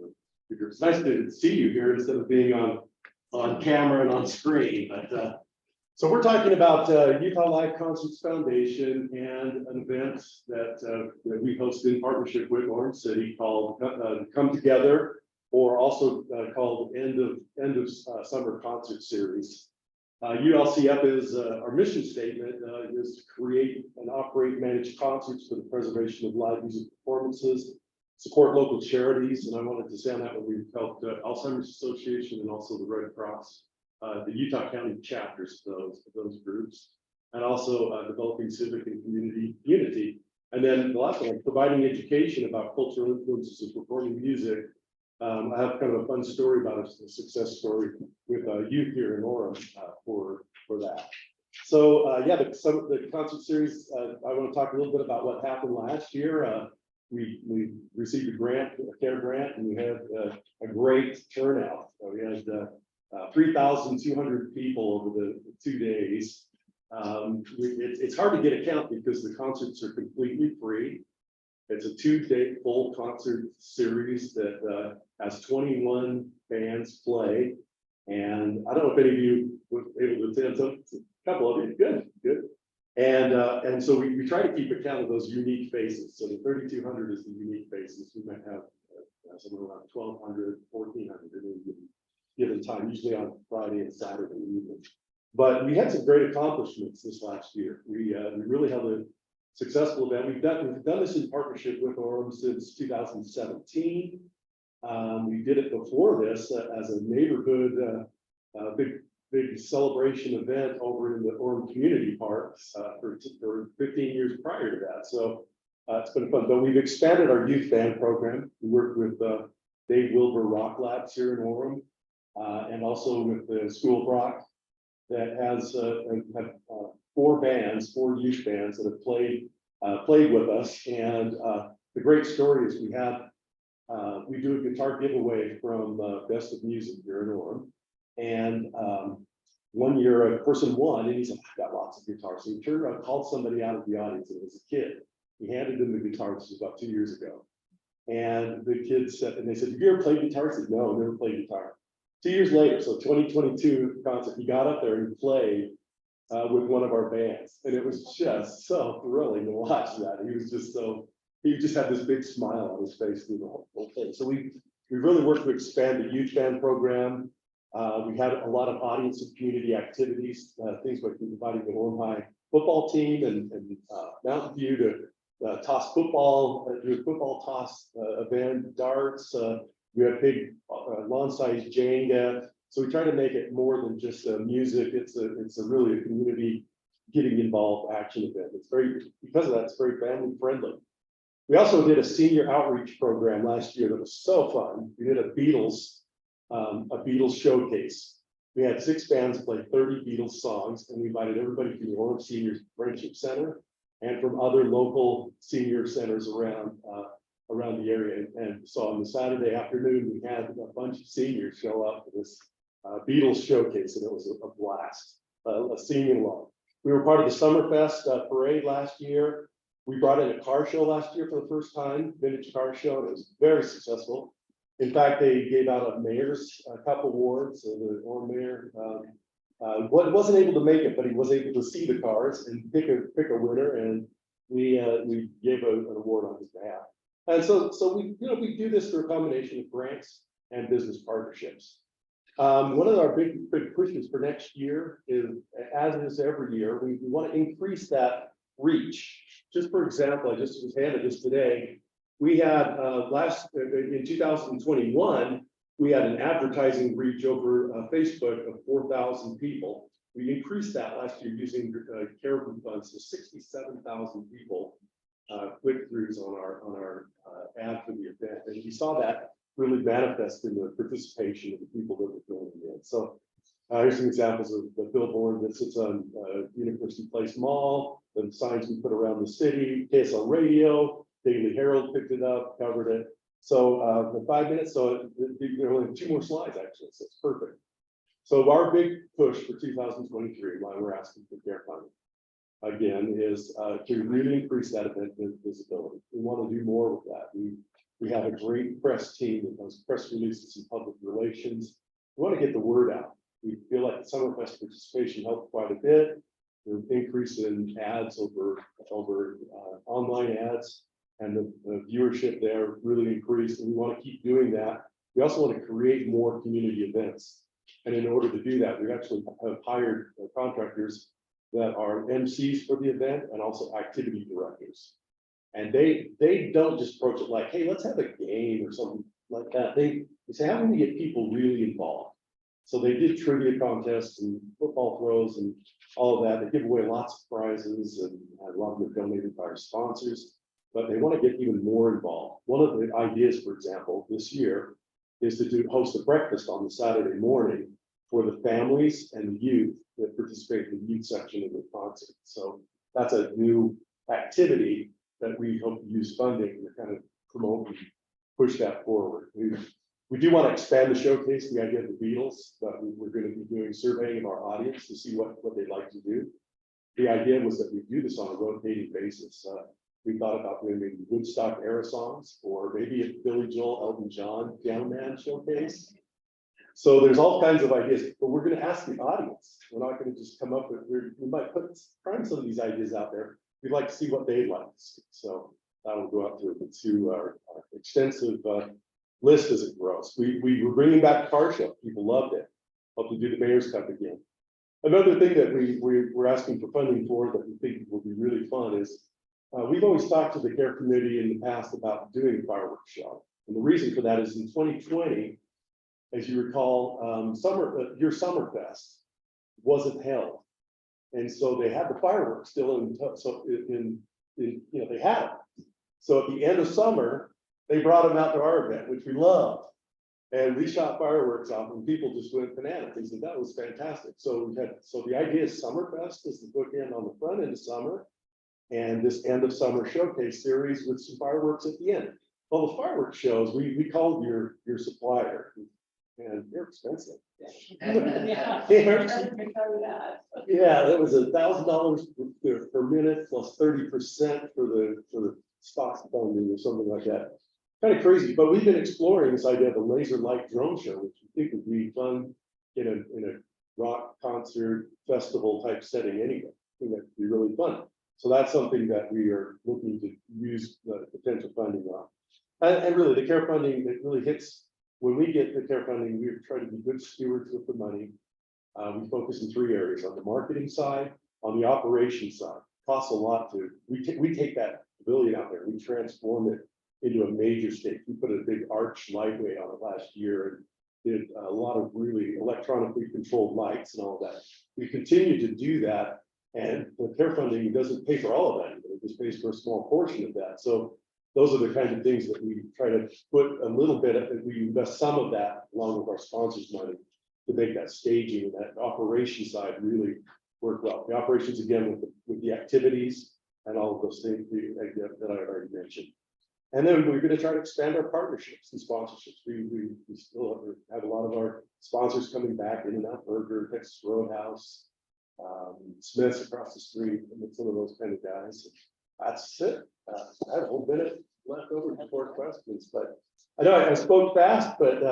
It's nice to see you here instead of being on camera and on screen. But so we're talking about Utah Live Concerts Foundation and an event that we host in partnership with Orange City called Come Together, or also called End of Summer Concert Series. ULCF is our mission statement is to create and operate managed concerts for the preservation of live music performances, support local charities, and I wanted to say on that one we've helped Alzheimer's Association and also the Red Cross, the Utah County chapters of those groups, and also developing civic and community unity. And then the last one, providing education about cultural influences of performing music. I have kind of a fun story about a success story with youth here in Orem for that. So yeah, the concert series, I want to talk a little bit about what happened last year. We received a grant, a CARE grant, and we had a great turnout. We had 3,200 people over the 2 days. It's hard to get a count because the concerts are completely free. It's a 2-day full concert series that has 21 bands play. And I don't know if any of you were able to attend, so a couple of you, good. And so we try to keep account of those unique faces. So the 3,200 is the unique faces. We might have somewhere around 1,200, 1,400 at any given time, usually on Friday and Saturday evening. But we had some great accomplishments this last year. We really held a successful event. We've done this in partnership with Orem since 2017. We did it before this as a neighborhood big celebration event over in the Orem Community Park for 15 years prior to that. So it's been fun. But we've expanded our youth band program. We worked with Dave Wilbur Rock Labs here in Orem, and also with the School of Rock that has 4 youth bands that have played with us. And the great story is we do a guitar giveaway from Best of Music here in Orem. And one year a person won and he said, I've got lots of guitars. So he turned around, called somebody out of the audience, and it was a kid. He handed them the guitar. This was about 2 years ago. And the kid said, and they said, have you ever played guitar? He said, no, I've never played guitar. 2 years later, so 2022 concert, he got up there and played with one of our bands. And it was just so thrilling to watch that. He just had this big smile on his face through the whole thing. So we really worked to expand the youth band program. We had a lot of audience and community activities, things like inviting the Orem High football team and Mountain View to toss football, do a football toss event, darts. We had big lawn-sized Jenga, So we try to make it more than just music. It's a really a community getting involved action event. It's very, because of that, it's very family friendly. We also did a senior outreach program last year that was so fun. We did a Beatles showcase. We had 6 bands play 30 Beatles songs, and we invited everybody from the Orem Senior Friendship Center and from other local senior centers around the area. And so on the Saturday afternoon, we had a bunch of seniors show up for this Beatles showcase, and it was a blast, a singing along. We were part of the Summerfest parade last year. We brought in a car show last year for the first time, vintage car show, and it was very successful. In fact, they gave out a mayor's cup awards, the Orem mayor wasn't able to make it, but he was able to see the cars and pick a winner, and we gave an award on his behalf. And so we do this through a combination of grants and business partnerships. One of our big pushes for next year is, as it is every year, we want to increase that reach. Just for example, I just was handed this today. We had in 2021, we had an advertising reach over Facebook of 4,000 people. We increased that last year using Caribou funds to 67,000 people click-throughs on our ad for the event, and we saw that really manifest in the participation of the people that were going in. So here's some examples of the billboard that sits on University Place Mall, the signs we put around the city, KSL Radio, Daily Herald picked it up, covered it. So the 5 minutes, so there are only 2 more slides actually, so it's perfect. So our big push for 2023, why we're asking for care funding, again, is to really increase that event visibility. We want to do more with that. We have a great press team that does press releases and public relations. We want to get the word out. We feel like the Summerfest participation helped quite a bit. The increase in ads over online ads, and the viewership there really increased, and we want to keep doing that. We also want to create more community events. And in order to do that, we actually have hired contractors that are MCs for the event and also activity directors. And they don't just approach it like, hey, let's have a game or something like that. They say, how can we get people really involved? So they did trivia contests and football throws and all of that. They give away lots of prizes, and a lot of them are donated by our sponsors, but they want to get even more involved. One of the ideas, for example, this year is to host a breakfast on the Saturday morning for the families and the youth that participate in the youth section of the concert. So that's a new activity that we hope to use funding to kind of promote and push that forward. We do want to expand the showcase, the idea of the Beatles, but we're going to be doing surveying of our audience to see what they'd like to do. The idea was that we do this on a rotating basis. We thought about doing maybe Woodstock era songs, or maybe a Billy Joel, Elton John, Piano Man showcase. So there's all kinds of ideas, but we're going to ask the audience. We're not going to just come up with, we might try some of these ideas out there. We'd like to see what they'd like to see. So that will go out to our extensive list as it grows. We were bringing back the car show. People loved it. Hope to do the Mayor's Cup again. Another thing that we're asking for funding for that we think will be really fun is we've always talked to the care committee in the past about doing a fireworks show. And the reason for that is in 2020, as you recall, your Summerfest wasn't held. And so they had the fireworks still they had it. So at the end of summer, they brought them out to our event, which we loved. And we shot fireworks off and people just went bananas. They said that was fantastic. So the idea is Summerfest is the bookend on the front end of summer, and this end of summer showcase series with some fireworks at the end. Well, the fireworks shows, we called your supplier, and they're expensive. Yeah. Yeah, that was $1,000 per minute plus 30% for the stock funding or something like that. Kind of crazy, but we've been exploring this idea of a laser light drone show, which we think would be fun in a rock concert festival type setting anyway. I think that would be really fun. So that's something that we are looking to use the potential funding on. And really the care funding, it really hits, when we get the care funding, we try to be good stewards with the money. We focus in 3 areas: on the marketing side, on the operations side. Costs a lot we take that pavilion out there, we transform it into a major stage. We put a big arch lightweight on it last year, and did a lot of really electronically controlled lights and all that. We continue to do that, and the care funding doesn't pay for all of that, it just pays for a small portion of that. So those are the kind of things that we try to put a little bit of, we invest some of that along with our sponsors' money to make that staging and that operation side really work well. The operations, again, with the activities and all of those things that I already mentioned. And then we're going to try to expand our partnerships and sponsorships. We still have a lot of our sponsors coming back, In-N-Out Burger, Texas Roadhouse, Smith's across the street, and some of those kind of guys. That's it. I have a whole minute left over before questions, but I know I spoke fast, but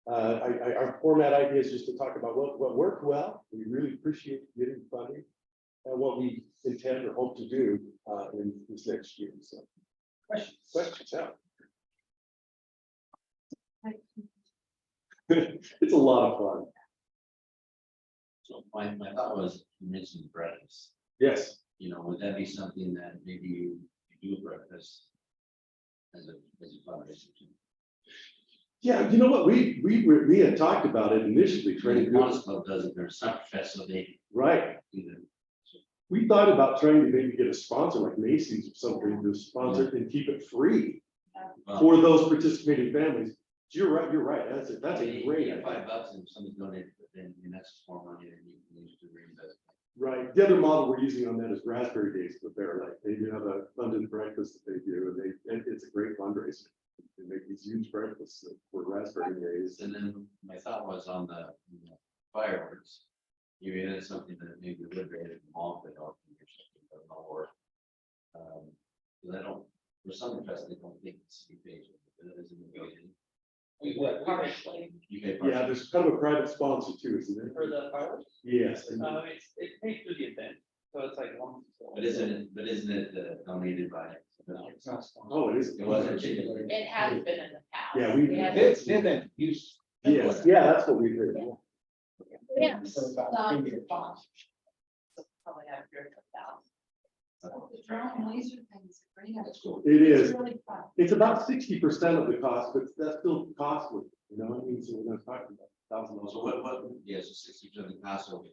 our format idea is just to talk about what worked well. We really appreciate getting funding and what we intend or hope to do in this next year. So questions, yeah. It's a lot of fun. So my thought was, you mentioned breakfast. Yes. You know, would that be something that maybe you do breakfast as a fundraiser? Yeah, you know what, we had talked about it initially, trying to do Kiwanis Club does it, there's Summerfest, so they. right. We thought about trying to maybe get a sponsor like Macy's or something to sponsor it and keep it free for those participating families. You're right, that's a great idea. $5 and somebody donated, but then that's more money than you can use to reinvest. Right, the other model we're using on that is Raspberry Days with Fairlight. They do have a funded breakfast that they do, and it's a great fundraiser. They make these huge breakfasts for Raspberry Days. And then my thought was on the fireworks. You added something that maybe Woodbury and Mall could help you or something, but not work. Because I don't, for some fest, they don't think it's city page, but it isn't negotiated. Partially. You pay Yeah, there's kind of a private sponsor too, isn't it? For the fireworks? Yes. It's paid through the event, so it's like one. But isn't it donated by? Oh, it is. It wasn't. It has been in the past. Yeah, It's been used. yes, yeah, that's what we heard. Yeah. For about 3 years. Probably have your $1,000. The drone laser thing is great. That's cool. It is. really fun. It's about 60% of the cost, but that's still costly, you know, what I mean, so we're not talking about $1,000. So what, yeah, so 60% of the cost, so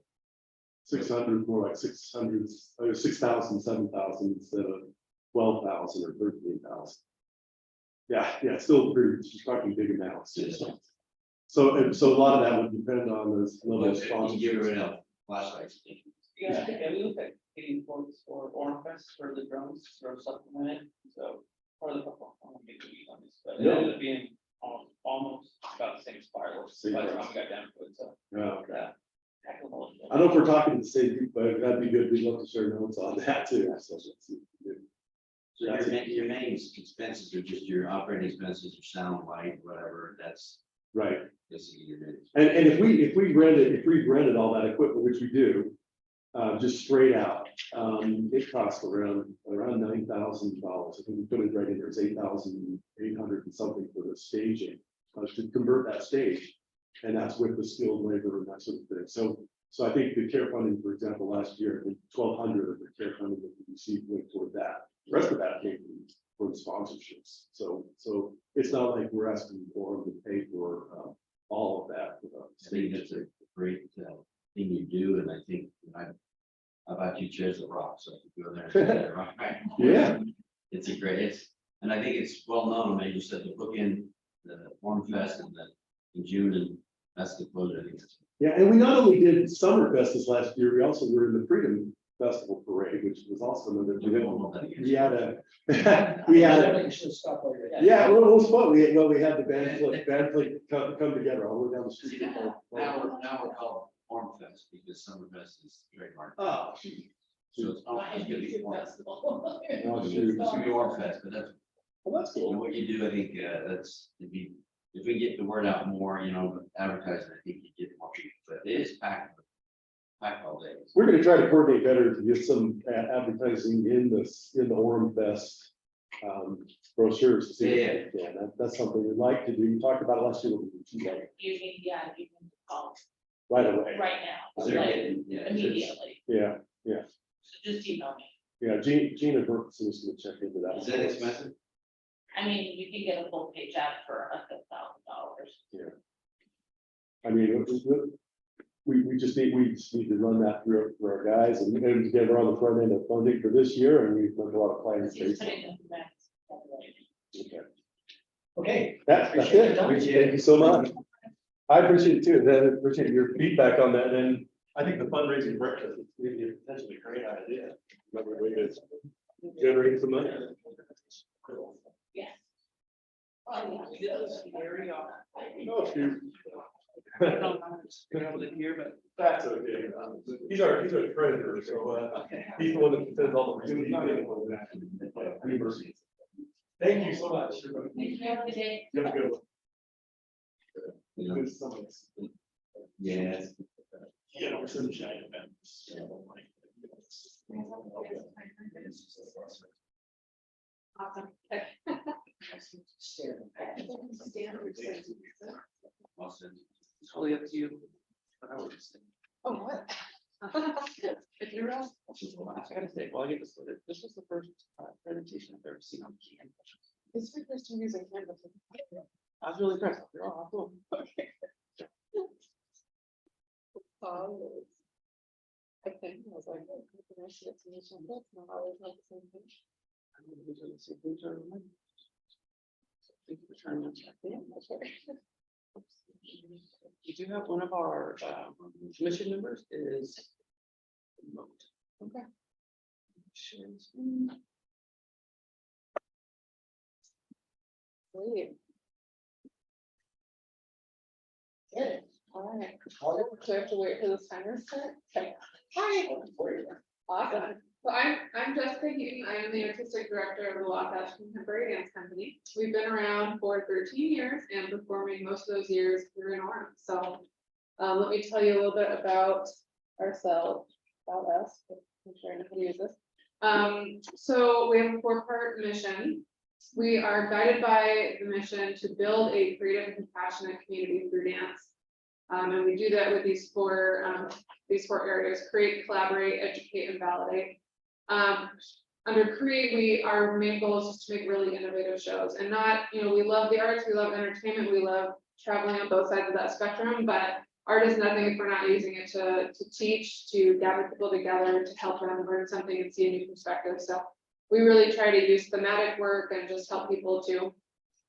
600, more like 600, or 6,000, 7,000 instead of 12,000 or 13,000. Yeah, it's still pretty, she's talking big amounts. So a lot of that would depend on this level of you sponsorship. get rid of flashlights. Yeah, we look at getting quotes for Orange Fest for the drones for supplemented, so for the football, I won't get too deep on this, but it No. ended up being almost about the same as fireworks. By the time we got down to it, so. Yeah. Yeah. Heck of a lot. I know if we're talking to the same people, but that'd be good, we'd love to share notes on that too. So let's see. So your main expenses are just your operating expenses, your sound, light, whatever, that's Right. basically your main. And if we rented all that equipment, which we do, just straight out, it costs around $9,000. I think we put it right in there, it's 8,800 and something for the staging, to convert that stage. And that's with the skilled labor and that sort of thing. So I think the care funding, for example, last year, I think 1,200 of the care funding that we received went toward that. The rest of that came from sponsorships. So it's not like we're asking for them to pay for all of that. I think that's a great thing you do, and I think I bought you chairs at Rock, so I could go there and sit at Rock. Yeah. It's and I think it's well known, man, you said to book in the Warm Fest in June, and that's the closure, I think. Yeah, and we not only did Summerfest this last year, we also were in the Freedom Festival Parade, which was also another. We had a, You should stop while you're there. yeah, well, it was fun. We had the band play come together all the way down the street. Now we're called Warm Fest because Summerfest is trademark. Oh, gee. So it's not gonna be Warm. Festival. Oh, It's shoot. gonna be Warm Fest, but that's, Well, that's cool. what you do, I think, if we get the word out more, advertising, I think you get more people, but it is packed all day. We're gonna try to coordinate better to get some advertising in the Orem Fest brochures. Yeah. That's something we'd like to do. We talked about it last year. We'll do it You can call right away. right now, Is there- like yeah, immediately. Yeah, So just email me. yeah. Gina Berkson is gonna check into that. Is that expensive? I mean, you can get a full page ad for $1,000. mean, we just need to run that through for our guys, and again, we're on the front end of funding for this year, and we've done a lot of planning. Just put it in the back. Okay. Okay. That's Appreciate it. your time. Thank you so much. I appreciate it too. I appreciate your feedback on that. And I think the fundraising breakfast is maybe a potentially great idea. Another way to generate some money. Yeah. No, shoot. Here, but That's okay. He's our treasurer, so he's the one that sends all the. Thank you so much. Thank you. Have a good day. You have a good one. Yes. Yeah, we're sunshine. Awesome. It's totally up to you. But I would just say, Oh, what? if you're asked, I gotta say, well, I get this was the first presentation I've ever seen on Canvas. It's my first time using Canvas. I was really impressed. They're all cool. Okay. I think I was like, oh, I should have seen some books, not always like the same thing. I'm gonna be doing the same thing to everyone. Thank you for trying to check in. That's right. We do have one of our commission members is remote. Okay. Share screen. Great. Good. All right. So we have to wait for the timer to start. Okay. Hi. Awesome. So I'm Jessica Heaton. I am the artistic director of the Wasatch Contemporary Dance Company. We've been around for 13 years and performing most of those years here in Orem. So let me tell you a little bit about ourselves, about us. I'm sure I know how to use this. So we have a 4-part mission. We are guided by the mission to build a creative and compassionate community through dance. And we do that with these four areas: create, collaborate, educate, and validate. Under create, our main goal is just to make really innovative shows, and not, we love the arts, we love entertainment, we love traveling on both sides of that spectrum, but art is nothing if we're not using it to teach, to gather people together, to help them learn something and see a new perspective. So we really try to use thematic work and just help people to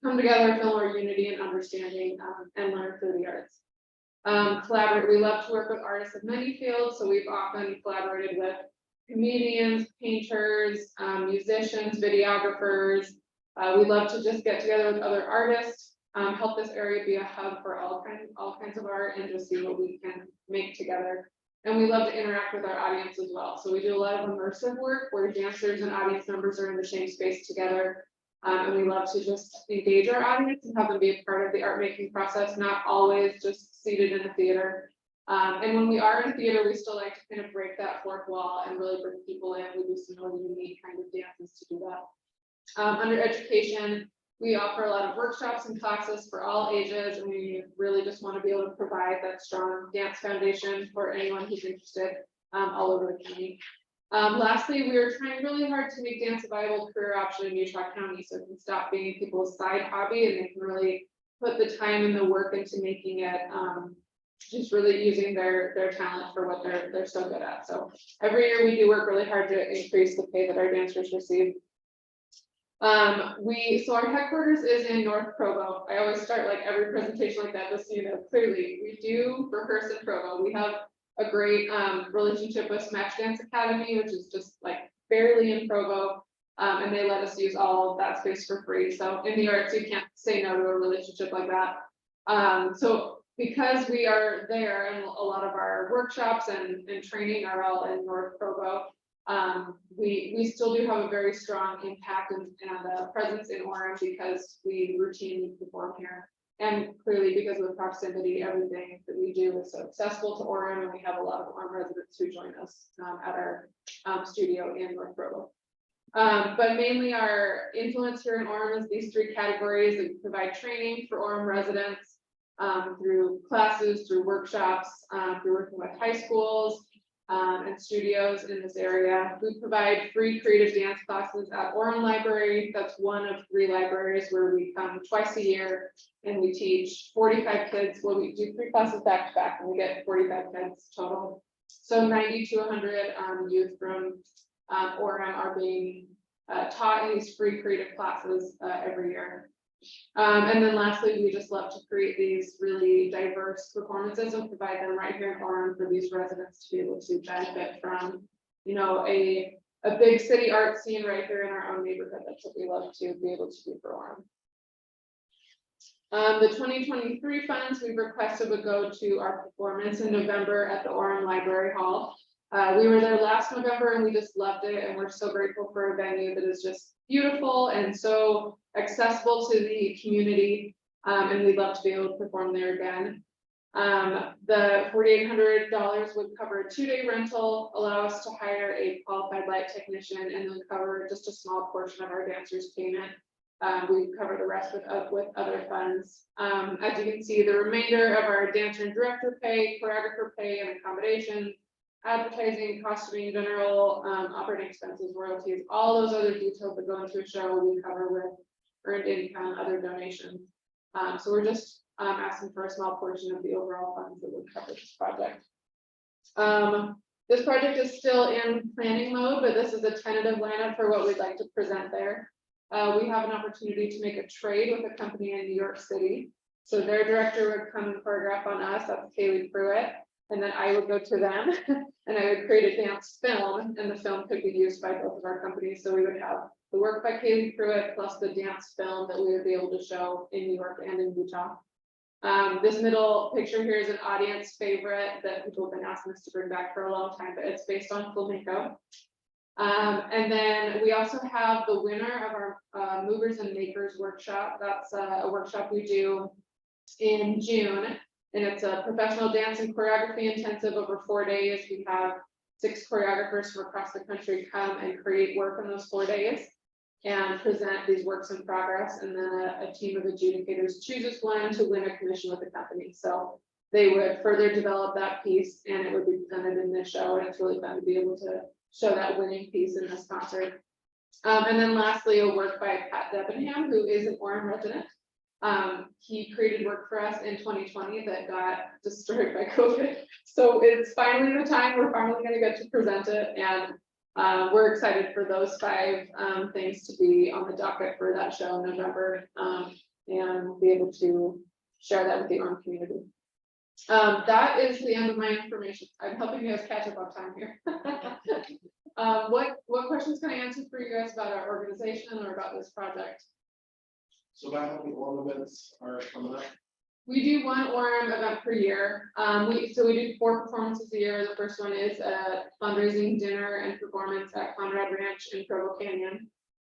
come together, feel more unity and understanding, and learn through the arts. Collaborate, we love to work with artists of many fields, so we've often collaborated with comedians, painters, musicians, videographers. We love to just get together with other artists, help this area be a hub for all kinds of art, and just see what we can make together. And we love to interact with our audience as well. So we do a lot of immersive work where dancers and audience members are in the same space together. And we love to just engage our audience and have them be a part of the art making process, not always just seated in a theater. And when we are in theater, we still like to kind of break that fourth wall and really bring people in. We do some really unique kind of dances to do that. Under education, we offer a lot of workshops and classes for all ages, and we really just want to be able to provide that strong dance foundation for anyone who's interested all over the county. Lastly, we are trying really hard to make dance a viable career option in Utah County, so it can stop being people's side hobby and they can really put the time and the work into making it just really using their talent for what they're so good at. So every year we do work really hard to increase the pay that our dancers receive. So our headquarters is in North Provo. I always start like every presentation like that, just so you know, clearly we do rehearse in Provo. We have a great relationship with Smash Dance Academy, which is just like barely in Provo. And they let us use all of that space for free. So in the arts, you can't say no to a relationship like that. So because we are there and a lot of our workshops and training are all in North Provo, we still do have a very strong impact and presence in Orem because we routinely perform here. And clearly because of the proximity, everything that we do is so accessible to Orem, and we have a lot of Orem residents who join us at our studio in North Provo. But mainly our influence here in Orem is these 3 categories that we provide training for Orem residents through classes, through workshops, through working with high schools. and studios in this area. We provide free creative dance classes at Orem Library. That's one of 3 libraries where we come twice a year and we teach 45 kids. Well, we do 3 classes back to back and we get 45 kids total. So 90 to 100 youth from Orem are being taught in these free creative classes every year. And then lastly, we just love to create these really diverse performances and provide them right here in Orem for these residents to be able to benefit from, you know, a big city art scene right here in our own neighborhood. That's what we love to be able to do for Orem. The 2023 funds we've requested would go to our performance in November at the Orem Library Hall. We were there last November and we just loved it, and we're so grateful for a venue that is just beautiful and so accessible to the community, and we'd love to be able to perform there again. The $4,800 would cover a 2-day rental, allow us to hire a qualified light technician, and then cover just a small portion of our dancers' payment. We cover the rest with other funds. As you can see, the remainder of our dancer and director pay, choreographer pay, and accommodation, advertising, costuming, general operating expenses, royalties, all those other details that go into a show we cover with earned income, other donations. So we're just asking for a small portion of the overall funds that would cover this project. This project is still in planning mode, but this is a tentative lineup for what we'd like to present there. We have an opportunity to make a trade with a company in New York City. So their director would come and choreograph on us, that's Kaylee Pruitt. And then I would go to them and I would create a dance film, and the film could be used by both of our companies. So we would have the work by Kaylee Pruitt plus the dance film that we would be able to show in New York and in Utah. This middle picture here is an audience favorite that people have been asking us to bring back for a long time, but it's based on flamenco. And then we also have the winner of our Movers and Makers workshop. That's a workshop we do in June. And it's a professional dance and choreography intensive over 4 days. We have 6 choreographers from across the country come and create work on those 4 days and present these works in progress. And then a team of adjudicators chooses one to win a commission with the company. So they would further develop that piece and it would be presented in this show. And it's really fun to be able to show that winning piece in this concert. And then lastly, a work by Pat Debenham, who is an Orem resident. He created work for us in 2020 that got destroyed by COVID. So it's finally the time we're finally going to get to present it. And we're excited for those 5 things to be on the docket for that show in November, and be able to share that with the Orem community. That is the end of my information. I'm helping you guys catch up on time here. What questions can I answer for you guys about our organization or about this project? So about how many ornaments are coming up? We do 1 Orem event per year. We do 4 performances a year. The first one is a fundraising dinner and performance at Conrad Ranch in Provo Canyon.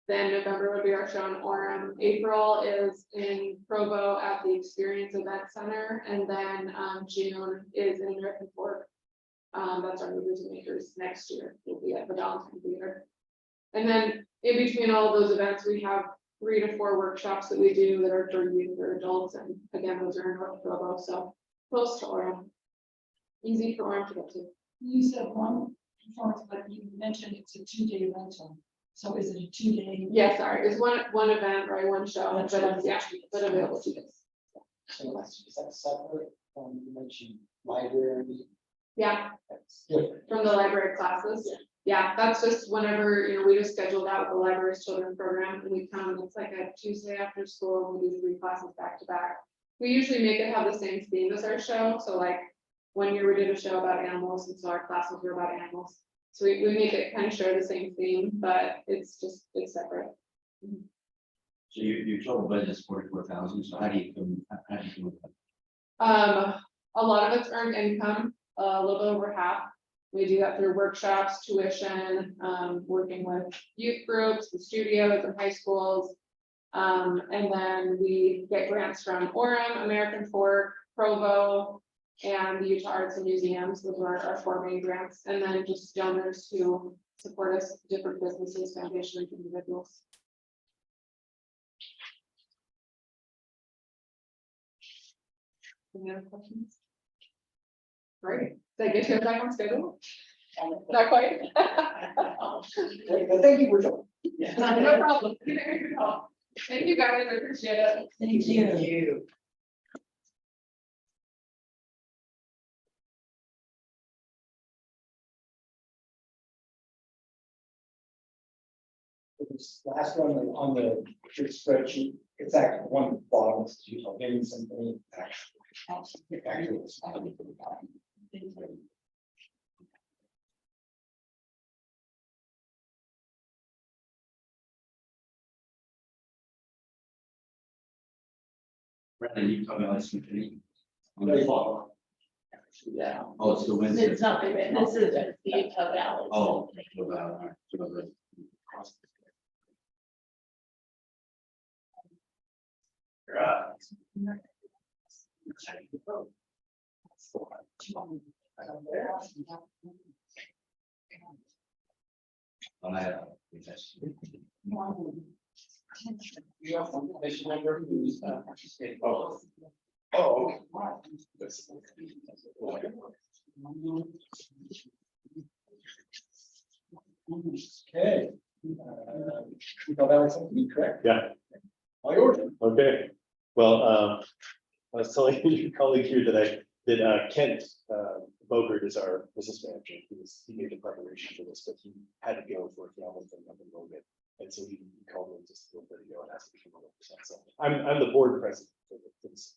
Then November would be our show in Orem. April is in Provo at the Experience Event Center, and then June is in American Fork. That's our Movers and Makers next year. We'll be at the Valentine Theater. And then in between all of those events, we have 3 to 4 workshops that we do that are for youth or adults, and again, those are in North Provo, so close to Orem. Easy for Orem to get to. You said 1 performance, but you mentioned it's a 2-day rental. So is it a 2-day? Yeah, sorry, it's one event, right, 1 show, but but available 2 days. So is that separate from, you mentioned library? Yeah, That's different. from the library classes. Yeah, that's just whenever, we just scheduled out the library's children's program, and we come, it's like a Tuesday after school, and we do 3 classes back to back. We usually make it have the same theme as our show, so like 1 year we did a show about animals, and so our classes were about animals. So we make it kind of share the same theme, but it's separate. So your total budget is 44,000, so how do you come with that? A lot of it's earned income, a little bit over half. We do that through workshops, tuition, working with youth groups, the studios and high schools. And then we get grants from Orem, American Fork, Provo, and the Utah Arts and Museums. Those are our 4 main grants. And then just donors who support us, different businesses, foundations, individuals. Any other questions? Great. Did I get you back on schedule? Not quite. But thank you for joining. No problem. Thank you guys, I appreciate it. Thank you. This last one on the spreadsheet, it's actually one bottom, it's Utah Gaming Symphony. Actually, it's Brandon, you talking about symphony? Yeah. Oh, it's the Windsor. It's not the, this is the Utah Valley. Oh, all right. You have one commission member who's participating. Oh. Oh. Okay. Utah Valley Symphony, correct? Yeah. All yours. Okay, well, I was telling your colleague here that Kent Bogert is our business manager. He made the preparation for this, but he had to go for a family thing up in Logan. And so he called me just a little bit ago and asked me to come over. So I'm the board president for this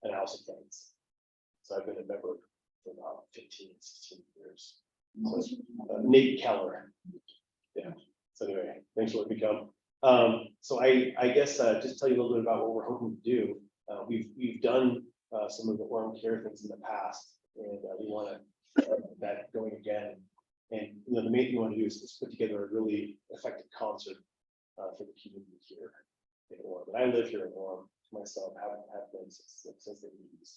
and House of Friends. So I've been a member for about 15, 16 years. So, Nate Keller. Yeah. So anyway, thanks for letting me come. So I guess just tell you a little bit about what we're hoping to do. We've done some of the Orem Care things in the past, and we want to that going again. And the main thing we want to do is put together a really effective concert for the community here in Orem. And I live here in Orem myself. Have been since the 80s.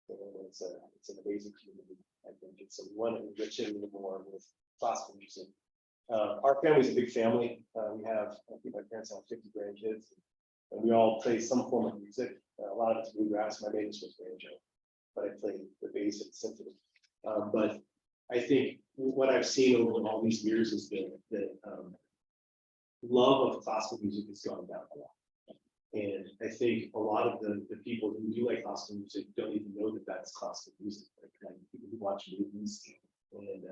So it's an amazing community. I think it's a one enrich it even more with classical music. Our family's a big family. I think my parents have 50 grandkids, and we all play some form of music. A lot of it's bluegrass. My main is with banjo, but I play the bass and symphony. But I think what I've seen over all these years is that love of classical music has gone down a lot. And I think a lot of the people who do like classical music don't even know that that's classical music. Like people who watch movies and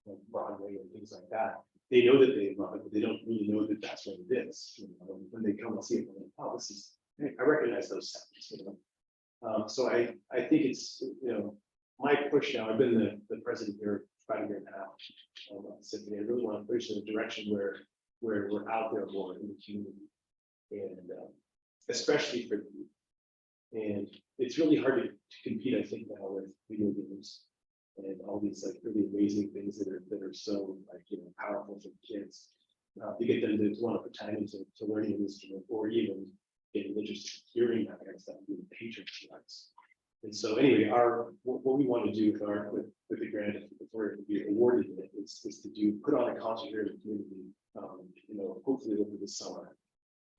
like Broadway and things like that, they know that they love it, but they don't really know that that's what it is. When they come and see it, they're like, oh, this is, I recognize those sounds. So I think it's my push now. I've been the president here for about a year and a half of the symphony. I really want to push in a direction where we're out there more in the community, and especially for the youth. And it's really hard to compete, I think, now with video games and all these like really amazing things that are so like powerful for the kids. To get them to want to put time into learning an instrument or even getting interested in hearing that kind of stuff, being patient to us. And so anyway, what we want to do with the grant, if we're to be awarded it, is to put on a concert here in the community, hopefully over the summer,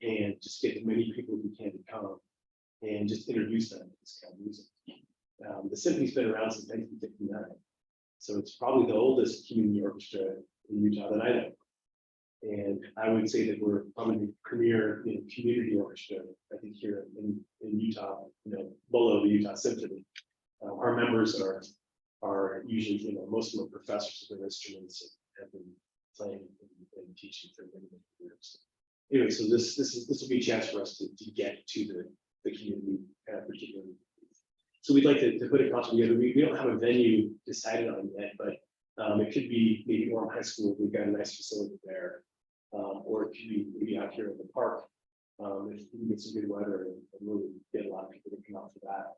and just get as many people who can to come and just introduce them to this kind of music. The symphony's been around since 1959, so it's probably the oldest community orchestra in Utah that I know. And I would say that we're probably the premier community orchestra, I think, here in Utah, below the Utah Symphony. Our members are usually, most of them are professors of their instruments and have been playing and teaching for many years. Anyway, so this will be a chance for us to get to the community, particularly. So we'd like to put a concert together. We don't have a venue decided on yet, but it could be maybe Orem High School. We've got a nice facility there. Or it could be maybe out here in the park. If we get some good weather and really get a lot of people to come out for that.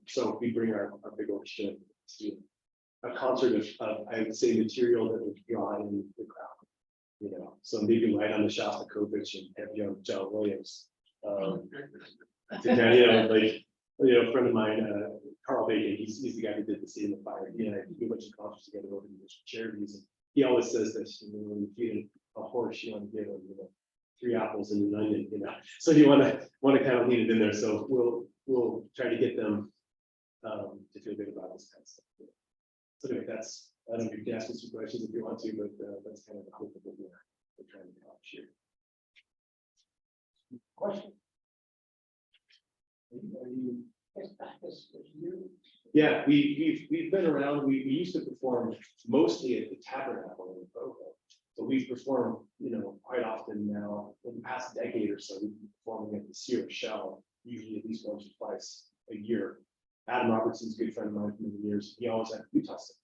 So we bring our big orchestra to a concert of I would say material that would draw in the crowd. So maybe right on the Shostakovich and have John Williams. A friend of mine, Carl Bacon, he's the guy who did the City of Fire. He and I do a bunch of concerts together over the charities. And he always says this, when you feed a horse, you want to give him 3 apples and an onion, So you want to kind of lean it in there. So we'll try to get them to feel good about this kind of stuff. So anyway, that's, I don't know if you can ask me some questions if you want to, but that's kind of the hope of what we're trying to accomplish here. Question? Yeah, we've been around, we used to perform mostly at the Tabernacle in Provo. So we've performed, quite often now, in the past decade or so, we've been performing at the Sierra Shell, usually at least once or twice a year. Adam Robertson's a good friend of mine for many years, he always had Utah State.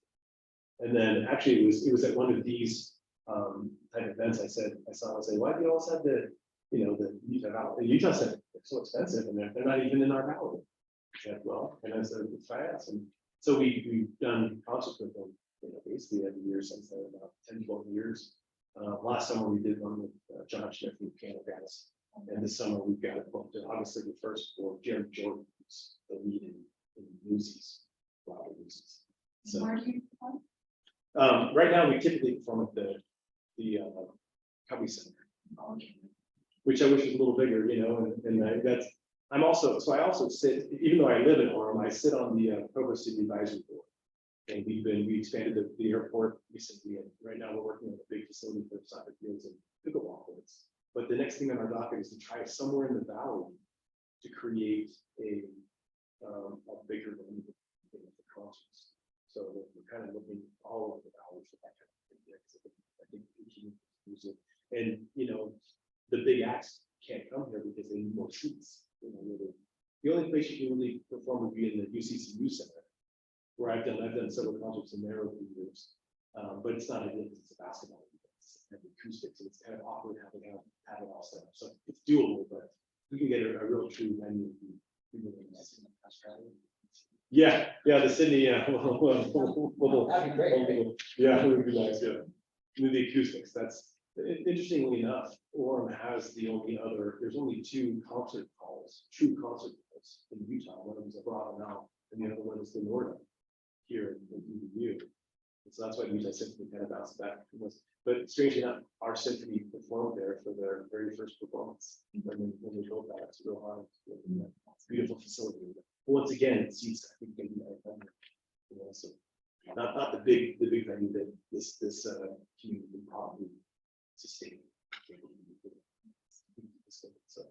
And then actually it was at one of these type of events, I said, why do you always have the Utah Valley? And Utah said, they're so expensive and they're not even in our valley. I said, well, and I said, it's fast. And so we've done concerts with them, basically every year since then, about 10, 12 years. Last summer we did one with John Smith from Piano Guys. And this summer we've got it booked, obviously the first for Jeremy Jordan, who's the lead in Newsies, a lot of Newsies. So Where do you perform? right now we typically perform at the Covey Center, which I wish was a little bigger, I also sit, even though I live in Orem, I sit on the Provo City Advisory Board. And we expanded the airport recently, and right now we're working on a big facility for soccer fields and pickleball courts. But the next thing on our docket is to try somewhere in the valley to create a bigger venue for concerts. So we're kind of looking all over the valley for that kind of thing. I think music, and the big acts can't come here because they need more seats. The only place you can really perform would be in the UCCU Center, where I've done several concerts in there over the years. But it's not ideal because it's a basketball event, it's acoustics, and it's kind of awkward having it all set up. So it's doable, but we can get a real true venue. Yeah, the Sydney, yeah. That'd be great. Yeah, it would be nice, yeah. With the acoustics, that's, interestingly enough, Orem has there's only two concert halls, true concert halls in Utah. One of them is at Bravo now, and the other one is the Norda here in UVU. And so that's why Utah Symphony kind of bounced back from this. But strangely enough, our symphony performed there for their very first performance. When we built that, it's real hard. It's a beautiful facility. But once again, it seats, I think, maybe 900. So not the big venue that this community can probably sustain. So.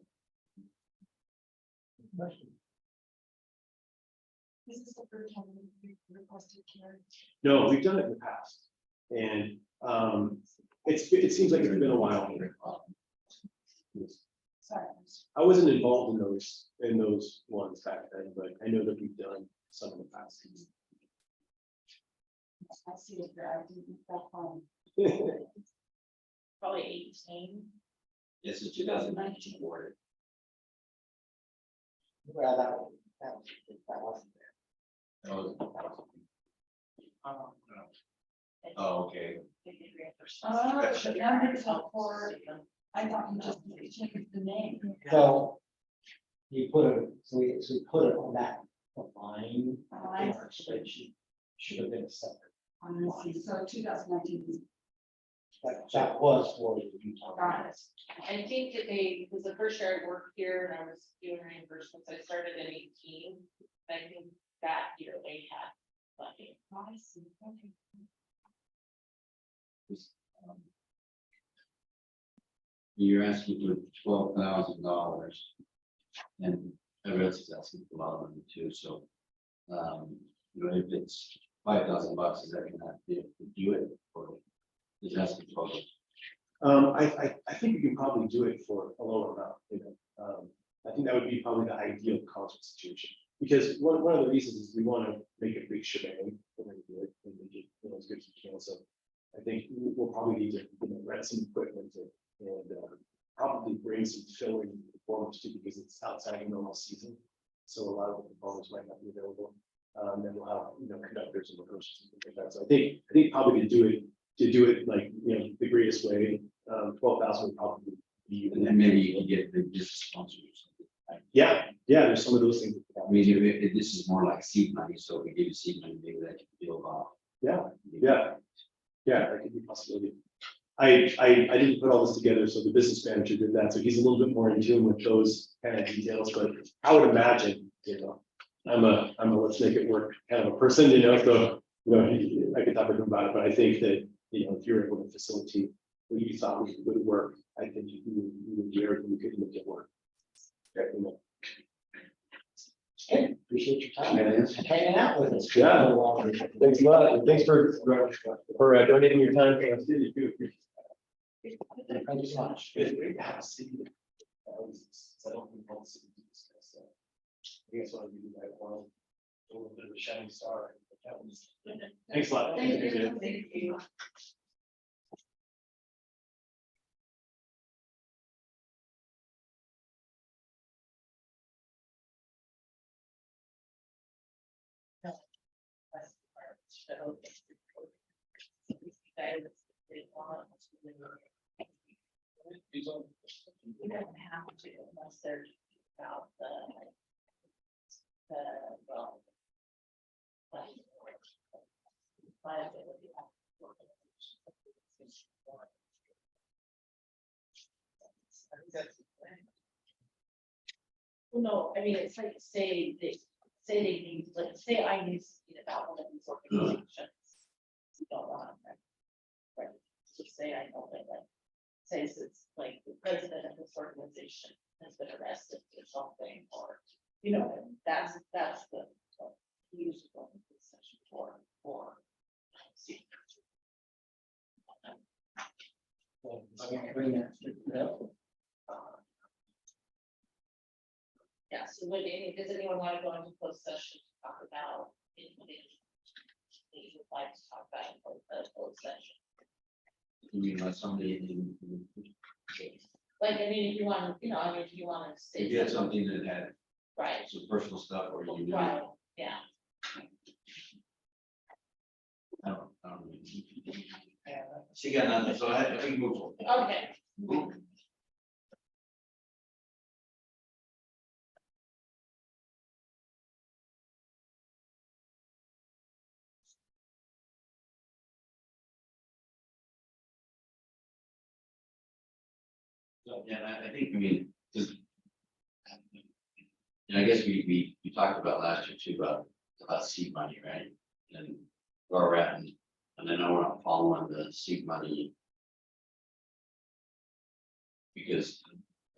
This is the first time we've requested care. No, we've done it in the past, and it seems like it's been a while. Sorry. I wasn't involved in those ones back then, but I know that we've done some in the past. I see it there. I didn't that fun. Probably 18. Yes, it's 2019 award. Well, that wasn't there. Oh, okay. The numbers up for, I thought you just changed the name. So you put it, so we put it on that line. I in our spreadsheet. Should have been a separate. I see. So 2019. That was for the Utah. Got it. I think that because the first year I worked here and I was doing reimbursements, I started in 18. I think that year they had funding. I see. Okay. You're asking for $12,000, and everyone else is asking for a lot of money too. So, if it's $5,000, is that gonna be able to do it, or is it asking for? I think we can probably do it for a lower amount. I think that would be probably the ideal concert situation, because one of the reasons is we want to make a big shebang. We're going to do it and make it as good as we can. So I think we'll probably need to rent some equipment and probably bring some filling performers too, because it's outside of normal season. So a lot of the performers might not be available. Then we'll have conductors and rehearsals and things like that. So I think probably to do it like the greatest way, 12,000 would probably be. And then maybe you can get the just sponsors or something. Yeah, there's some of those things. I mean, if this is more like seed money, so we give you seed money, maybe that can build off. Yeah, that could be a possibility. I didn't put all this together, so the business manager did that, so he's a little bit more in tune with those kind of details, but I would imagine, I'm a let's make it work kind of a person, so I could talk to him about it, but I think that, if you're able to facilitate what you thought would work, I think you would be able to make it work. Definitely. Okay, appreciate your time and hanging out with us. Yeah. Thanks a lot. And thanks for donating your time to us. Thank you. Thank you so much. It's great to have a city that I don't think all cities discuss that. I guess I'll be that one, a little bit of a shining star. Thanks a lot. Thank you. Thank you. You don't have to unless they're about well. Liability. Well, no, I mean, it's like, say they need, like, say I need to see about one of these organizations. You don't want them, right? Just say I know that, says it's like the president of this organization has been arrested or something, or, that's the use of this session for. Yeah, so does anyone want to go into closed session to talk about information? That you would like to talk about in closed session? You mean like somebody, Like, I mean, if you want, if you want to say. if you had something that had Right, some personal stuff or you knew. right, yeah. I don't know. She got nothing, so I think move on. Okay. So, yeah, I think, just. And I guess we talked about last year too, about seed money, right? And where we're at, and I know we're not following the seed money. Because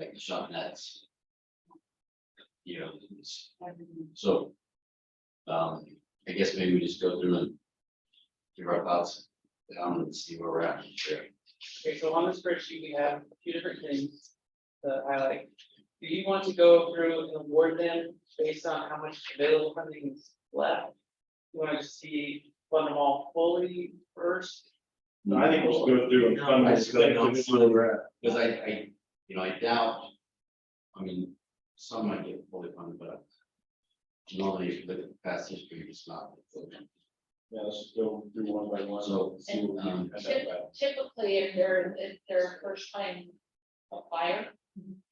like the shot nets. So. I guess maybe we just go through and give our thoughts down and see where we're at. Okay, so on the spreadsheet, we have a few different things to highlight. Do you want to go through and award them based on how much available funding is left? You want to just fund them all fully first? I think we should go through and fund this thing to see where we're at. Because I doubt, some might get fully funded, but normally if you look at the past history, it's not. Yeah, let's just go through one by one. So, see what we can end up at. Typically, if they're a first time applier,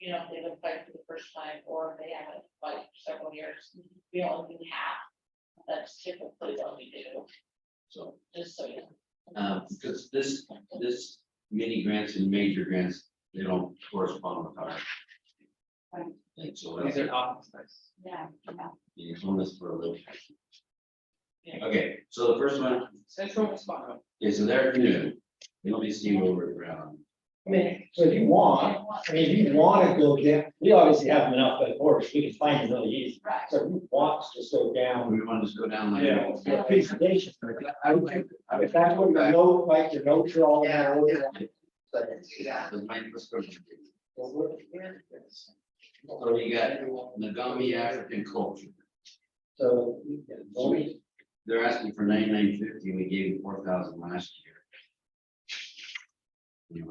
if they've applied for the first time, or they haven't applied for several years, we only do half. That's typically what we do. So, Just so you know. because this mini grants and major grants, they don't correspond with our. And so. These are office space. Yeah. It's on this for a little. Okay, so the first one, Central Response. okay, so they're new, they'll be steamed over the ground. So if you want, if you want to go get, we obviously have enough, but of course, we can find it really easy. Right. So if you want to just go down. We want to just go down like. Yeah, the presentation. If that's what your note, like your notes are all in that order. So you got Nagami African culture. So. They're asking for 9950, we gave them 4,000 last year.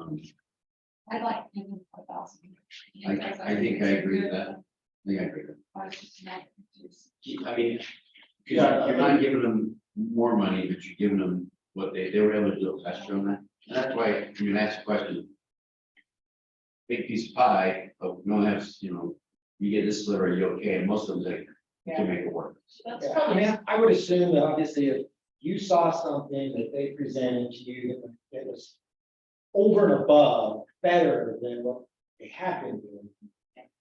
I'd like to give them 4,000. I think I agree with that. I think I agree with that. Because you're not giving them more money, but you're giving them what they were able to do a faster on that. And that's why, ask the question. Big piece of pie, but no have, you get this sliver, are you okay? And most of them say, you can make it work. That's Yeah, probably. I would assume that obviously if you saw something that they presented to you that was over and above, better than what they had been doing,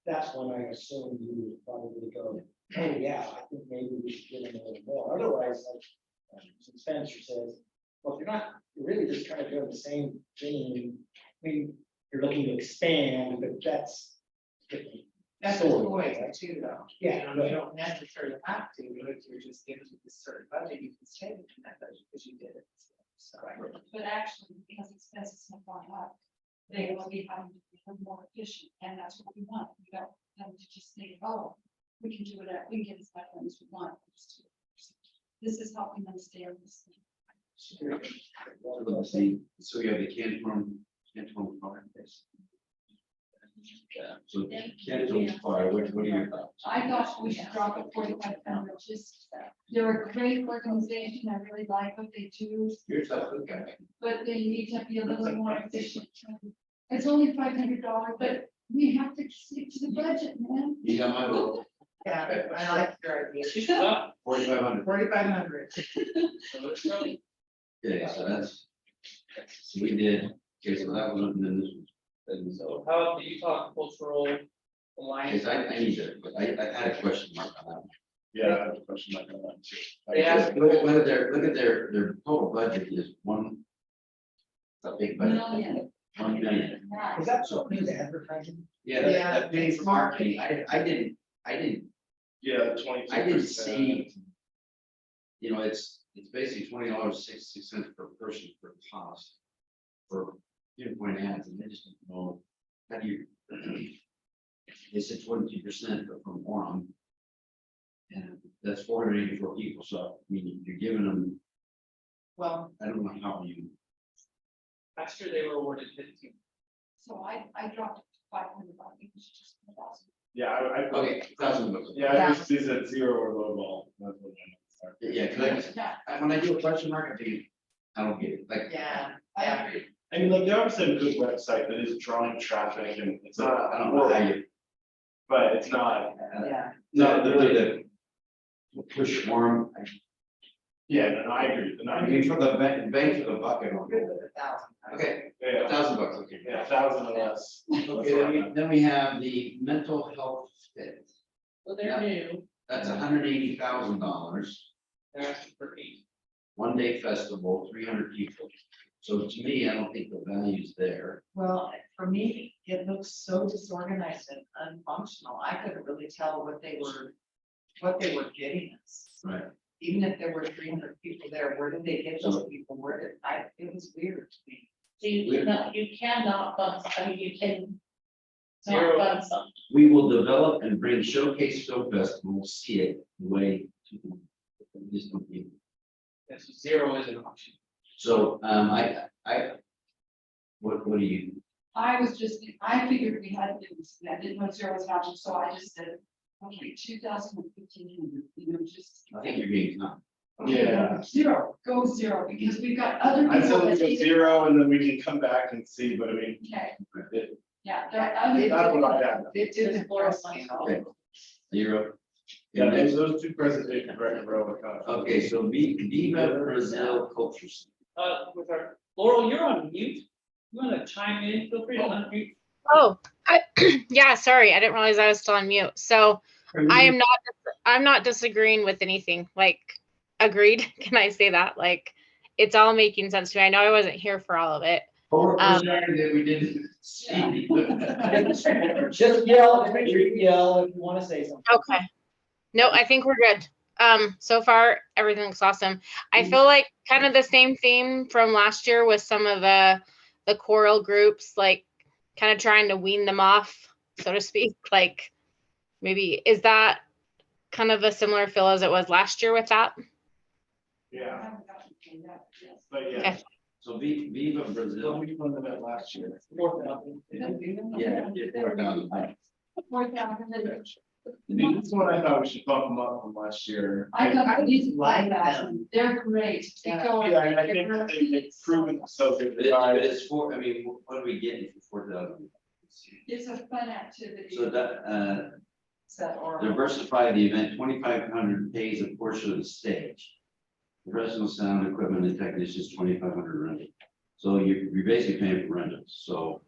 that's when I assume you would probably go, oh yeah, I think maybe we should give them a little more. Otherwise, like, since expenditure says, well, if you're really just trying to do the same thing, I mean, you're looking to expand, but that's different. That's a story, choice right? too, though. Yeah, You don't necessarily have to, but if you're just given a certain budget, you can stay within that budget because you did it. So. But actually, because expenses have gone up, they will be having to become more efficient, and that's what we want. We don't them to just say, oh, we can do whatever, we can get as much money as we want. This is helping them stay on this thing. Let's see, so we have the Canton Fire. Yeah, so Canton Fire, what are your thoughts? I thought we should drop it 45 pounds, just, they're a great organization, I really like what they do, You're tough, okay. but they need to be a little more efficient. It's only $500, but we have to stick to the budget, man. You got my vote. Yeah, I like your idea. 4,500. 4,500. Okay, so that's, so we did, okay, so that was, and then this was. And So how do you talk cultural alliance? I need to, I had a question mark on that. Yeah, I have a question like that too. They asked- Look at their total budget is one. A big budget. $1 million. Is that something to advertising? Yeah, that pays for marketing, I didn't. Yeah, 22%. I didn't see. You know, it's basically $20.66 per person per cost. For pinpoint ads, and I just don't know, how do you? They said 22% from Orem. And that's 484 people, so I mean, you're giving them, Well, I don't know how you. last year they were awarded 15. So I dropped it to 500, it was just 1,000. Yeah, I. Okay, 1,000 bucks. Yeah, I just is at zero or low ball. That's what I know. Yeah, cause when I do a question mark, I don't get it, like. Yeah. I agree. I mean, like, they obviously have a good website that is drawing traffic and it's not, I don't know how you. but it's not. Yeah. No, the push Orem, Yeah, no, I agree. I mean, for the bang for the buck, I don't Good know. with 1,000. Okay, Yeah, $1,000, okay. yeah, 1,000 or less. Okay, then we have the mental health fit. Well, they're new, That's $180,000, they're asking for 8. 1 day festival, 300 people. So to me, I don't think the value's there. Well, for me, it looks so disorganized and unfunctional. I couldn't really tell what they were getting us. Right. Even if there were 300 people there, where did they get those people? Where did it was weird to me. So you cannot fund, I mean, you can. Zero. Not fund some. We will develop and bring Showcase Film Festival, see it the way. This company. Yes, 0 is an option. So, what do you, I figured we had to do this, I didn't know zero was an option, so I just said, okay, 2,000 and 1,500, just. I think you're being kind. Yeah. Zero, go zero, because we've got other I people said we that go take it. zero and then we can come back and see, but I mean. Okay, it- yeah, there are other. That's what I have. It didn't impress me at all. Okay. 0. Yeah, And then- those two presentations right in a row. are kind of- Okay, so Viva Brazil Culture Center. With our, Laurel, you're on mute. You wanna chime in? Feel free to unmute. Oh, yeah, sorry, I didn't realize I was still on mute. So I'm not disagreeing with anything, like, agreed. Can I say that? Like, it's all making sense to me. I know I wasn't here for all of it. Or sorry that we didn't see. Just yell, make sure you yell if you want to say something. Okay. No, I think we're good. So far, everything looks awesome. I feel like kind of the same theme from last year with some of the choral groups, like kind of trying to wean them off, so to speak. Like, maybe, is that kind of a similar feel as it was last year with that? Yeah. But yeah. Okay. So Viva Brazil. We won that last year. Yeah. 4,000. I mean, this one I thought we should bump them up from last year. I got these 5,000, they're great. They go- Yeah, and I think that they've proven themselves. But it's for, I mean, what are we getting for 4,000? It's a fun activity. So that, Set or. diversify the event, 2,500 pays a portion of the stage. Professional sound equipment and technicians, 2,500 rental. So you're basically paying for rentals, so.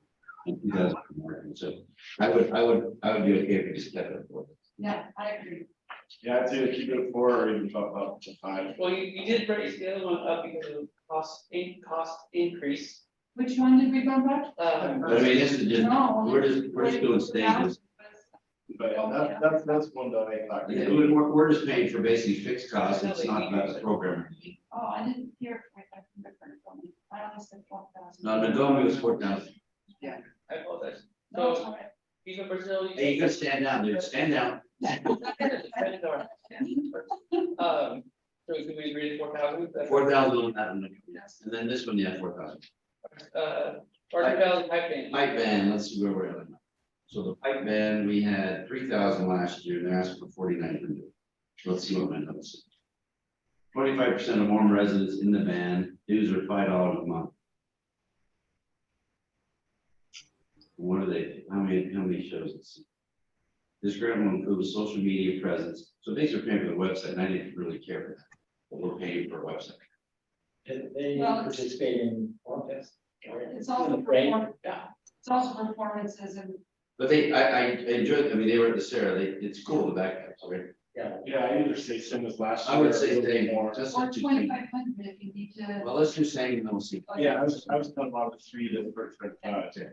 In 2000 more, so I would be okay if we just kept it. Yeah, I agree. Yeah, I'd say to keep it at 4 or even bump up to 5. Well, you did raise the other one up because of cost increase. Which one did we bump up? I mean, this is just, No. we're just doing stages. But that's one that I thought. Yeah, we're just paying for basically fixed costs, it's not about the program. Oh, I didn't hear. I only said 4,000. No, Nagomi was 4,000. Yeah, I apologize. No, it's So, all right. Viva Brazil. Hey, you gotta stand down, dude, stand down. So can we agree to 4,000? 4,000 on that one, and then this one, yeah, 4,000. Barton Valley Pipe Band. Pipe band, let's see where we're at now. So the pipe band, we had 3,000 last year, and they're asking for 4,900. Let's see what my notes say. 25% of Orem residents in the band, dues are $5 a month. What are they, how many shows? Let's see. This grant will include a social media presence, so basically we're paying for the website, and I didn't really care for that, but we're paying for a website. And they Well, participate in Orem Fest. It's also performance, it's also performances and. But I enjoyed, I mean, they were at the Sarah, it's cool, the backups, right? Yeah, I either say same as last year. I would say or a little same. more. Just Or to- 2,500 if you need to. Well, let's do same, and then we'll see. Yeah, I was talking about the 3 that were for Okay.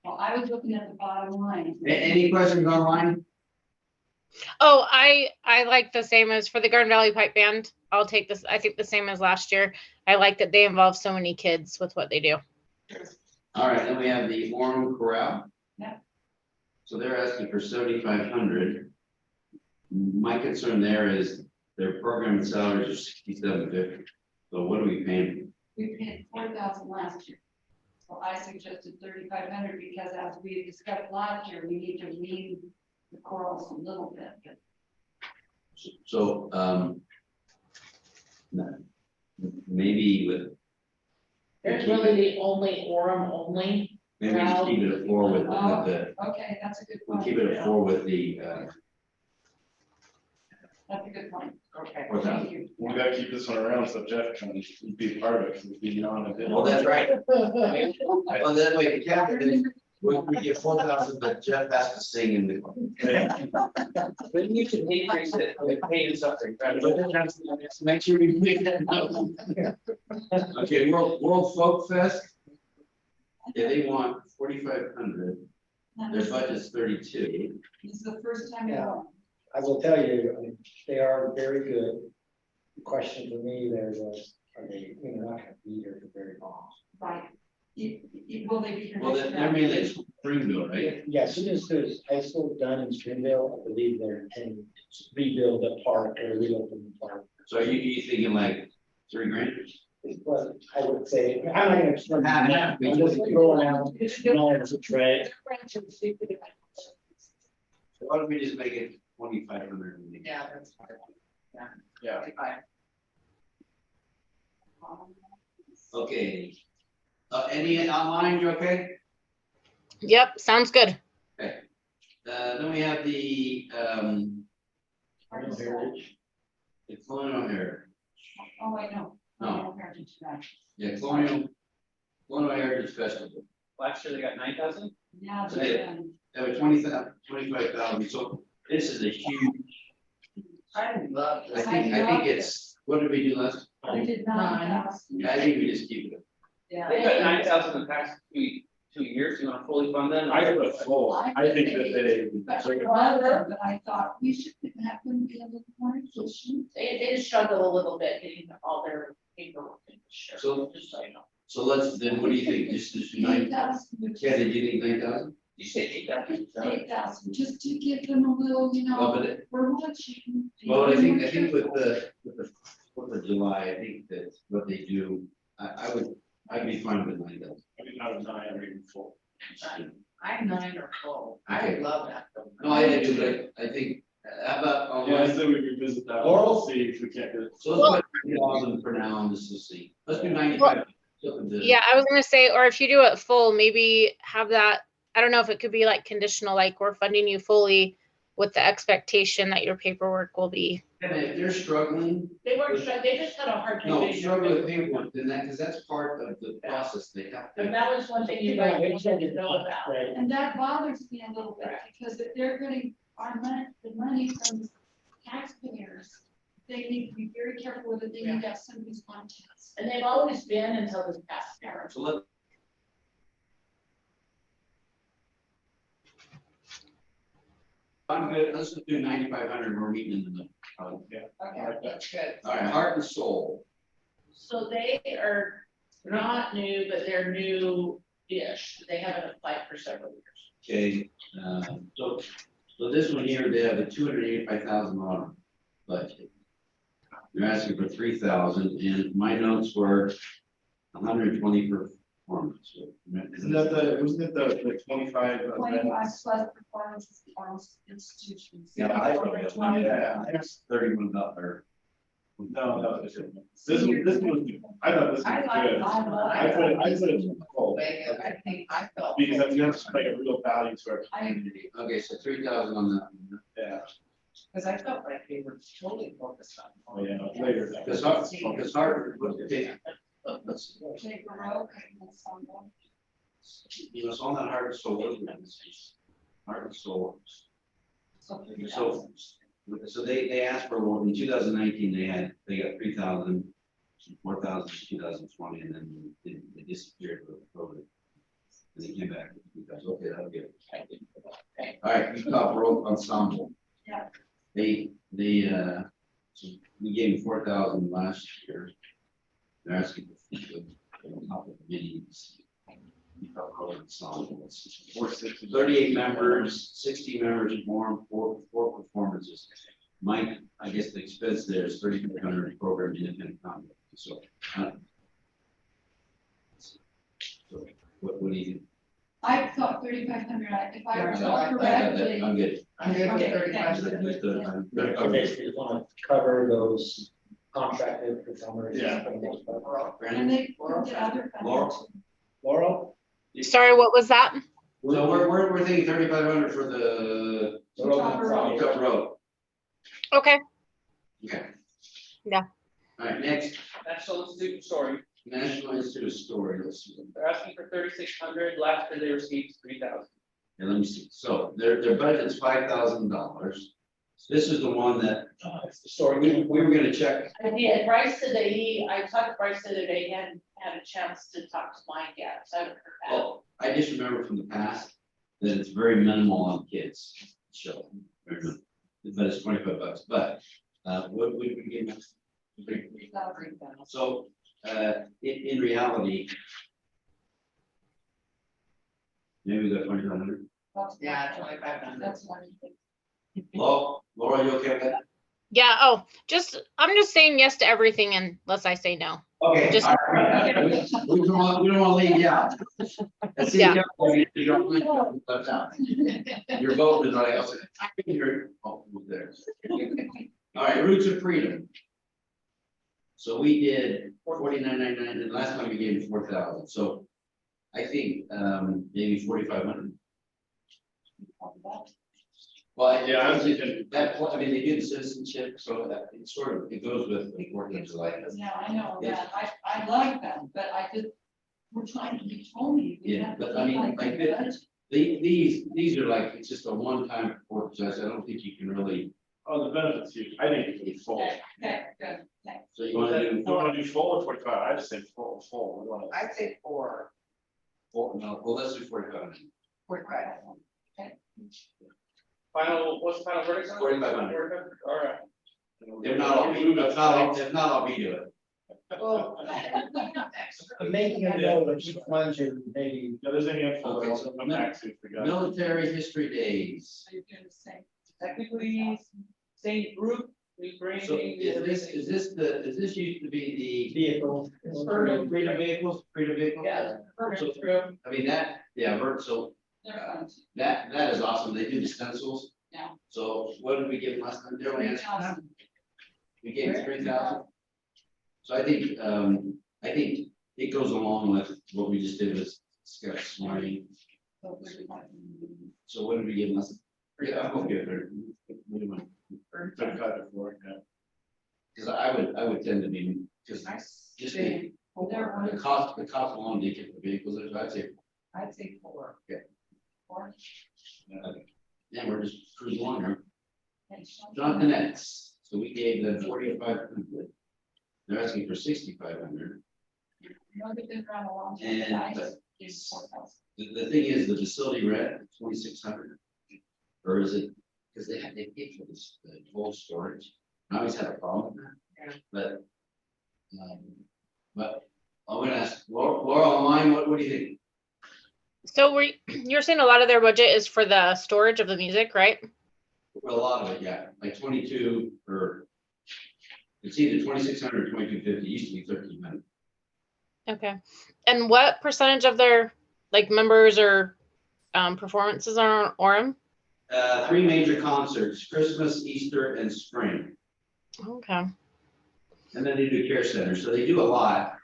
Well, I was looking at the bottom line. Any questions online? Oh, I like the same as for the Garden Valley Pipe Band. I'll take this. I think the same as last year. I like that they involve so many kids with what they do. All right, then we have the Orem Corral. Yeah. So they're asking for 7,500. My concern there is their program and salaries are 6,750. So what are we paying? We paid 4,000 last year. So I suggested 3,500 because as we discussed last year, we need to wean the corals a little bit. But So, maybe with, There's really the only Orem only. maybe just keep it at 4 with the, Okay, that's a good we'll point. keep it at 4 with the, That's a good point. Okay. 4,000. Thank you. We gotta keep this one around, so Jeff can be part of it, because we'd be on it. Well, that's right. Well, that way, the captain, we get 4,000, but Jeff has to sing in the. But you can increase it, like paid something. Make sure we make that note. Okay, World Folk Fest. Yeah, they want 4,500. Their budget's 32. This is the first time. Yeah. I will tell you, I mean, they are very good. The question for me there was, are they, they're not gonna be here for very long. Right. Will they be here? Well, next they're round? mainly Springville, right? Yeah, as soon as there's high school done in Springville, I believe they're intending to rebuild the park or reopen the park. So are you thinking like $3,000? But I would say, I'm not gonna. start- Half. I'm just throwing out knowledge to try. So why don't we just make it 2,500? Yeah, that's fine. Yeah. Okay. Any online, you okay? Yep, sounds good. Okay. Then we have the, Heritage. the Colonial Heritage. Oh, I know. No. Heritage Drive. Yeah, Colonial Heritage Festival. Last year they got 9,000. Yeah. So they have a 25,000, so this is a huge, I love I this. think it's, what did we do last? I did not. I think we just keep it. Yeah. They got 9,000 in the past 2 years. You want to fully fund them? I have a full, I think that they. But I thought we should have them be a little more efficient. They did struggle a little bit getting all their paperwork in this year. So- Just so you know. So let's, then what do you think? Just 9,000? Yeah, did you think 9,000? You said 8,000. 8,000, just to give them a little, you Well, know, but it- we're watching. Well, I think with the 4th of July, I think that what they do, I'd be fine with 9,000. I mean, out of 9, I'm even full. I'm 9 or full. I Okay. love that. No, I do, but I think, how about Yeah, online? so we revisit that, one. We'll see if we can't get it. So let's put 3,000 for now and just to see. Let's do 95. Yeah, I was gonna say, or if you do it full, maybe have that, I don't know if it could be like conditional, like we're funding you fully with the expectation that your paperwork will be. And if they're struggling, They weren't, they just had a hard time. no, getting their struggling with paperwork. paperwork, then that, because that's part of the process they have to. And that was one thing you guys wanted to know about. Right. And that bothers me a little bit, because if they're getting our money, the money from they need to be very careful with it, they need to have somebody's on task. And they've always been until this past year. So let, I'm good, let's do 9,500, we're meeting in the middle. Okay, that's good. All right, heart and soul. So they are not new, but they're new-ish. They haven't applied for several years. Okay, so this one here, they have a $285,000 budget. They're asking for 3,000, and my notes were 120 per performance. Isn't that wasn't it the 25? 25 plus performance institutions. Yeah, I don't know. Yeah, that's $31. No, this was, I thought this was good. I put it in the whole. I think I felt. Because that's gonna bring a real value to our community. Okay, so 3,000 on that. Yeah. Because I felt like they were totally focused on. Oh, yeah, later. Because Harvard was Take a row, and that's on one. you know, it's on that heart and soul. Heart and soul. So they asked for, well, in 2019, they got 3,000, 4,000 in 2020, and then they disappeared with COVID. And they came back because, okay, that'll get it. All right, Utah Baroque Ensemble. Yeah. So we gave them 4,000 last year. They're asking for on top of the minis. Utah Baroque Ensemble. 38 members, 60 members more, four performances. Mike, I guess the expense there is 3,500 program independent content. So what do you think? I thought 3,500, if I Yeah, recall I got correctly. that. I'm good. I'm good with Okay, 35. thanks. Okay, so you want to cover those contracted performers? Yeah. And they put the other. Laurel? Laurel? Sorry, what was that? So we're thinking 3,500 for the Utah Baroque. Utah Road. Okay, Okay. Yeah. All right, next, National Institute of Story, National Institute of Story. Let's see. they're asking for 3,600, last year they received 3,000. And let me see. So their budget's $5,000. This is the one that It's the story. we were gonna check. I did. Bryce said that I talked to Bryce the other day, he hadn't had a chance to talk to Mike yet, so I haven't heard back. Well, I just remember from the past that it's very minimal on kids. So, very minimal. But it's $25. But what would we give them? So in reality, maybe we got 2,500. Yeah, 2,500. That's one. Laura, you okay with that? yeah, I'm just saying yes to everything unless I say no. Okay. Just- all right. We don't want to leave you out. And see, Yeah. you don't really left out. Your vote is like, I can hear, oh, there. All right, Roots of Freedom. So we did 49.99, and last time we gave 4,000, so I think maybe 4,500. Well, Yeah, I was thinking. that, I mean, they did citizenship, so that it sort of, it goes with the 4th of July. Yeah, I know that, I like them, but we're trying to be Tony. Yeah, but I mean, like these are like, it's just a one-time 4th of July, so I don't think you can really. Oh, the benefits huge. I think it could be full. Okay, good, thanks. So you want to do You want to do full or 45? I just say full. We wanna- I'd say 4. 4? No, well, let's do 45. 45. What's the final verdict? on it? 4,500. All right. If not, I'll be doing it. Well, Making a note of each one to maybe. Yeah, there's a handful. Okay, that so I'll come back to. Forgot. Military History Days. So you're doing the same. Technically, same group, we bring. So is this used to be Vehicle. the freedom vehicles? Yeah. So, True. I mean, that, yeah, so They're fun. that is awesome. They do the stencils. Yeah. So what did we give last time? They only asked- 3,000. We gave 3,000. So I think it goes along with what we just did with Scott Smarty. So what did we give last? Yeah, I'm okay with it. What do you want? 35 to 4, yeah. Because I would tend to be, because just the cost alone, they get the vehicles, I'd say. 4. Okay. 4. Yeah, we're just cruising along here. Thanks. Jonathan X, So we gave them 4,500. They're asking for 6,500. They've been around a long time. And guys. but It's 4,000. the thing is, the facility rent, 2,600. Or is it, because they paid for this, the cold storage. I always had a problem with that. But I'm gonna ask Laura online, what do you think? So you're saying a lot of their budget is for the storage of the music, right? Well, a lot of it, yeah, like 22 or it's either 2,600 or 2,250, used to be 1,300. Okay. And what percentage of their like members or performances are on Orem? 3 major concerts, Christmas, Easter, and spring. Okay. And then they do care centers, so they do a lot.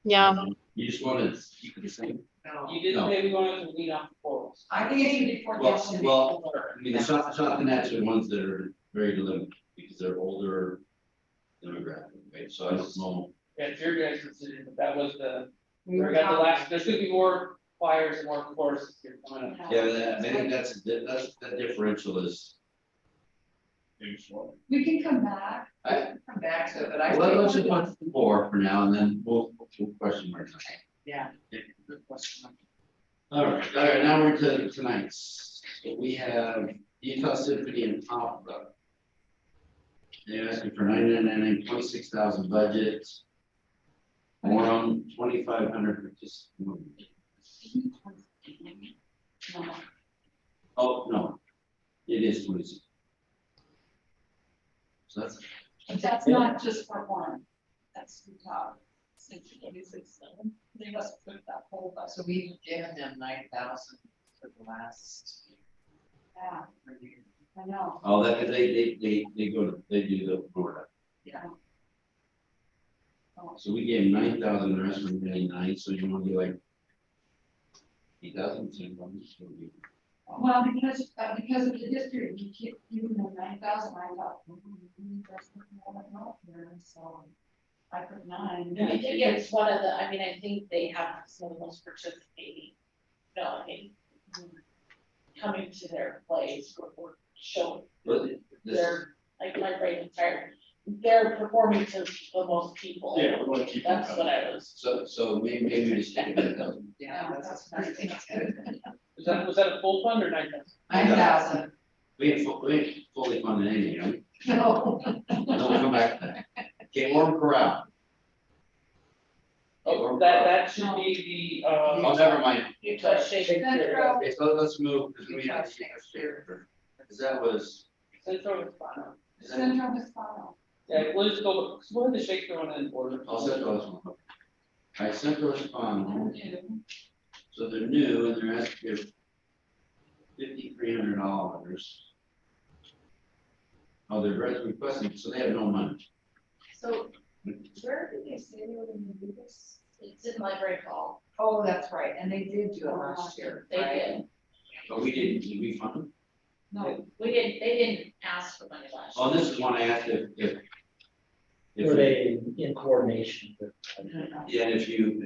Yeah. You just want to keep it the same. You did say we wanted to lean off the polls. I think it should be Well, 4,000. I mean, the Shottonets are the ones that are very delimited because they're older demographic, right? So I don't know. Yeah, it's your guys' decision, but that was we got the last, there's gonna be more choirs and more choruses here coming up. Yeah, but I think that's that differential is. We can come back. Come back to it, but I. Let's just put 4 for now, and then we'll question mark. Yeah. Good question. All right, now we're to tonight's. So we have Utah Symphony and Opera. They're asking for 999, 26,000 budget. Orem 2,500 for just. Oh, no, it is 26. So that's. But that's not just for one. That's the top. They must put that whole bus. So we've given them 9,000 for the last. Yeah, I know. Oh, that they do the Florida. Yeah. So we gave 9,000, the rest were 99, so you want to be like 8,000, Well, because of the history, you keep giving them 9,000, I thought. That's not here, so I put 9. I think it's one of the, I mean, I think they have some of the most participating, coming to their plays or showing. They're like my brain is tired. They're performing to the most people. Yeah, we want to keep them That's what I was. So maybe we just take it down. Yeah, that's nice. Was that a full fund or 9,000? 9,000. We ain't fully funded anything, right? No. No, we'll come back to that. Okay, Orem Corral. Oh, that should be the, Oh, never mind. Utah Shakespeare. Okay, so let's move, because we have Shakespeare. Because that was. Central Hispano. Central Hispano. Yeah, we'll just go, because what did the Shakespeare one in order? I'll set those one. All right, Central Hispano. So they're new and they're asking for $5,300. Oh, they're requesting, so they have no money. So where did they say they were gonna do this? It's in Library Hall. Oh, that's right, and they did do it last year. They did. But we did we fund them? No, we didn't, they didn't ask for money last year. Oh, this is one I asked if. Were they in coordination with? Yeah, and if you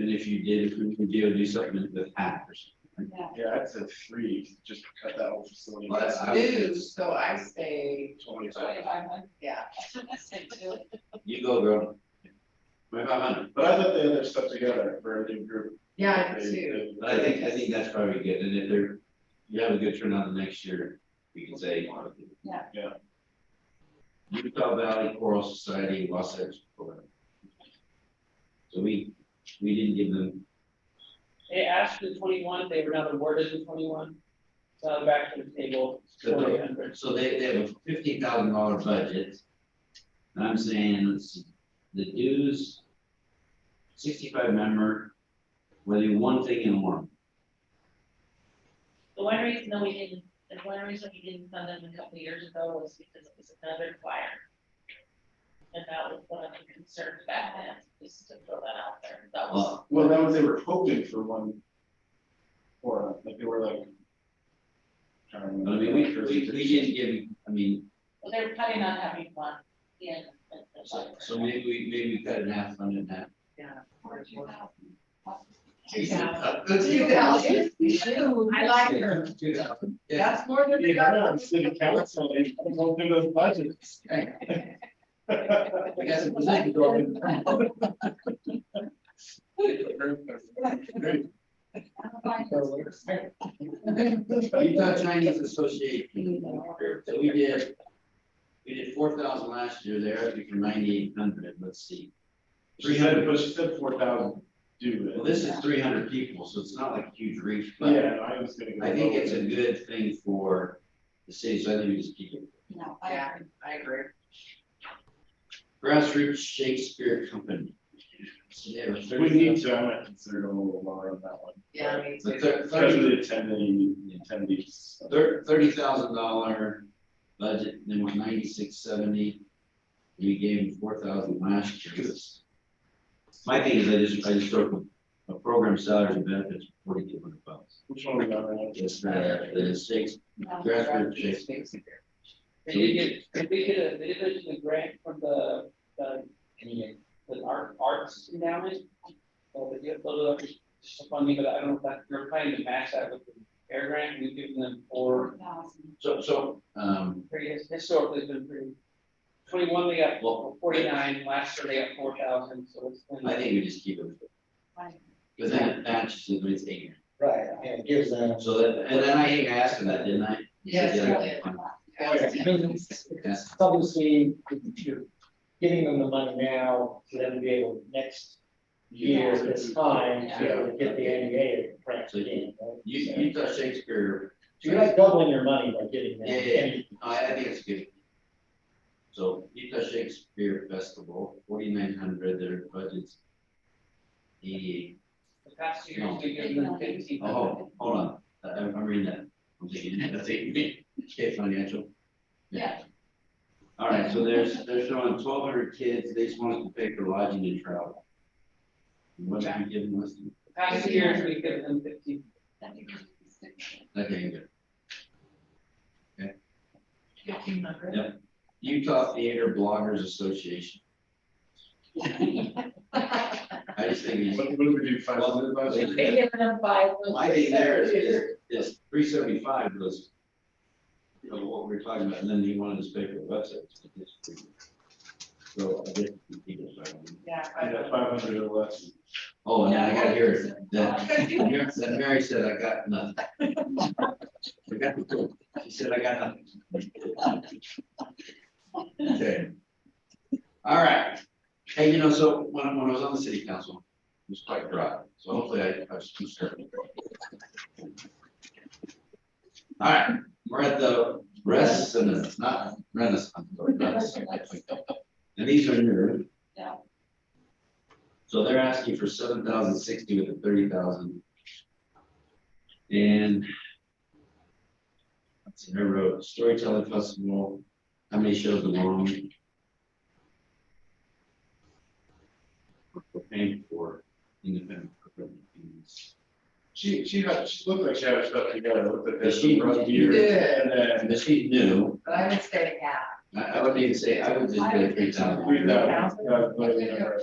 did, if we could do something with half or something. Yeah, I'd say 3, just cut that whole facility. Well, it's new, so I say 25. Yeah. You go, girl. 2,500. But I thought they had their stuff together for a new group. Yeah, I do too. But I think that's probably good, and if you have a good turnout the next year, we can say. Yeah. Yeah. Utah Valley Choral Society, Wasatch, Florida. So we didn't give them. They asked for 21, they were not awarded the 21. So back to the table. 4,800. So they have a $15,000 budget. And I'm saying, let's see, the dues, 65 member, whether you one thing in one. The one reason that we didn't fund them a couple of years ago was because it was another choir. And that was one of the concerns back then, just to throw that out there. That was. Well, that was, they were hoping for one. Or like they were like. I mean, we didn't give, I mean. Well, they were planning on having one in. So maybe we cut it in half, fund it in half. Yeah. 2,000. I like her. 2,000. That's more than. Yeah, I know, city council, they don't do those budgets. I guess it was like going. Utah Chinese Association. So we did 4,000 last year, they're asking for 9,800, let's see. She said, but she said 4,000 do it. Well, this is 300 people, so it's not like a huge reach, but Yeah, I was gonna go. I think it's a lower. good thing for the city, so I think we just keep it. No, I agree. Grassroots Shakespeare Company. So they have a We need to, I might consider going a little lower on that one. Yeah, me too. Especially the attendees. $30,000 budget, then went 9670. We gave them 4,000 last year. My thing is I just took a program salaries and benefits for $4,200. Which one we got right now? It's the stakes, grassroots Shakespeare. They did mention the grant from the arts endowment. So they get loaded up with just funding, but I don't know if that, you're planning to match that with the air grant, we've given them historically it's been pretty. 21, they got 49, last year they got 4,000, so it's. been- I think we just keep it. Because then it matches it when it's 8. Right, and it gives them. So that, and then I asked him that, didn't I? He said, Yes, yeah. It's obviously, you're giving them the money now for them to be able next year, this time, to be able to get the NEA grant again. Right? Utah Shakespeare. So you're not doubling your money by getting that. Yeah. I think it's good. So Utah Shakespeare Festival, 4,900, their budget's 88. The past 2 years, we've given them 15. Oh, hold on, I'm reading that. I'm thinking, that's it, okay, financial. Yeah. All right, so they're showing 1,200 kids, they just want us to pay for lodging and travel. What have you given us? The past 2 years, we've given them 15. Okay, good. Okay. 1,500. Yep. Utah Theater Bloggers Association. I just think. What do we do, 500 bucks? They give them 5. My thing there is 375 was, you know, what we were talking about, and then he wanted us to pay for the website. So I guess we keep it 500. Yeah. I got 500 or less. Oh, and I got here that Mary said I got nothing. I got the clue. She said I got nothing. Okay. All right. Hey, you know, so when I was on the city council, it was quite dry. So hopefully I was too scared. All right, we're at the Renaissance, not Renaissance. Sorry, Renaissance. And these are new. Yeah. So they're asking for 7,060 with the 30,000. And let's see, I wrote storytelling festival. How many shows along? We're paying for independent. She looked like she had her stuff together, looked at this. She And then. But she's new. But I would say half. I wouldn't even say, I would just say 3,000. 3,000.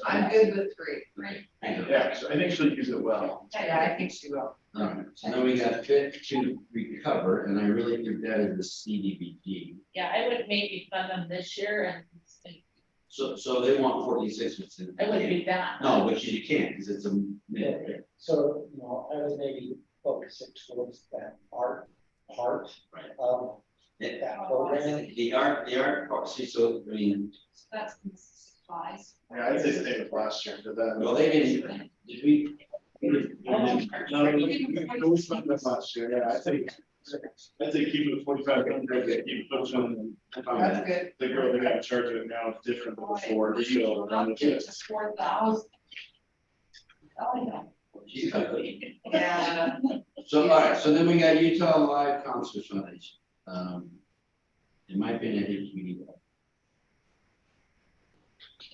I'm good with 3. Yeah, so I think she'll use it well. Yeah, I think she will. All right, so then we got Fit to Recover, and I really think that is the CDBG. Yeah, I would maybe fund them this year and So they want 46, which is. I wouldn't do that. No, but you can't, because it's a. So, you know, I was maybe focusing towards that art part of that program. The art, part, see, so, I mean, That's supplies. Yeah, I'd say stay with last year for that. well, they didn't, did we? No, we spent that last year, yeah, I'd say keep it at 4,500, keep pushing. That's good. The girl that got charged with it now is different than before, so around the It's 4,000. Oh, yeah. She's ugly. Yeah. So, all right, so then we got Utah Live Concert Foundation. In my opinion, I think we need that.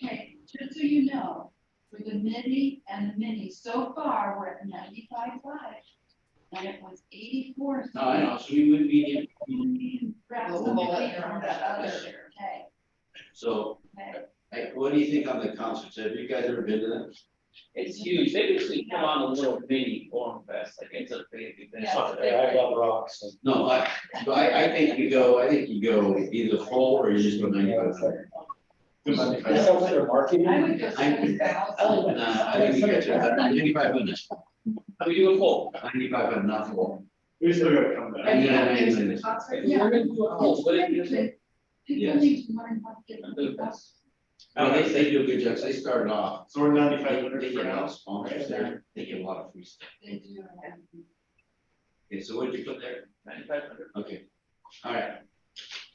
Okay, just so you know, for the mini and the mini, so far, we're at 95.5. And it was 84. No, I know, so we would be, Okay. so, hey, what do you think on the concerts? Have you guys ever been to them? It's huge. They basically come on a little mini forum fest, like it's a big thing. I love rocks. No, I think you go either full or you just go 9,500. Sales or marketing? I would go I- 7,000. I think we got you, 9,500. We do a full. 9,500, not full. We still gotta come back. And Yeah, yeah, yeah, and- yeah. if we're gonna do a full, what did you say? People Yes. need to learn how to get the best. They do a good job, they started off. So we're They 9,500 they for get a lot now. of sponsors there, they get a lot of free stuff. They do. Okay, so what did you put there? 9,500. Okay, all right,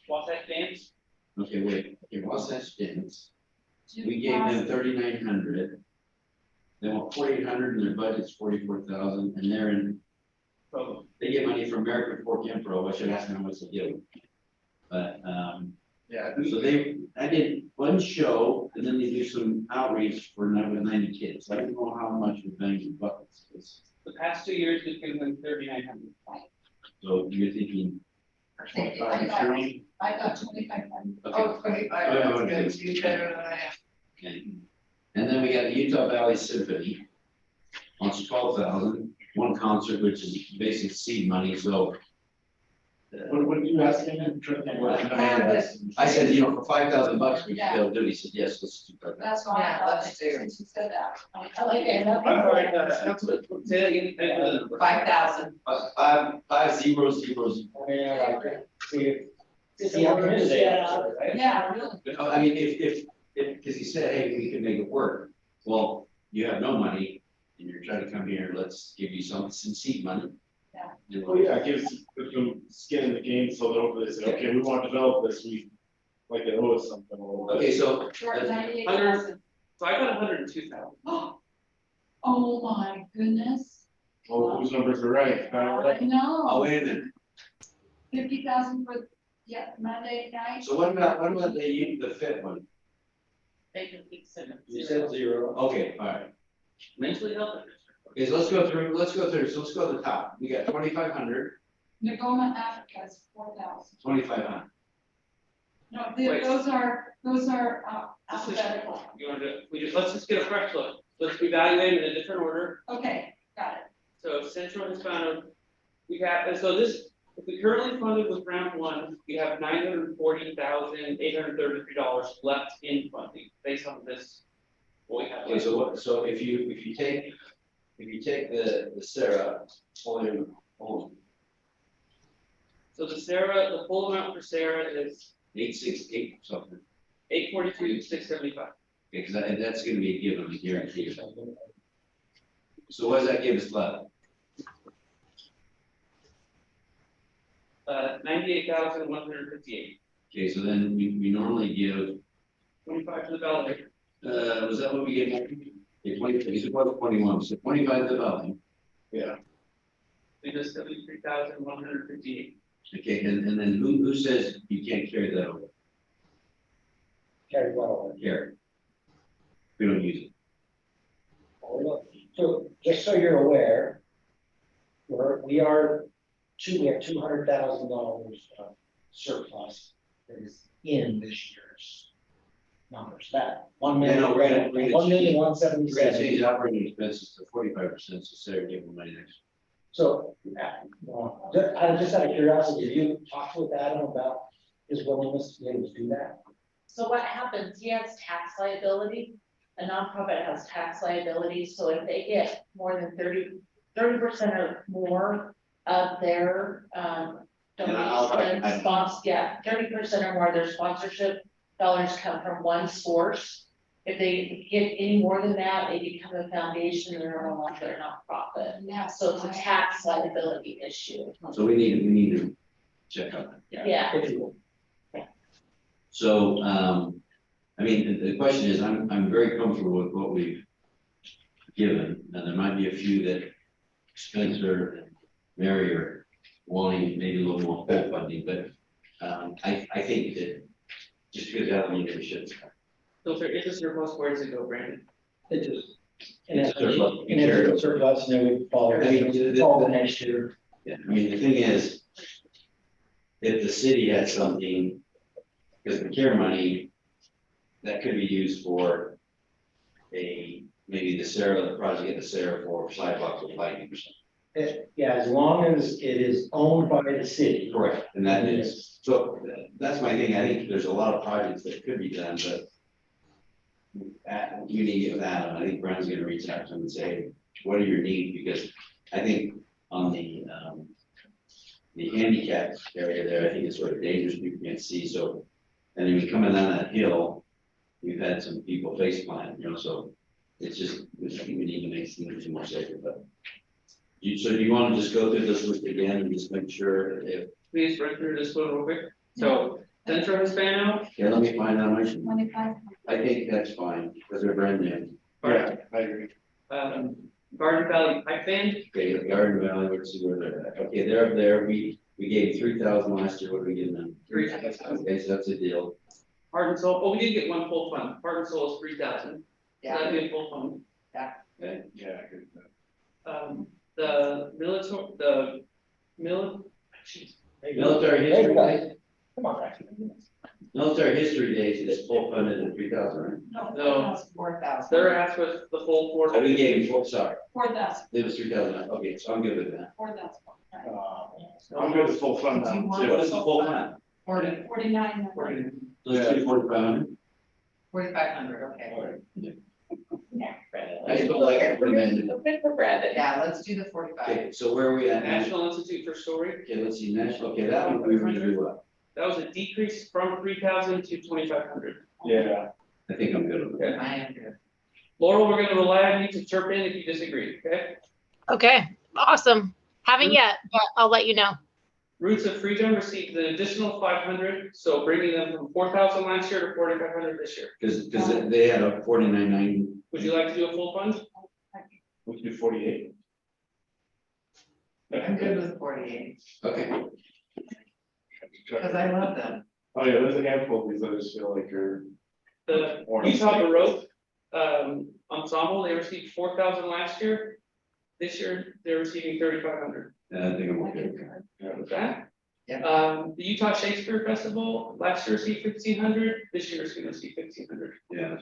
Wasatch Dance, okay, wait, okay, Wasatch Dance, we gave them 3,900. They want 4,800 and their budget's 44,000 and they're in, program. they get money from American Fork Info, I should ask them how much they give them. But, Yeah. so I did one show and then they do some outreach for 90 kids. I don't know how much we're banging in buckets. The past 2 years, we've given them 3,900. So you're thinking. I got 2,500. Okay. 25, Oh, that's okay. good, you better than I am. Okay. And then we got the Utah Valley Symphony. Wants 12,000, one concert, which is basic seed money, so. What did you ask him? I said, you know, for 5,000 bucks, we should be able to do it. He said, yes, let's do that. That's why I thought since you said that. I like it. I'm sorry, that's what, say that again. 5,000. 5,000. See how committed they are, right? Yeah, really. I mean, if, because he said, hey, we can make it work. Well, you have no money and you're trying to come here, let's give you some seed money. Yeah. Well, yeah, it gives them skin in the game, so they'll they say, okay, we want to develop this, we, like they owe us something a little bit. Okay, so. We're at 98,000. So I got 102,000. Oh, my goodness. Well, whose numbers are right? I know. Oh, wait a minute. 50,000 for, Monday night. So what about the fifth one? They can keep sending. You said 0. Okay, all right. Mentally health. Okay, so let's go through, so let's go to the top. We got 2,500, Nagoma, Africa is 4,000. 2,500. No, Wait. those are alphabetical. You want to, let's just get a fresh look. Let's evaluate them in a different order. Okay, got it. So Central Hispano, we have, and so this, if we currently funded with round one, we have $940,833 left in funding based on this. What we have. Okay, so if you take the Sarah, hold. So the Sarah, the full amount for Sarah is 868 something. 842,675. Okay, because that's gonna be a given, I guarantee you. So what does that give us left? 98,158. Okay, so then we normally give, 25 to the ballot. was that what we gave? Okay, 20, it's about 21, so 25 to the valley. Yeah. We just 73,158. Okay, and then who says you can't carry that over? Carry well. Carry. We don't use it. So just so you're aware, we have $200,000 surplus that is in this year's numbers. That 1 Yeah, million, no, we're gonna change- We're gonna change 1,177. operating expenses to 45%, so Sarah gave them money next. So, just out of curiosity, have you talked with Adam about his willingness to be able to do that? So what happens, he has tax liability, a nonprofit has tax liability, so if they get more than 30% or more of their, donation, 30% or more of their sponsorship dollars come from one source. If they get any more than that, they become a foundation, they're no longer a nonprofit. Yeah. So it's a tax liability issue. So we need to check on that. Yeah. If you will. So, I mean, the question is, I'm very comfortable with what we've given, and there might be a few that Spencer and Mary are wanting maybe a little more full funding, but I think that just because that means we should. So if there is a surplus, where does it go, Brandon? It just. It's a surplus. And it's a surplus, and then we follow the next year. Yeah, I mean, the thing is, if the city had something, because the care money, that could be used for maybe the project at the Sarah for sidewalks with lighting or something. Yeah, as long as it is owned by the city. Correct, and that is, so that's my thing, I think there's a lot of projects that could be done, but community of Adam, I think Brent's gonna reach out to him and say, what are your needs? Because I think on the handicap area there, I think it's sort of dangerous, people can't see, so. And then you coming down that hill, we've had some people face plant, you know, so it's just, I think we need to make things more safer, but. So do you want to just go through this list again and just make sure if, Please run through this one real quick. So Central Hispano, yeah, let me find out, $25. I think that's fine, because they're brand new. Yeah, I agree. Garden Valley Pipe Band, Okay, Garden Valley, let's see where they're at, okay, they're up there, we gave 3,000 last year, what are we giving them? 3,000. Okay, so that's a deal. Heart and Soul, oh, we did get one full fund, Heart and Soul is 3,000. Yeah. That'd be a full fund. Okay, Yeah, I agree with that. The military, jeez. military history days, Come on. military history days is full funded at 3,000, right? No. $4,000. Their ask was the full four. So we gave him, sorry, 4,000. it was 3,000, okay, so I'm good with that. 4,000. I'm good with full fund Do you now. want- What is the full fund? 49. Let's do 4,500. 4,500, okay. All right. I just feel like I recommended. Yeah, let's do the 45. Okay, so where are we at? National Institute for Story, Okay, let's see, national, okay, that one we were gonna do what? that was a decrease from 3,000 to 2,500. Yeah. I think I'm good with that. I am good. Laurel, we're gonna rely on you to chirp in if you disagree, okay? Okay, awesome. Haven't yet, but I'll let you know. Roots of Freedom received an additional 500, so bringing them from 4,000 last year to 4,500 this year. Because they had a 49.90. Would you like to do a full fund? We can do 48. I'm good with 48, Okay, because I love them. Oh, yeah, there's a handful of these that I just feel like are. The Orange. Utah Baroque ensemble, they received 4,000 last year. This year, they're receiving 3,500. yeah, I think I'm okay. With that. Yeah. The Utah Shakespeare Festival, last year received 1,500, this year is gonna receive 1,500. Yeah,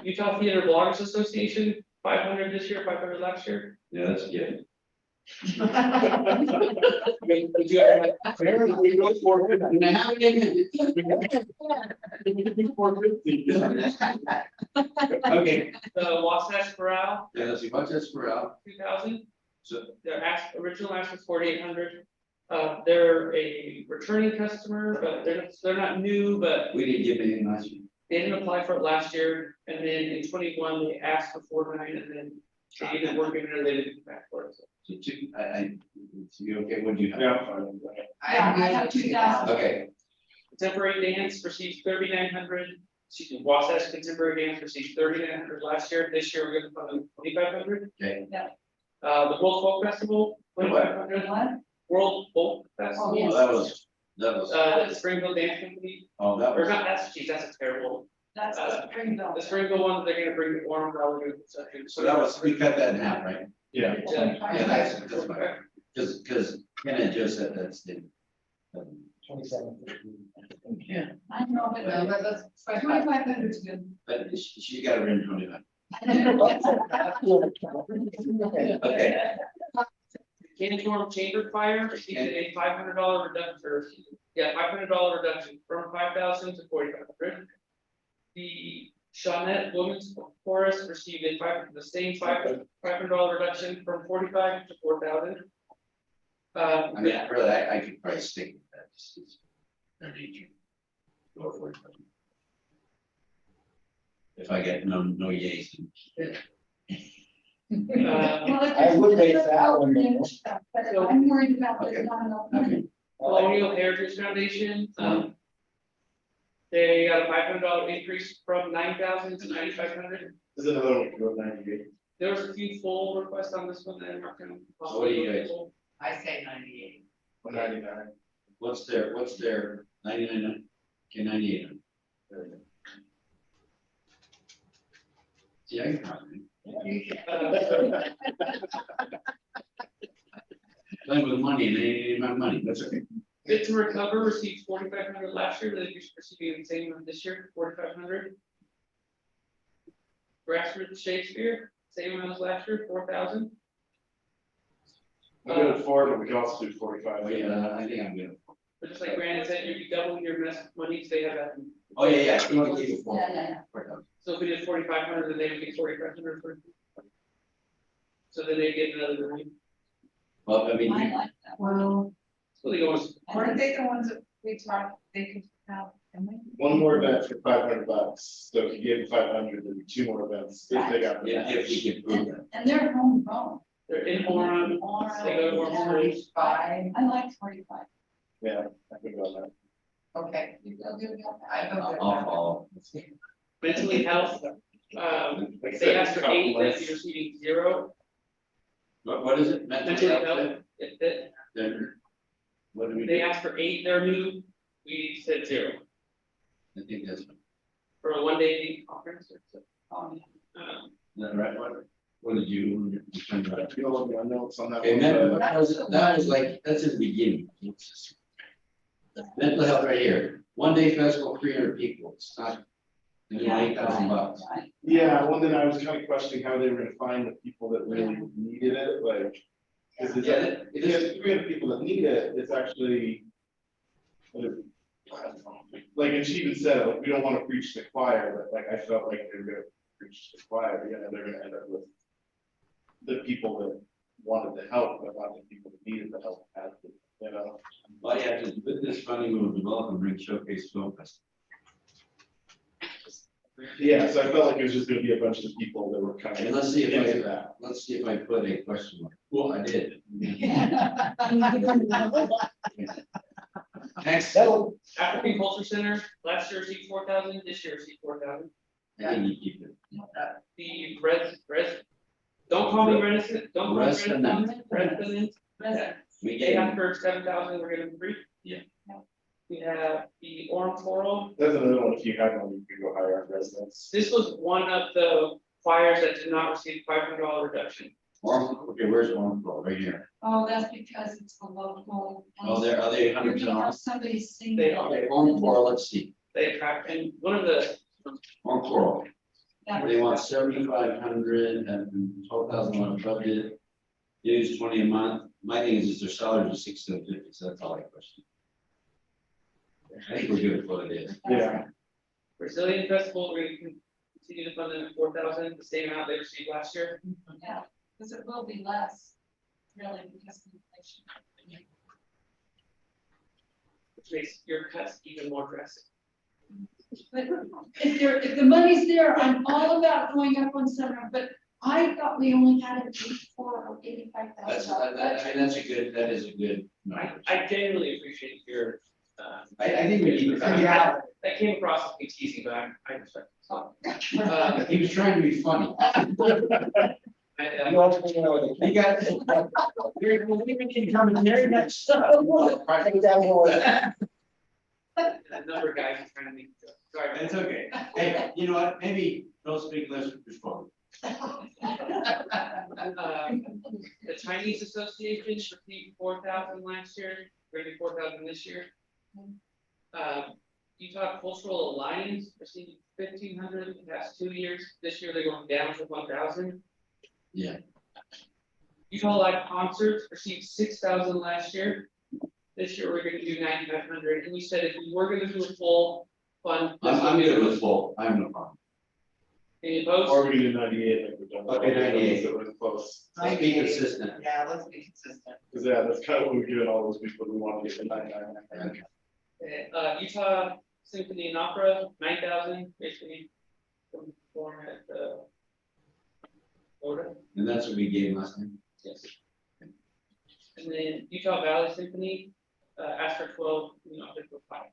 Utah Theater Bloggers Association, 500 this year, 500 last year. yeah, that's good. Would you ever- We go for it. Okay, The Wasatch Corral, yeah, let's see, what's this for out? 2,000. So, Their original ask was 4,800. They're a returning customer, but they're not new, but we didn't give anything last year. they didn't apply for it last year. And then in 21, they asked for 4,900 and then they didn't work in it or they didn't come back for it. So So two, so you okay, what do you have? Yeah, I'm fine with that. I have 2,000. Okay, Contemporary Dance received 3,900. Excuse me, Wasatch Contemporary Dance received 3,900 last year. This year, we're gonna fund them 2,500. okay. The World Folk Festival, 2,500. What? World Folk Festival. Oh, yes. Well, that was, Springville Dance Company, oh, that or was, not, that's a terrible. That's the Springville. The Springville one, they're gonna bring the Warren Valley. so that was, we cut that in half, right? Yeah. Yeah, that's fine. Because Ken and Joe said that's the. 27. Yeah, I know, but Well, let's- 2,500 is good. but she got it in 25. Okay, Canton Chamber Fire received a $500 reduction, or, yeah, $500 reduction from 5,000 to 4,500. The Shawnette Women's Chorus received the same $500 reduction from 45 to 4,000. I mean, really, I could probably stick with that. Just- it's their nature. Go for it. If I get no yays. I would raise that one, though. But I'm worried about Okay. the not enough money. Colonial Heritage Foundation, they got a $500 increase from 9,000 to 9,500. This is another one, go 98. There was a few full requests on this one that I'm not gonna. So what do you guys- I say 98. 99. What's their 99? Okay, 98. See, I can probably. Playing with money and they ain't my money, that's okay. Fit to Recover received 4,500 last year, they're receiving the same amount this year, 4,500. Grassroots Shakespeare, same amount as last year, 4,000. I'm good at 4, but we can also do 45. Oh, yeah, I think I'm good. But just like Brandon said, you'd be doubling your money, so they have that. Oh, yeah, yeah. We want to keep it Yeah, yeah, yeah. So if we did 4,500, then they would get 4,500 for. So then they get another room. Well, I mean, I like that. Well, So they go, Weren't they the ones that we talked, they could have, and we? One more event for $500, so if you gave 500, there'd be 2 more events if they got. if we can prove that. And they're homegrown. they're in Orem, they go to Orem schools. Five. I like 45. Yeah, I think about that. Okay. You go do that. I go there. I'll follow. Mentally health, they asked for 8, that you're receiving 0. What is it? Mentally health, Then, what do we they do? asked for 8, they're new, we said 0 I think that's, for a 1-day conference. Oh, that right, what did you? I feel like my notes on that Okay, one. that was like, that's in the beginning. Mental health right here, 1-day festival, 300 people, it's not. $8,000. Yeah, well, then I was kind of questioning how they were gonna find the people that really needed it, like. Cause it's, Yeah, if you have 300 people that need it, it's actually. I don't know. Like, and she even said, like, we don't wanna preach to the choir, but like, I felt like they were gonna preach to the choir, you know, they're gonna end up with. The people that wanted the help, but not the people that needed the help, had to, you know. Well, yeah, with this funding, we will develop and bring showcase film festival. Yeah, so I felt like it was just gonna be a bunch of people that were kind of. And let's see into if I, that. let's see if I put a question mark. Well, I did. Next. African Culture Center, last year received 4,000, this year received 4,000. I think you keep it. The don't call me reticent, don't call me Resident. resident. We They gave, have for 7,000, we're gonna brief, yeah. We have the Orem Floral, That's another one, if you have one, you can go hire on residents. this was one of the choirs that did not receive $500 reduction. okay, where's one for, right here? Oh, that's because it's the local. Oh, there, are they You're 100% gonna have off? somebody sing. They it. are. Okay, one for, let's see, They attract, and one of the, one for. Yeah. They want 7,500 and 12,000 on budget. Dues 20 a month. My thing is their salaries are 6,750, so that's all I question. I think we're good with what it is. Yeah. Brazilian Festival, we're gonna continue to fund them at 4,000, the same amount they received last year. Yeah, because it will be less, really, because of inflation. Which makes your cuts even more drastic. But if the money's there, I'm all about going up on summer, but I thought we only had an 84 or That's, $85,000. I mean, that is a good. I genuinely appreciate your, I think we need. that came across as me teasing, but I respect it. He was trying to be funny. I, You also know what they. You got. You're leaving me coming there next. Take it down more. that number guy is trying to make, sorry, man. It's okay. Hey, you know what? Maybe don't speak less with your phone. The Chinese Association received 4,000 last year, 34,000 this year. Utah Cultural Alliance received 1,500 the past 2 years. This year they're going down to 1,000. Yeah. Utah Live Concerts received 6,000 last year. This year we're going to do 9,500. And we said if we were going to do a full fund, I'm good with full. I have no problem. any opposed? Or we can do 98 like we've done. Okay, 98. That was close. Let's be consistent. Yeah, let's be consistent. Cause yeah, that's kind of what we've given all those people who want to get the 99. Utah Symphony and Opera, 9,000, basically perform at the Florida. And that's what we gave last time. Yes. And then Utah Valley Symphony, asked for 12, we opted for 5.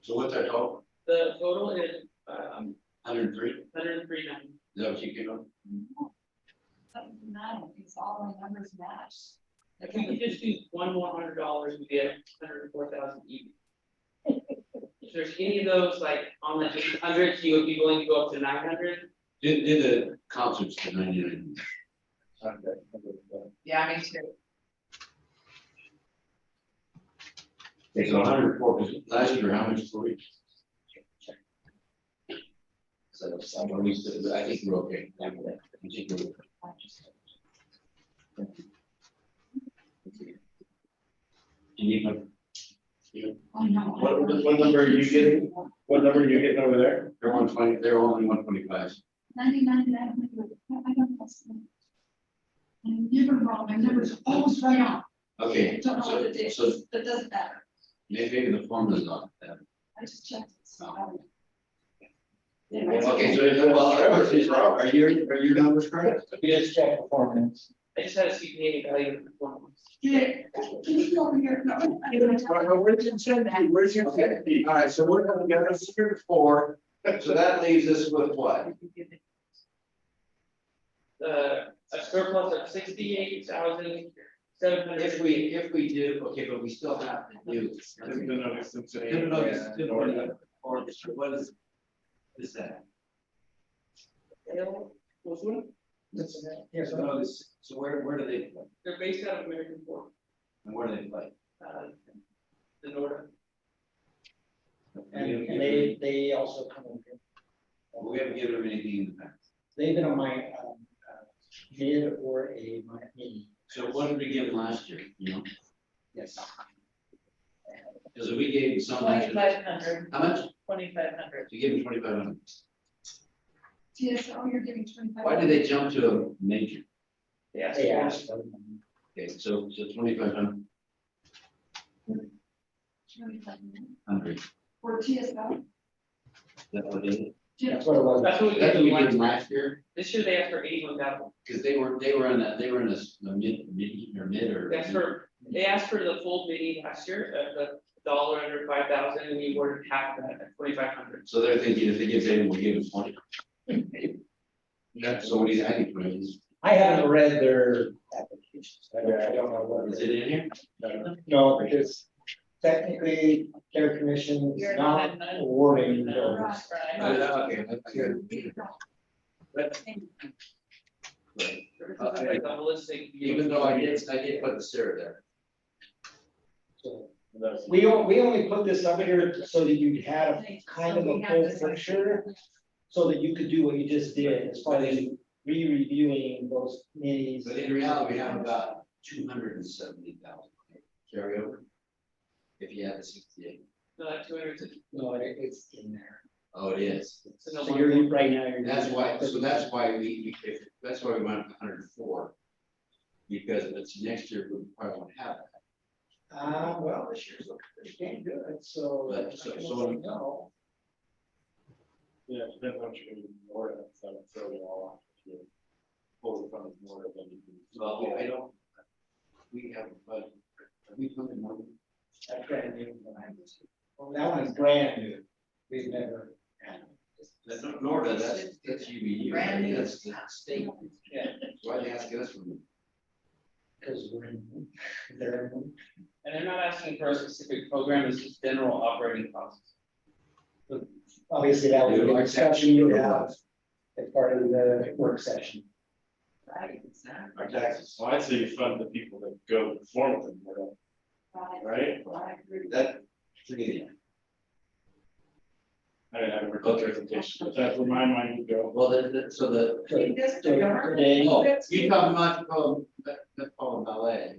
So what's our total? The total is 103? 103. Is that what you came up? Nine, it's all the numbers match. If we could just do one more $100, we get 104,000 even. If there's any of those like on the 800s, you would be willing to go up to 900? Did the concerts to 99? Yeah, me too. Okay, so 104, because last year, how much per week? So, I think we're okay. I think we're okay. You need my. Oh, no. What number are you getting? What number are you getting over there? They're 120, they're only 125. 99, I don't know. I'm never wrong, I'm never, always right on. Okay, I don't know what it so is, that doesn't matter. maybe the formula's not that. I just checked. So I don't know. Okay, so, well, are your numbers correct? We just check performance. I just had a CPA value. Yeah, can you go over here? No, I don't know. Where's your incentive? Where's your incentive? All right, so we're gonna get us here 4, so that leaves us with what? A surplus of 68,700. If we do, okay, but we still have to do. Or what is that? Yes, So where do they play? They're based out of American Fork, And where do they play? the Northern. and they also come in. We haven't given them anything in the past. They've been on my, mid or a mini. So what did we give them last year, you know? Yes. Because we gave them some. last year. 2,500. How much? 2,500. We gave them 2,500. TSO, you're giving 25. Why did they jump to a major? Yeah. They asked for Okay, so 2,500. 25. For TSO. That what it is? That's what it was. That's what we That's what we gave gave them them last. last year, This year they asked for 81,000. because they were in a mid or. They asked for the full mini last year at the dollar under 5,000, and we awarded half of that at 2,500. So they're thinking if they give them, we'll give them 20. That's so what he's adding for us. I haven't read their applications. I don't know what. Is it in here? No, because technically, care commission is You're not not- awarding Right. those. Okay, But. Like the holistic. Even though I did put the syrup there. So, We only put this up here so that you had a kind of a full picture. So that you could do what you just did as far as re-reviewing those minis. But in reality, we have about 270,000 carryover. If you have the 68. No, that 200. No, it's in there. Oh, it is. So you're right now, you're. That's why that's why we went up to 104. Because if it's next year, we probably won't have that. Well, this year's looking pretty good, so. But so No. Yeah, depends on what you're gonna do more of, so it's really all off. If you pull the funds more than you can. Well, I don't. We have, but we put in money. That's brand new. Well, that one's brand new. We've never had. That's not Norda, that's UBU. Brand new. That's the state. Yeah. Why they ask us for? Because we're in, they're in. And they're not asking for a specific program, it's just general operating costs. Obviously, that was a discussion you have as part of the work session. Right, exactly. Our taxes. So I'd say you fund the people that go perform with them, right? That. Forget I didn't have a representation, but that's where my mind would go. Well, so the. Today. Oh, you talking about Metropolitan Ballet,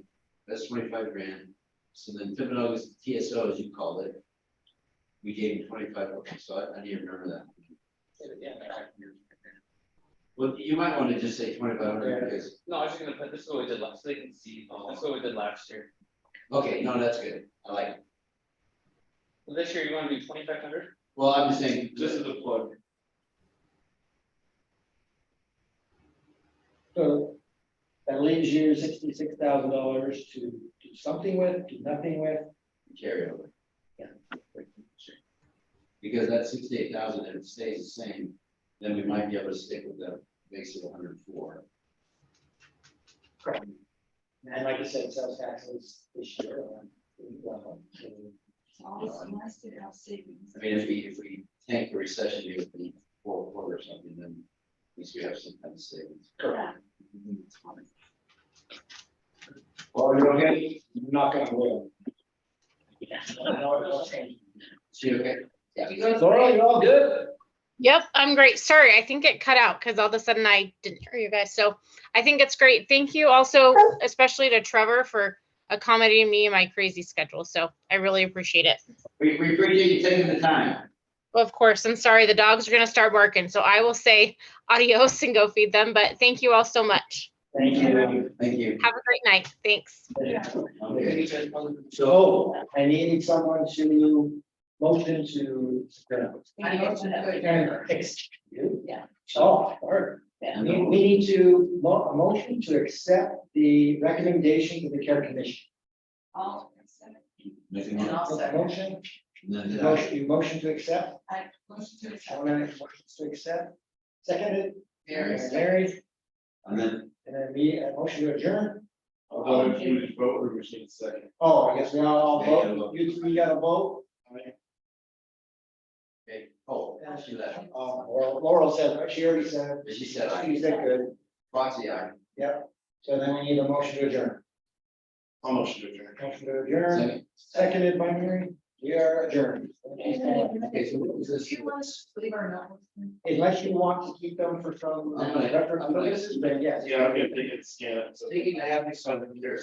that's 25 grand. So then Timothy's TSO, as you called it. We gave him 25, okay, so I didn't remember that. Well, you might want to just say 2,500 because, No, I was just gonna put, this is what we did last, so they can see, that's what we did last year. okay, no, that's good, I like it. So this year you wanna do 2,500? Well, I'm just saying, Just as a plug. So that leaves you $66,000 to do something with, do nothing with. carryover. Yeah. Because that 68,000, if it stays the same, then we might be able to stick with that, makes it 104. Correct. And like I said, sales taxes this year. Nice to have savings. I mean, if we tank the recession, it would be 4 or something, then at least we have some kind of savings. Correct. Well, you're okay, you're not gonna win. See, okay? Yeah. Laura, you're all good? Yep, I'm great. Sorry, I think it cut out because all of a sudden I didn't hear you guys. So I think it's great. Thank you also, especially to Trevor for accommodating me in my crazy schedule. So I really appreciate it. We appreciate you taking the time. Well, of course, I'm sorry, the dogs are gonna start barking, so I will say adios and go feed them, but thank you all so much. Thank you. Thank you. Have a great night. Thanks. Okay. So I need someone to motion to. I motion to adjourn. Yeah. Oh, alright. We need to, a motion to accept the recommendation of the care commission. All. Making And I'll second. Motion, And then did I- you motion to accept, I motion to accept. someone else motions to accept, seconded. Mary. Mary, And then, and then me, a motion to adjourn. I'll vote if you would vote or we need a second. Oh, I guess we all Yeah, vote, you three got a vote. okay, oh, she left. Laurel said, she already said. She said aye. She said good, Proxy, I. yep, so then we need a motion to adjourn. I'll motion to adjourn. Motion to adjourn, Second. seconded by Mary, we are adjourned. Okay, so what was this? Do you want us to leave our notes? Unless you want to keep them for some I'm gonna- reference I'm gonna- purposes, then yes. Yeah, I'm gonna take it, scan it. so- Thinking I have this on there.